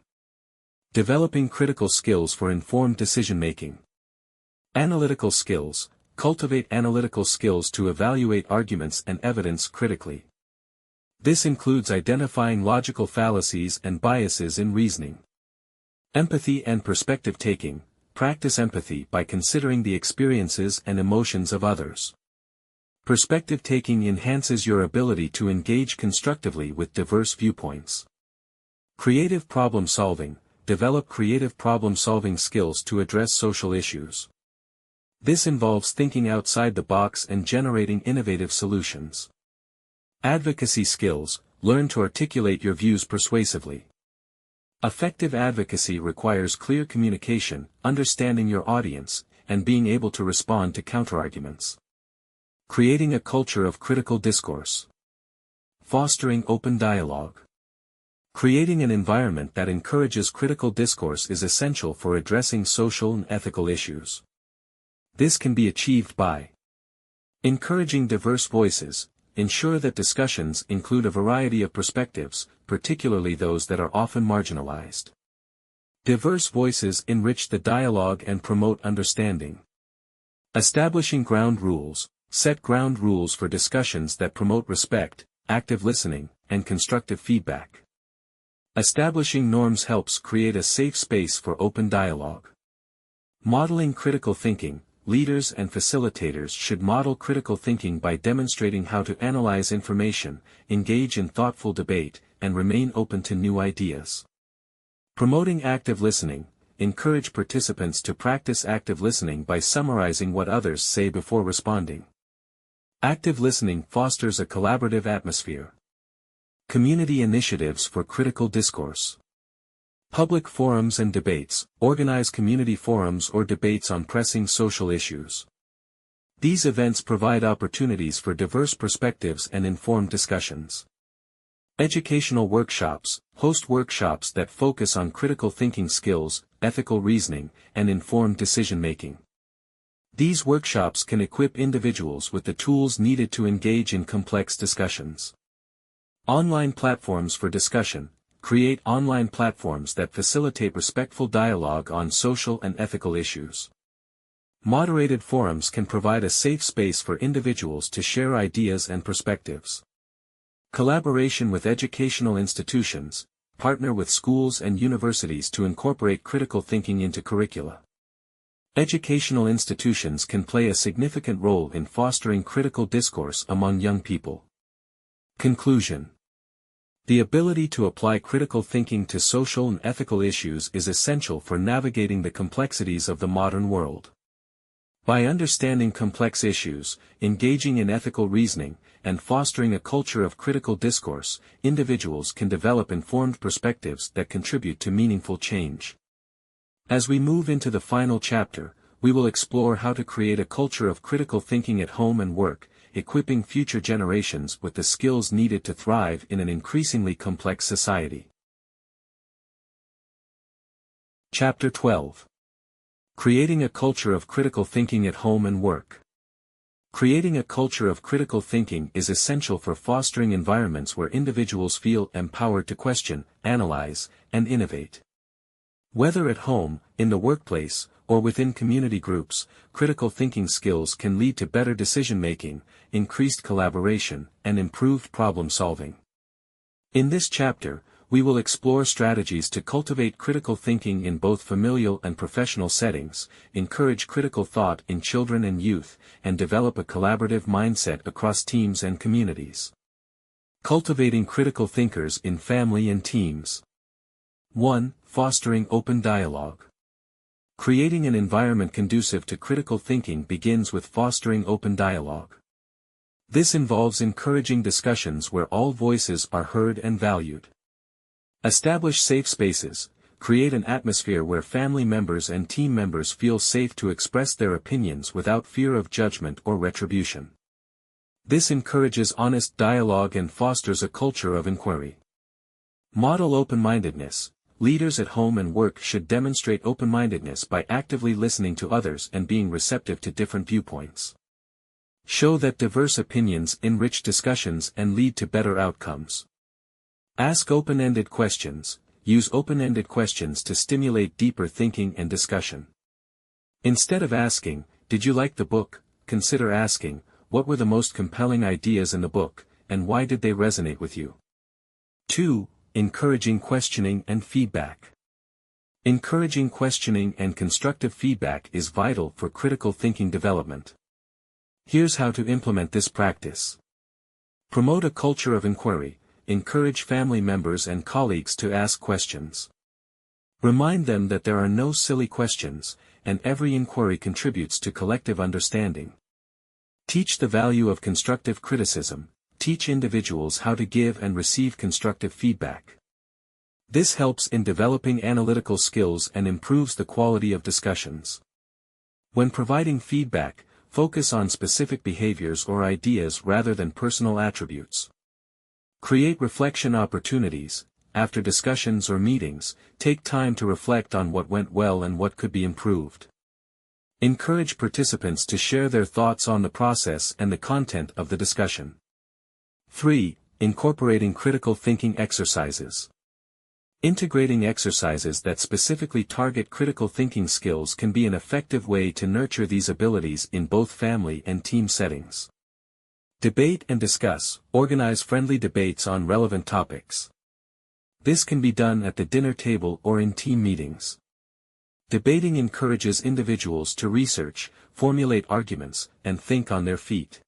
Developing critical skills for informed decision-making. Analytical skills. Cultivate analytical skills to evaluate arguments and evidence critically. This includes identifying logical fallacies and biases in reasoning. Empathy and perspective-taking. Practice empathy by considering the experiences and emotions of others. Perspective taking enhances your ability to engage constructively with diverse viewpoints. Creative problem solving. Develop creative problem-solving skills to address social issues. This involves thinking outside the box and generating innovative solutions. Advocacy skills. Learn to articulate your views persuasively. Effective advocacy requires clear communication, understanding your audience, and being able to respond to counterarguments. Creating a culture of critical discourse. Fostering open dialogue. Creating an environment that encourages critical discourse is essential for addressing social and ethical issues. This can be achieved by encouraging diverse voices. Ensure that discussions include a variety of perspectives, particularly those that are often marginalized. Diverse voices enrich the dialogue and promote understanding. Establishing ground rules. Set ground rules for discussions that promote respect, active listening, and constructive feedback. Establishing norms helps create a safe space for open dialogue. Modeling critical thinking. Leaders and facilitators should model critical thinking by demonstrating how to analyze information, engage in thoughtful debate, and remain open to new ideas. Promoting active listening. Encourage participants to practice active listening by summarizing what others say before responding. Active listening fosters a collaborative atmosphere. Community initiatives for critical discourse. Public forums and debates. Organize community forums or debates on pressing social issues. These events provide opportunities for diverse perspectives and informed discussions. Educational workshops. Host workshops that focus on critical thinking skills, ethical reasoning, and informed decision-making. These workshops can equip individuals with the tools needed to engage in complex discussions. Online platforms for discussion. Create online platforms that facilitate respectful dialogue on social and ethical issues. Moderated forums can provide a safe space for individuals to share ideas and perspectives. Collaboration with educational institutions. Partner with schools and universities to incorporate critical thinking into curricula. Educational institutions can play a significant role in fostering critical discourse among young people. Conclusion. The ability to apply critical thinking to social and ethical issues is essential for navigating the complexities of the modern world. By understanding complex issues, engaging in ethical reasoning, and fostering a culture of critical discourse, individuals can develop informed perspectives that contribute to meaningful change. As we move into the final chapter, we will explore how to create a culture of critical thinking at home and work, equipping future generations with the skills needed to thrive in an increasingly complex society. Chapter 12. Creating a culture of critical thinking at home and work. Creating a culture of critical thinking is essential for fostering environments where individuals feel empowered to question, analyze, and innovate. Whether at home, in the workplace, or within community groups, critical thinking skills can lead to better decision-making, increased collaboration, and improved problem-solving. In this chapter, we will explore strategies to cultivate critical thinking in both familial and professional settings, encourage critical thought in children and youth, and develop a collaborative mindset across teams and communities. Cultivating critical thinkers in family and teams. 1. Fostering open dialogue. Creating an environment conducive to critical thinking begins with fostering open dialogue. This involves encouraging discussions where all voices are heard and valued. Establish safe spaces. Create an atmosphere where family members and team members feel safe to express their opinions without fear of judgment or retribution. This encourages honest dialogue and fosters a culture of inquiry. Model open-mindedness. Leaders at home and work should demonstrate open-mindedness by actively listening to others and being receptive to different viewpoints. Show that diverse opinions enrich discussions and lead to better outcomes. Ask open-ended questions. Use open-ended questions to stimulate deeper thinking and discussion. Instead of asking, "Did you like the book?" consider asking, "What were the most compelling ideas in the book, and why did they resonate with you?" 2. Encouraging questioning and feedback. Encouraging questioning and constructive feedback is vital for critical thinking development. Here's how to implement this practice. Promote a culture of inquiry. Encourage family members and colleagues to ask questions. Remind them that there are no silly questions, and every inquiry contributes to collective understanding. Teach the value of constructive criticism. Teach individuals how to give and receive constructive feedback. This helps in developing analytical skills and improves the quality of discussions. When providing feedback, focus on specific behaviors or ideas rather than personal attributes. Create reflection opportunities. After discussions or meetings, take time to reflect on what went well and what could be improved. Encourage participants to share their thoughts on the process and the content of the discussion. 3. Incorporating critical thinking exercises. Integrating exercises that specifically target critical thinking skills can be an effective way to nurture these abilities in both family and team settings. Debate and discuss. Organize friendly debates on relevant topics. This can be done at the dinner table or in team meetings. Debating encourages individuals to research, formulate arguments, and think on their feet.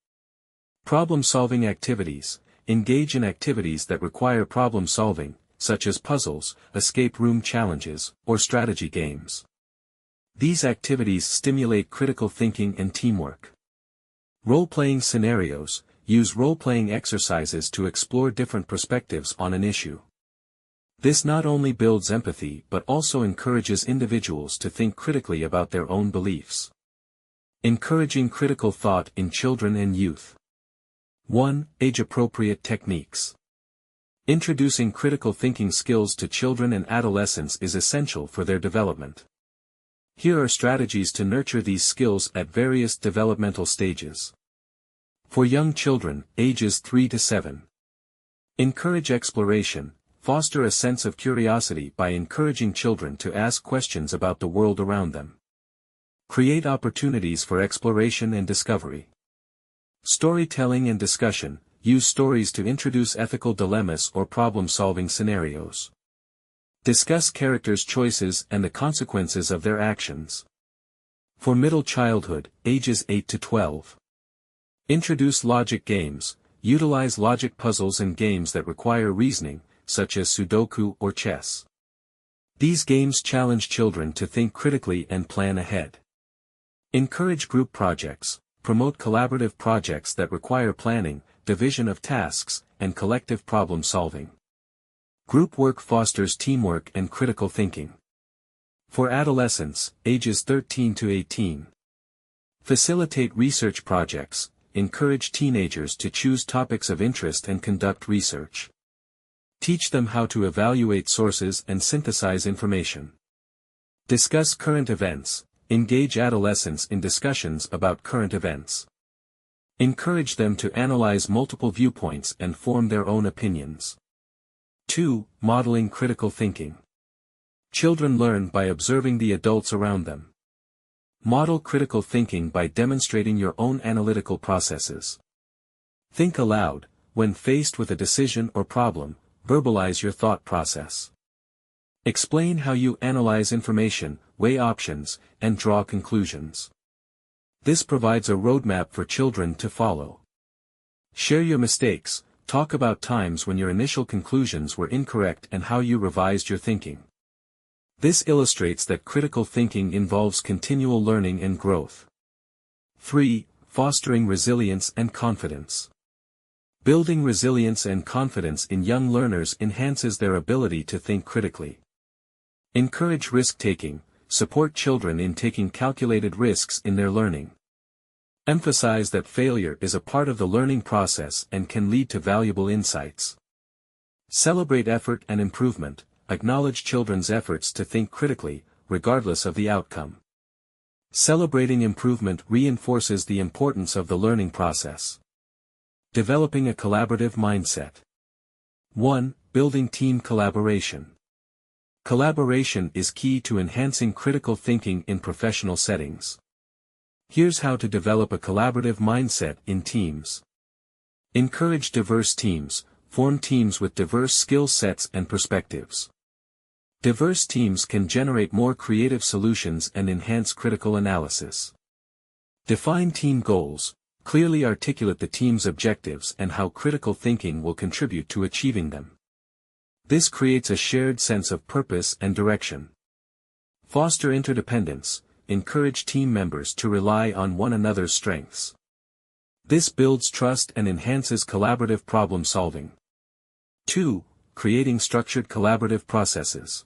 Problem-solving activities. Engage in activities that require problem-solving, such as puzzles, escape room challenges, or strategy games. These activities stimulate critical thinking and teamwork. Role-playing scenarios. Use role-playing exercises to explore different perspectives on an issue. This not only builds empathy but also encourages individuals to think critically about their own beliefs. Encouraging critical thought in children and youth. 1. Age-appropriate techniques. Introducing critical thinking skills to children and adolescents is essential for their development. Here are strategies to nurture these skills at various developmental stages. For young children, ages 3 to 7. Encourage exploration. Foster a sense of curiosity by encouraging children to ask questions about the world around them. Create opportunities for exploration and discovery. Storytelling and discussion. Use stories to introduce ethical dilemmas or problem-solving scenarios. Discuss characters' choices and the consequences of their actions. For middle childhood, ages 8 to 12. Introduce logic games. Utilize logic puzzles and games that require reasoning, such as Sudoku or chess. These games challenge children to think critically and plan ahead. Encourage group projects. Promote collaborative projects that require planning, division of tasks, and collective problem-solving. Group work fosters teamwork and critical thinking. For adolescents, ages 13 to 18. Facilitate research projects. Encourage teenagers to choose topics of interest and conduct research. Teach them how to evaluate sources and synthesize information. Discuss current events. Engage adolescents in discussions about current events. Encourage them to analyze multiple viewpoints and form their own opinions. 2. Modeling critical thinking. Children learn by observing the adults around them. Model critical thinking by demonstrating your own analytical processes. Think aloud. When faced with a decision or problem, verbalize your thought process. Explain how you analyze information, weigh options, and draw conclusions. This provides a roadmap for children to follow. Share your mistakes. Talk about times when your initial conclusions were incorrect and how you revised your thinking. This illustrates that critical thinking involves continual learning and growth. 3. Fostering resilience and confidence. Building resilience and confidence in young learners enhances their ability to think critically. Encourage risk-taking. Support children in taking calculated risks in their learning. Emphasize that failure is a part of the learning process and can lead to valuable insights. Celebrate effort and improvement. Acknowledge children's efforts to think critically, regardless of the outcome. Celebrating improvement reinforces the importance of the learning process. Developing a collaborative mindset. 1. Building team collaboration. Collaboration is key to enhancing critical thinking in professional settings. Here's how to develop a collaborative mindset in teams. Encourage diverse teams. Form teams with diverse skill sets and perspectives. Diverse teams can generate more creative solutions and enhance critical analysis. Define team goals. Clearly articulate the team's objectives and how critical thinking will contribute to achieving them. This creates a shared sense of purpose and direction. Foster interdependence. Encourage team members to rely on one another's strengths. This builds trust and enhances collaborative problem solving. 2. Creating structured collaborative processes.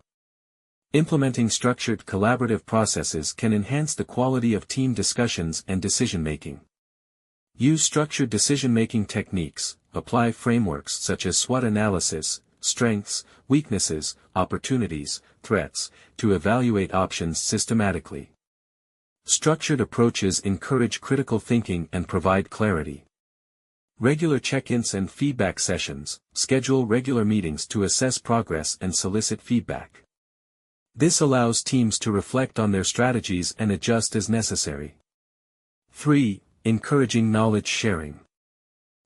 Implementing structured collaborative processes can enhance the quality of team discussions and decision-making. Use structured decision-making techniques, apply frameworks such as SWOT analysis, strengths, weaknesses, opportunities, threats, to evaluate options systematically. Structured approaches encourage critical thinking and provide clarity. Regular check-ins and feedback sessions. Schedule regular meetings to assess progress and solicit feedback. This allows teams to reflect on their strategies and adjust as necessary. 3. Encouraging knowledge sharing.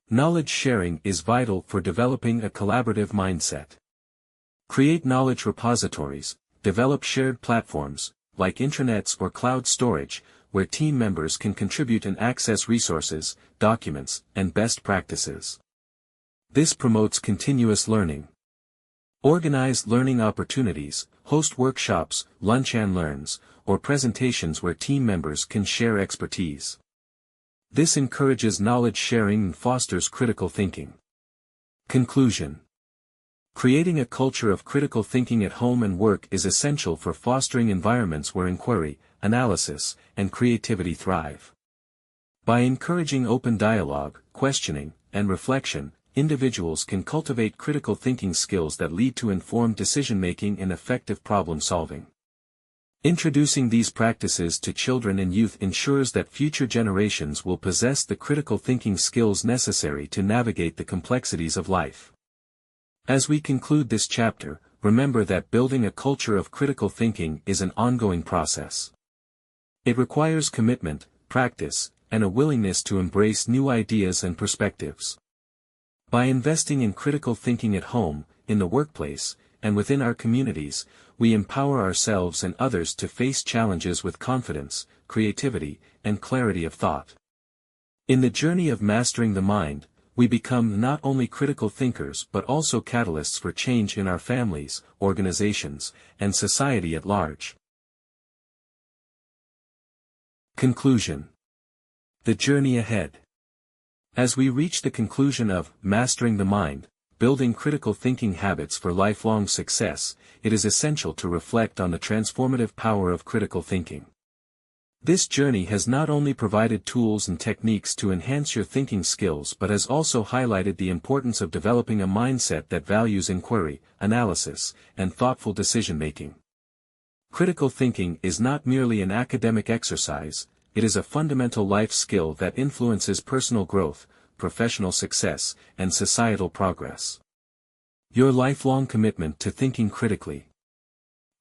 Knowledge sharing is vital for developing a collaborative mindset. Create knowledge repositories, develop shared platforms, like intranets or cloud storage, where team members can contribute and access resources, documents, and best practices. This promotes continuous learning. Organize learning opportunities, host workshops, lunch and learns, or presentations where team members can share expertise. This encourages knowledge sharing and fosters critical thinking. Conclusion. Creating a culture of critical thinking at home and work is essential for fostering environments where inquiry, analysis, and creativity thrive. By encouraging open dialogue, questioning, and reflection, individuals can cultivate critical thinking skills that lead to informed decision-making and effective problem-solving. Introducing these practices to children and youth ensures that future generations will possess the critical thinking skills necessary to navigate the complexities of life. As we conclude this chapter, remember that building a culture of critical thinking is an ongoing process. It requires commitment, practice, and a willingness to embrace new ideas and perspectives. By investing in critical thinking at home, in the workplace, and within our communities, we empower ourselves and others to face challenges with confidence, creativity, and clarity of thought. In the journey of mastering the mind, we become not only critical thinkers but also catalysts for change in our families, organizations, and society at large. Conclusion. The journey ahead. As we reach the conclusion of Mastering the Mind, Building Critical Thinking Habits for Lifelong Success, it is essential to reflect on the transformative power of critical thinking. This journey has not only provided tools and techniques to enhance your thinking skills but has also highlighted the importance of developing a mindset that values inquiry, analysis, and thoughtful decision-making. Critical thinking is not merely an academic exercise, it is a fundamental life skill that influences personal growth, professional success, and societal progress. Your lifelong commitment to thinking critically.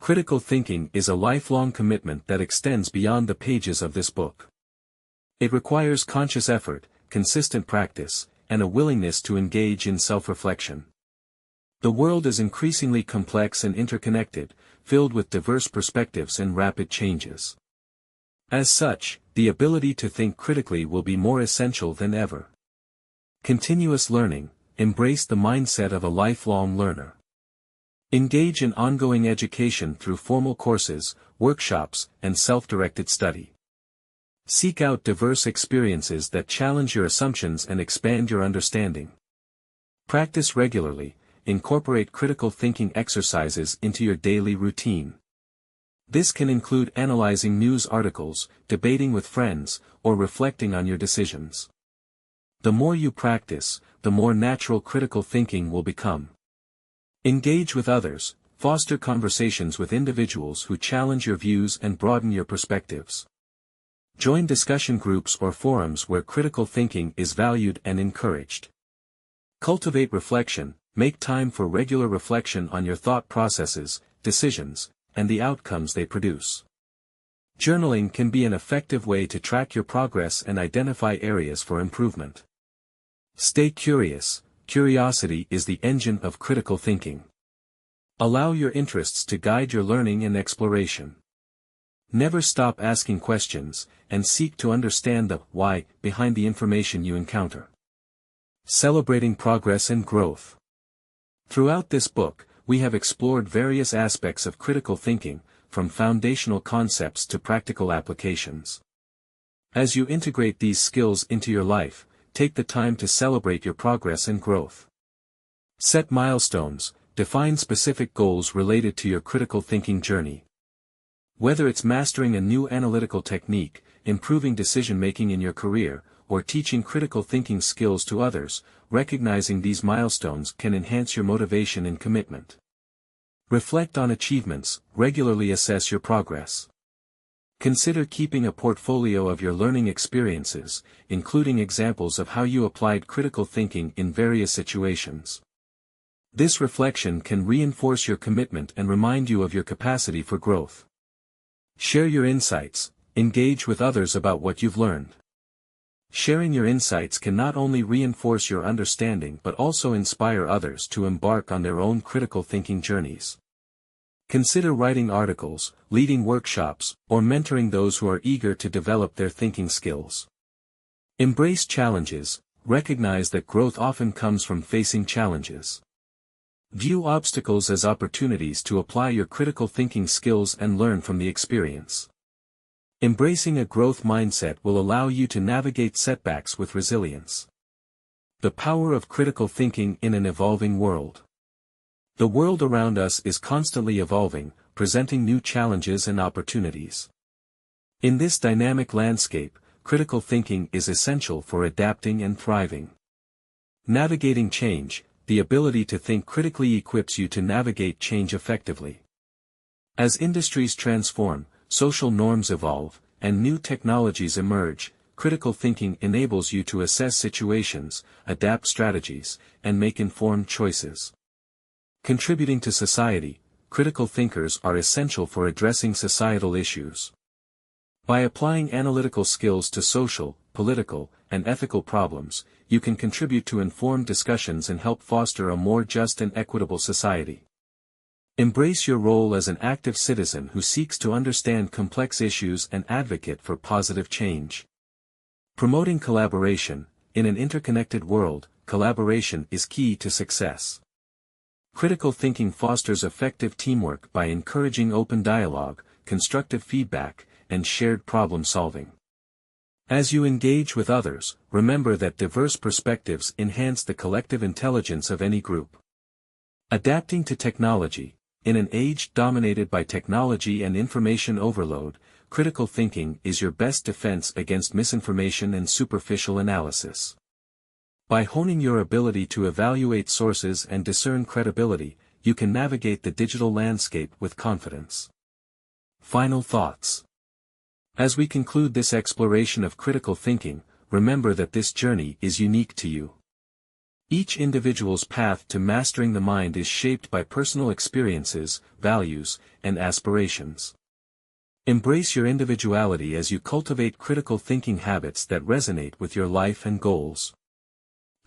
Critical thinking is a lifelong commitment that extends beyond the pages of this book. It requires conscious effort, consistent practice, and a willingness to engage in self-reflection. The world is increasingly complex and interconnected, filled with diverse perspectives and rapid changes. As such, the ability to think critically will be more essential than ever. Continuous learning. Embrace the mindset of a lifelong learner. Engage in ongoing education through formal courses, workshops, and self-directed study. Seek out diverse experiences that challenge your assumptions and expand your understanding. Practice regularly. Incorporate critical thinking exercises into your daily routine. This can include analyzing news articles, debating with friends, or reflecting on your decisions. The more you practice, the more natural critical thinking will become. Engage with others, foster conversations with individuals who challenge your views and broaden your perspectives. Join discussion groups or forums where critical thinking is valued and encouraged. Cultivate reflection. Make time for regular reflection on your thought processes, decisions, and the outcomes they produce. Journaling can be an effective way to track your progress and identify areas for improvement. Stay curious. Curiosity is the engine of critical thinking. Allow your interests to guide your learning and exploration. Never stop asking questions, and seek to understand the why behind the information you encounter. Celebrating progress and growth. Throughout this book, we have explored various aspects of critical thinking, from foundational concepts to practical applications. As you integrate these skills into your life, take the time to celebrate your progress and growth. Set milestones, define specific goals related to your critical thinking journey. Whether it's mastering a new analytical technique, improving decision-making in your career, or teaching critical thinking skills to others, recognizing these milestones can enhance your motivation and commitment. Reflect on achievements, regularly assess your progress. Consider keeping a portfolio of your learning experiences, including examples of how you applied critical thinking in various situations. This reflection can reinforce your commitment and remind you of your capacity for growth. Share your insights, engage with others about what you've learned. Sharing your insights can not only reinforce your understanding but also inspire others to embark on their own critical thinking journeys. Consider writing articles, leading workshops, or mentoring those who are eager to develop their thinking skills. Embrace challenges, recognize that growth often comes from facing challenges. View obstacles as opportunities to apply your critical thinking skills and learn from the experience. Embracing a growth mindset will allow you to navigate setbacks with resilience. The power of critical thinking in an evolving world. The world around us is constantly evolving, presenting new challenges and opportunities. In this dynamic landscape, critical thinking is essential for adapting and thriving. Navigating change, the ability to think critically equips you to navigate change effectively. As industries transform, social norms evolve, and new technologies emerge, critical thinking enables you to assess situations, adapt strategies, and make informed choices. Contributing to society, critical thinkers are essential for addressing societal issues. By applying analytical skills to social, political, and ethical problems, you can contribute to informed discussions and help foster a more just and equitable society. Embrace your role as an active citizen who seeks to understand complex issues and advocate for positive change. Promoting collaboration, in an interconnected world, collaboration is key to success. Critical thinking fosters effective teamwork by encouraging open dialogue, constructive feedback, and shared problem solving. As you engage with others, remember that diverse perspectives enhance the collective intelligence of any group. Adapting to technology, in an age dominated by technology and information overload, critical thinking is your best defense against misinformation and superficial analysis. By honing your ability to evaluate sources and discern credibility, you can navigate the digital landscape with confidence. Final thoughts. As we conclude this exploration of critical thinking, remember that this journey is unique to you. Each individual's path to mastering the mind is shaped by personal experiences, values, and aspirations. Embrace your individuality as you cultivate critical thinking habits that resonate with your life and goals.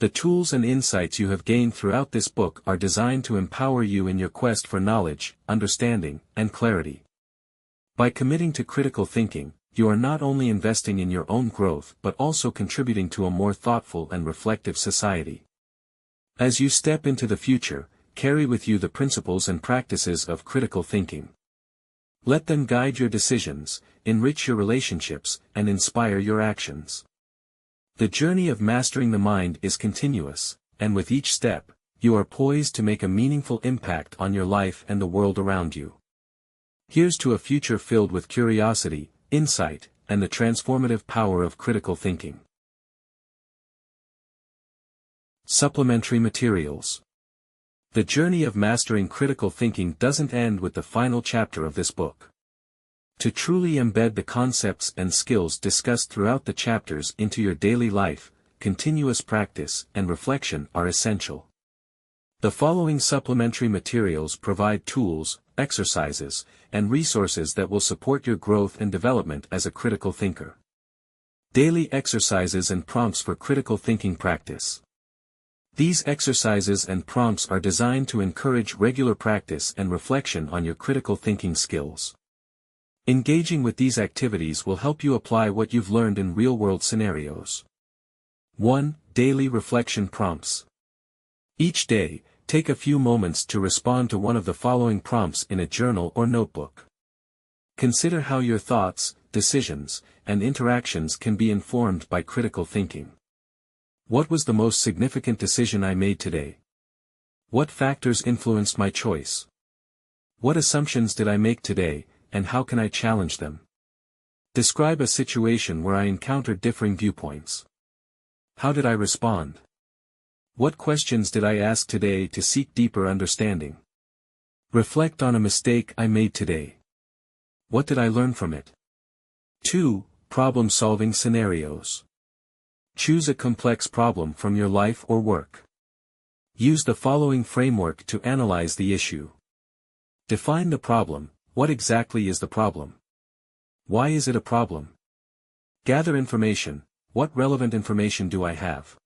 The tools and insights you have gained throughout this book are designed to empower you in your quest for knowledge, understanding, and clarity. By committing to critical thinking, you are not only investing in your own growth but also contributing to a more thoughtful and reflective society. As you step into the future, carry with you the principles and practices of critical thinking. Let them guide your decisions, enrich your relationships, and inspire your actions. The journey of mastering the mind is continuous, and with each step, you are poised to make a meaningful impact on your life and the world around you. Here's to a future filled with curiosity, insight, and the transformative power of critical thinking. Supplementary materials. The journey of mastering critical thinking doesn't end with the final chapter of this book. To truly embed the concepts and skills discussed throughout the chapters into your daily life, continuous practice and reflection are essential. The following supplementary materials provide tools, exercises, and resources that will support your growth and development as a critical thinker. Daily exercises and prompts for critical thinking practice. These exercises and prompts are designed to encourage regular practice and reflection on your critical thinking skills. Engaging with these activities will help you apply what you've learned in real-world scenarios. 1. Daily reflection prompts. Each day, take a few moments to respond to one of the following prompts in a journal or notebook. Consider how your thoughts, decisions, and interactions can be informed by critical thinking. What was the most significant decision I made today? What factors influenced my choice? What assumptions did I make today, and how can I challenge them? Describe a situation where I encountered differing viewpoints. How did I respond? What questions did I ask today to seek deeper understanding? Reflect on a mistake I made today. What did I learn from it? 2. Problem-solving scenarios. Choose a complex problem from your life or work. Use the following framework to analyze the issue. Define the problem. What exactly is the problem? Why is it a problem? Gather information. What relevant information do I have?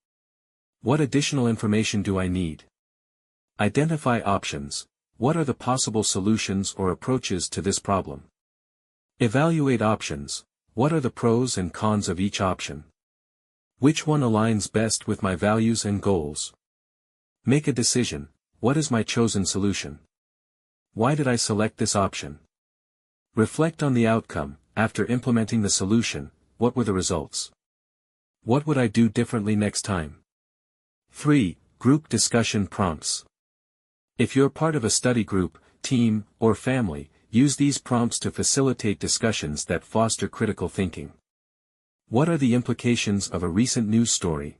What additional information do I need? Identify options. What are the possible solutions or approaches to this problem? Evaluate options. What are the pros and cons of each option? Which one aligns best with my values and goals? Make a decision. What is my chosen solution? Why did I select this option? Reflect on the outcome. After implementing the solution, what were the results? What would I do differently next time? 3. Group discussion prompts. If you're part of a study group, team, or family, use these prompts to facilitate discussions that foster critical thinking. What are the implications of a recent news story?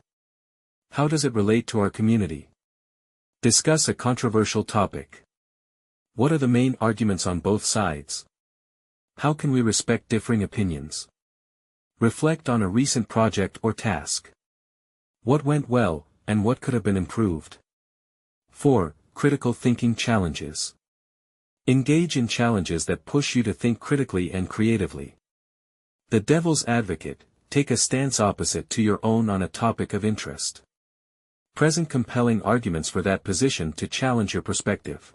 How does it relate to our community? Discuss a controversial topic. What are the main arguments on both sides? How can we respect differing opinions? Reflect on a recent project or task. What went well, and what could have been improved? 4. Critical thinking challenges. Engage in challenges that push you to think critically and creatively. The devil's advocate, take a stance opposite to your own on a topic of interest. Present compelling arguments for that position to challenge your perspective.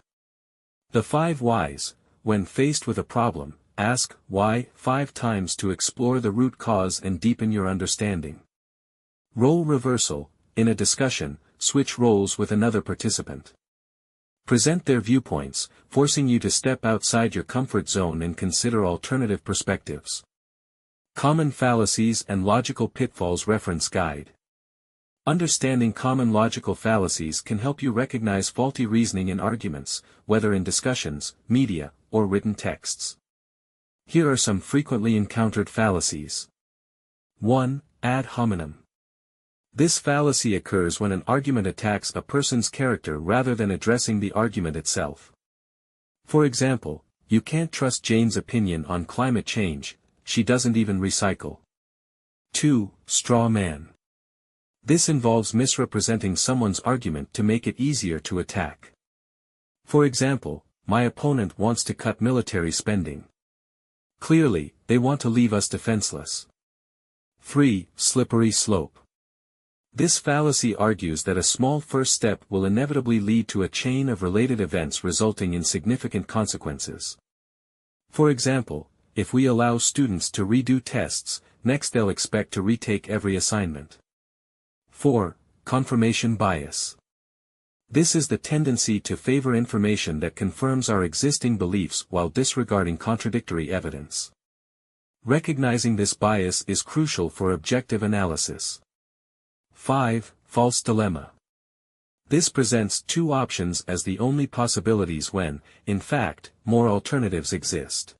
The 5 whys. When faced with a problem, ask why 5 times to explore the root cause and deepen your understanding. Role reversal. In a discussion, switch roles with another participant. Present their viewpoints, forcing you to step outside your comfort zone and consider alternative perspectives. Common fallacies and logical pitfalls reference guide. Understanding common logical fallacies can help you recognize faulty reasoning in arguments, whether in discussions, media, or written texts. Here are some frequently encountered fallacies. 1. Ad hominem. This fallacy occurs when an argument attacks a person's character rather than addressing the argument itself. For example, you can't trust Jane's opinion on climate change, she doesn't even recycle. 2. Straw man. This involves misrepresenting someone's argument to make it easier to attack. For example, my opponent wants to cut military spending. Clearly, they want to leave us defenseless. 3. Slippery slope. This fallacy argues that a small first step will inevitably lead to a chain of related events resulting in significant consequences. For example, if we allow students to redo tests, next they'll expect to retake every assignment. 4. Confirmation bias. This is the tendency to favor information that confirms our existing beliefs while disregarding contradictory evidence. Recognizing this bias is crucial for objective analysis. 5. False dilemma. This presents 2 options as the only possibilities when, in fact, more alternatives exist.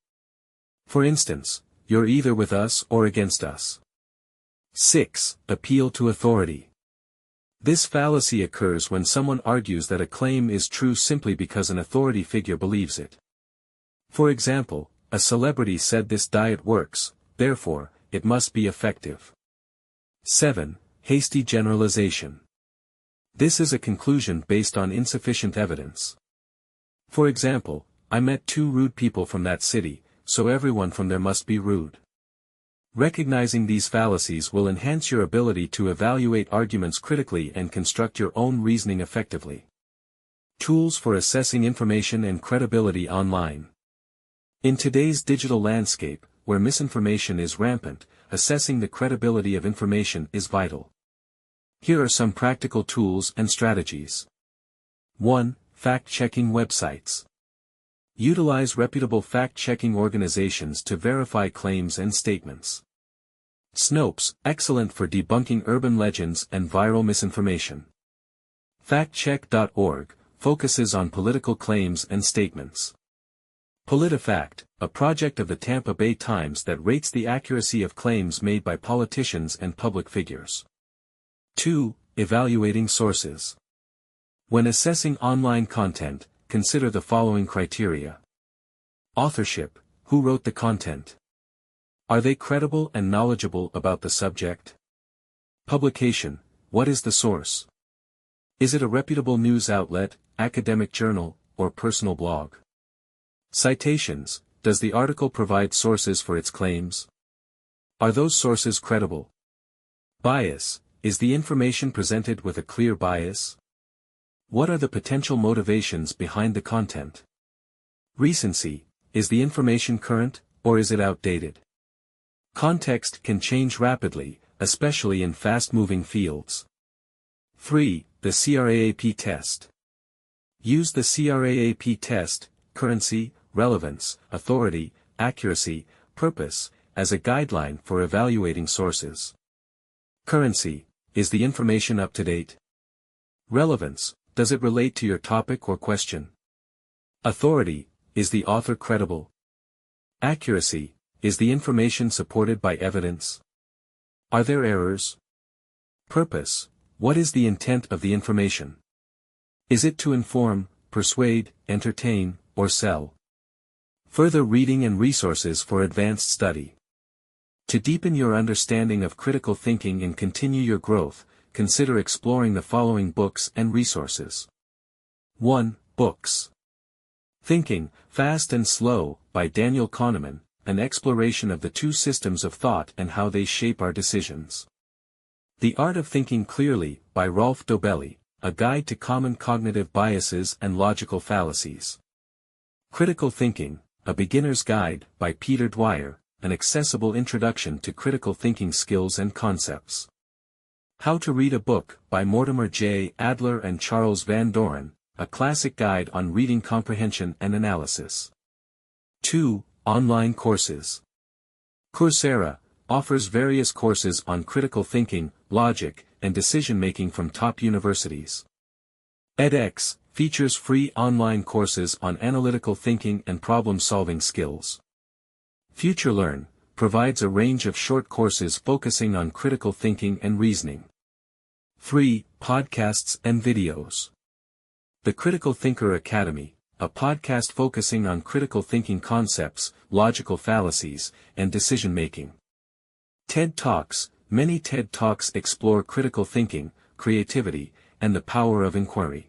For instance, you're either with us or against us. 6. Appeal to authority. This fallacy occurs when someone argues that a claim is true simply because an authority figure believes it. For example, a celebrity said this diet works, therefore, it must be effective. 7. Hasty generalization. This is a conclusion based on insufficient evidence. For example, I met 2 rude people from that city, so everyone from there must be rude. Recognizing these fallacies will enhance your ability to evaluate arguments critically and construct your own reasoning effectively. Tools for assessing information and credibility online. In today's digital landscape, where misinformation is rampant, assessing the credibility of information is vital. Here are some practical tools and strategies. 1. Fact-checking websites. Utilize reputable fact-checking organizations to verify claims and statements. Snopes, excellent for debunking urban legends and viral misinformation. Factcheck.org, focuses on political claims and statements. PolitiFact, a project of the Tampa Bay Times that rates the accuracy of claims made by politicians and public figures. 2. Evaluating sources. When assessing online content, consider the following criteria. Authorship, who wrote the content? Are they credible and knowledgeable about the subject? Publication, what is the source? Is it a reputable news outlet, academic journal, or personal blog? Citations, does the article provide sources for its claims? Are those sources credible? Bias, is the information presented with a clear bias? What are the potential motivations behind the content? Recency, is the information current, or is it outdated? Context can change rapidly, especially in fast-moving fields. 3. The CRAAP test. Use the CRAAP test, currency, relevance, authority, accuracy, purpose, as a guideline for evaluating sources. Currency, is the information up to date? Relevance, does it relate to your topic or question? Authority, is the author credible? Accuracy, is the information supported by evidence? Are there errors? Purpose, what is the intent of the information? Is it to inform, persuade, entertain, or sell? Further reading and resources for advanced study. To deepen your understanding of critical thinking and continue your growth, consider exploring the following books and resources. 1. Books. Thinking, Fast and Slow, by Daniel Kahneman, an exploration of the two systems of thought and how they shape our decisions. The Art of Thinking Clearly, by Rolf Dobelli, a guide to common cognitive biases and logical fallacies. Critical Thinking, a Beginner's Guide, by Peter Dwyer, an accessible introduction to critical thinking skills and concepts. How to Read a Book, by Mortimer J. Adler and Charles Van Doren, a classic guide on reading comprehension and analysis. 2. Online courses. Coursera offers various courses on critical thinking, logic, and decision-making from top universities. edX features free online courses on analytical thinking and problem-solving skills. FutureLearn provides a range of short courses focusing on critical thinking and reasoning. 3. Podcasts and videos. The Critical Thinker Academy, a podcast focusing on critical thinking concepts, logical fallacies, and decision-making. TED Talks. Many TED Talks explore critical thinking, creativity, and the power of inquiry.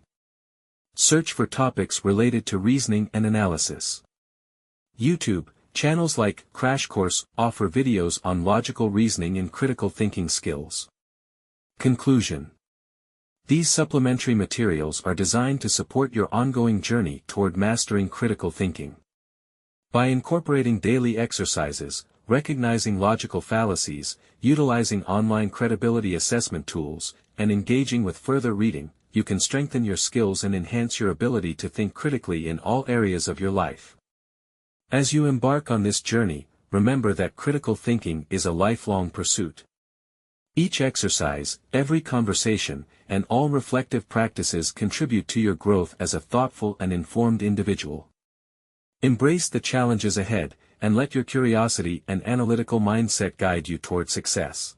Search for topics related to reasoning and analysis. YouTube. Channels like Crash Course offer videos on logical reasoning and critical thinking skills. Conclusion. These supplementary materials are designed to support your ongoing journey toward mastering critical thinking. By incorporating daily exercises, recognizing logical fallacies, utilizing online credibility assessment tools, and engaging with further reading, you can strengthen your skills and enhance your ability to think critically in all areas of your life. As you embark on this journey, remember that critical thinking is a lifelong pursuit. Each exercise, every conversation, and all reflective practices contribute to your growth as a thoughtful and informed individual. Embrace the challenges ahead, and let your curiosity and analytical mindset guide you toward success.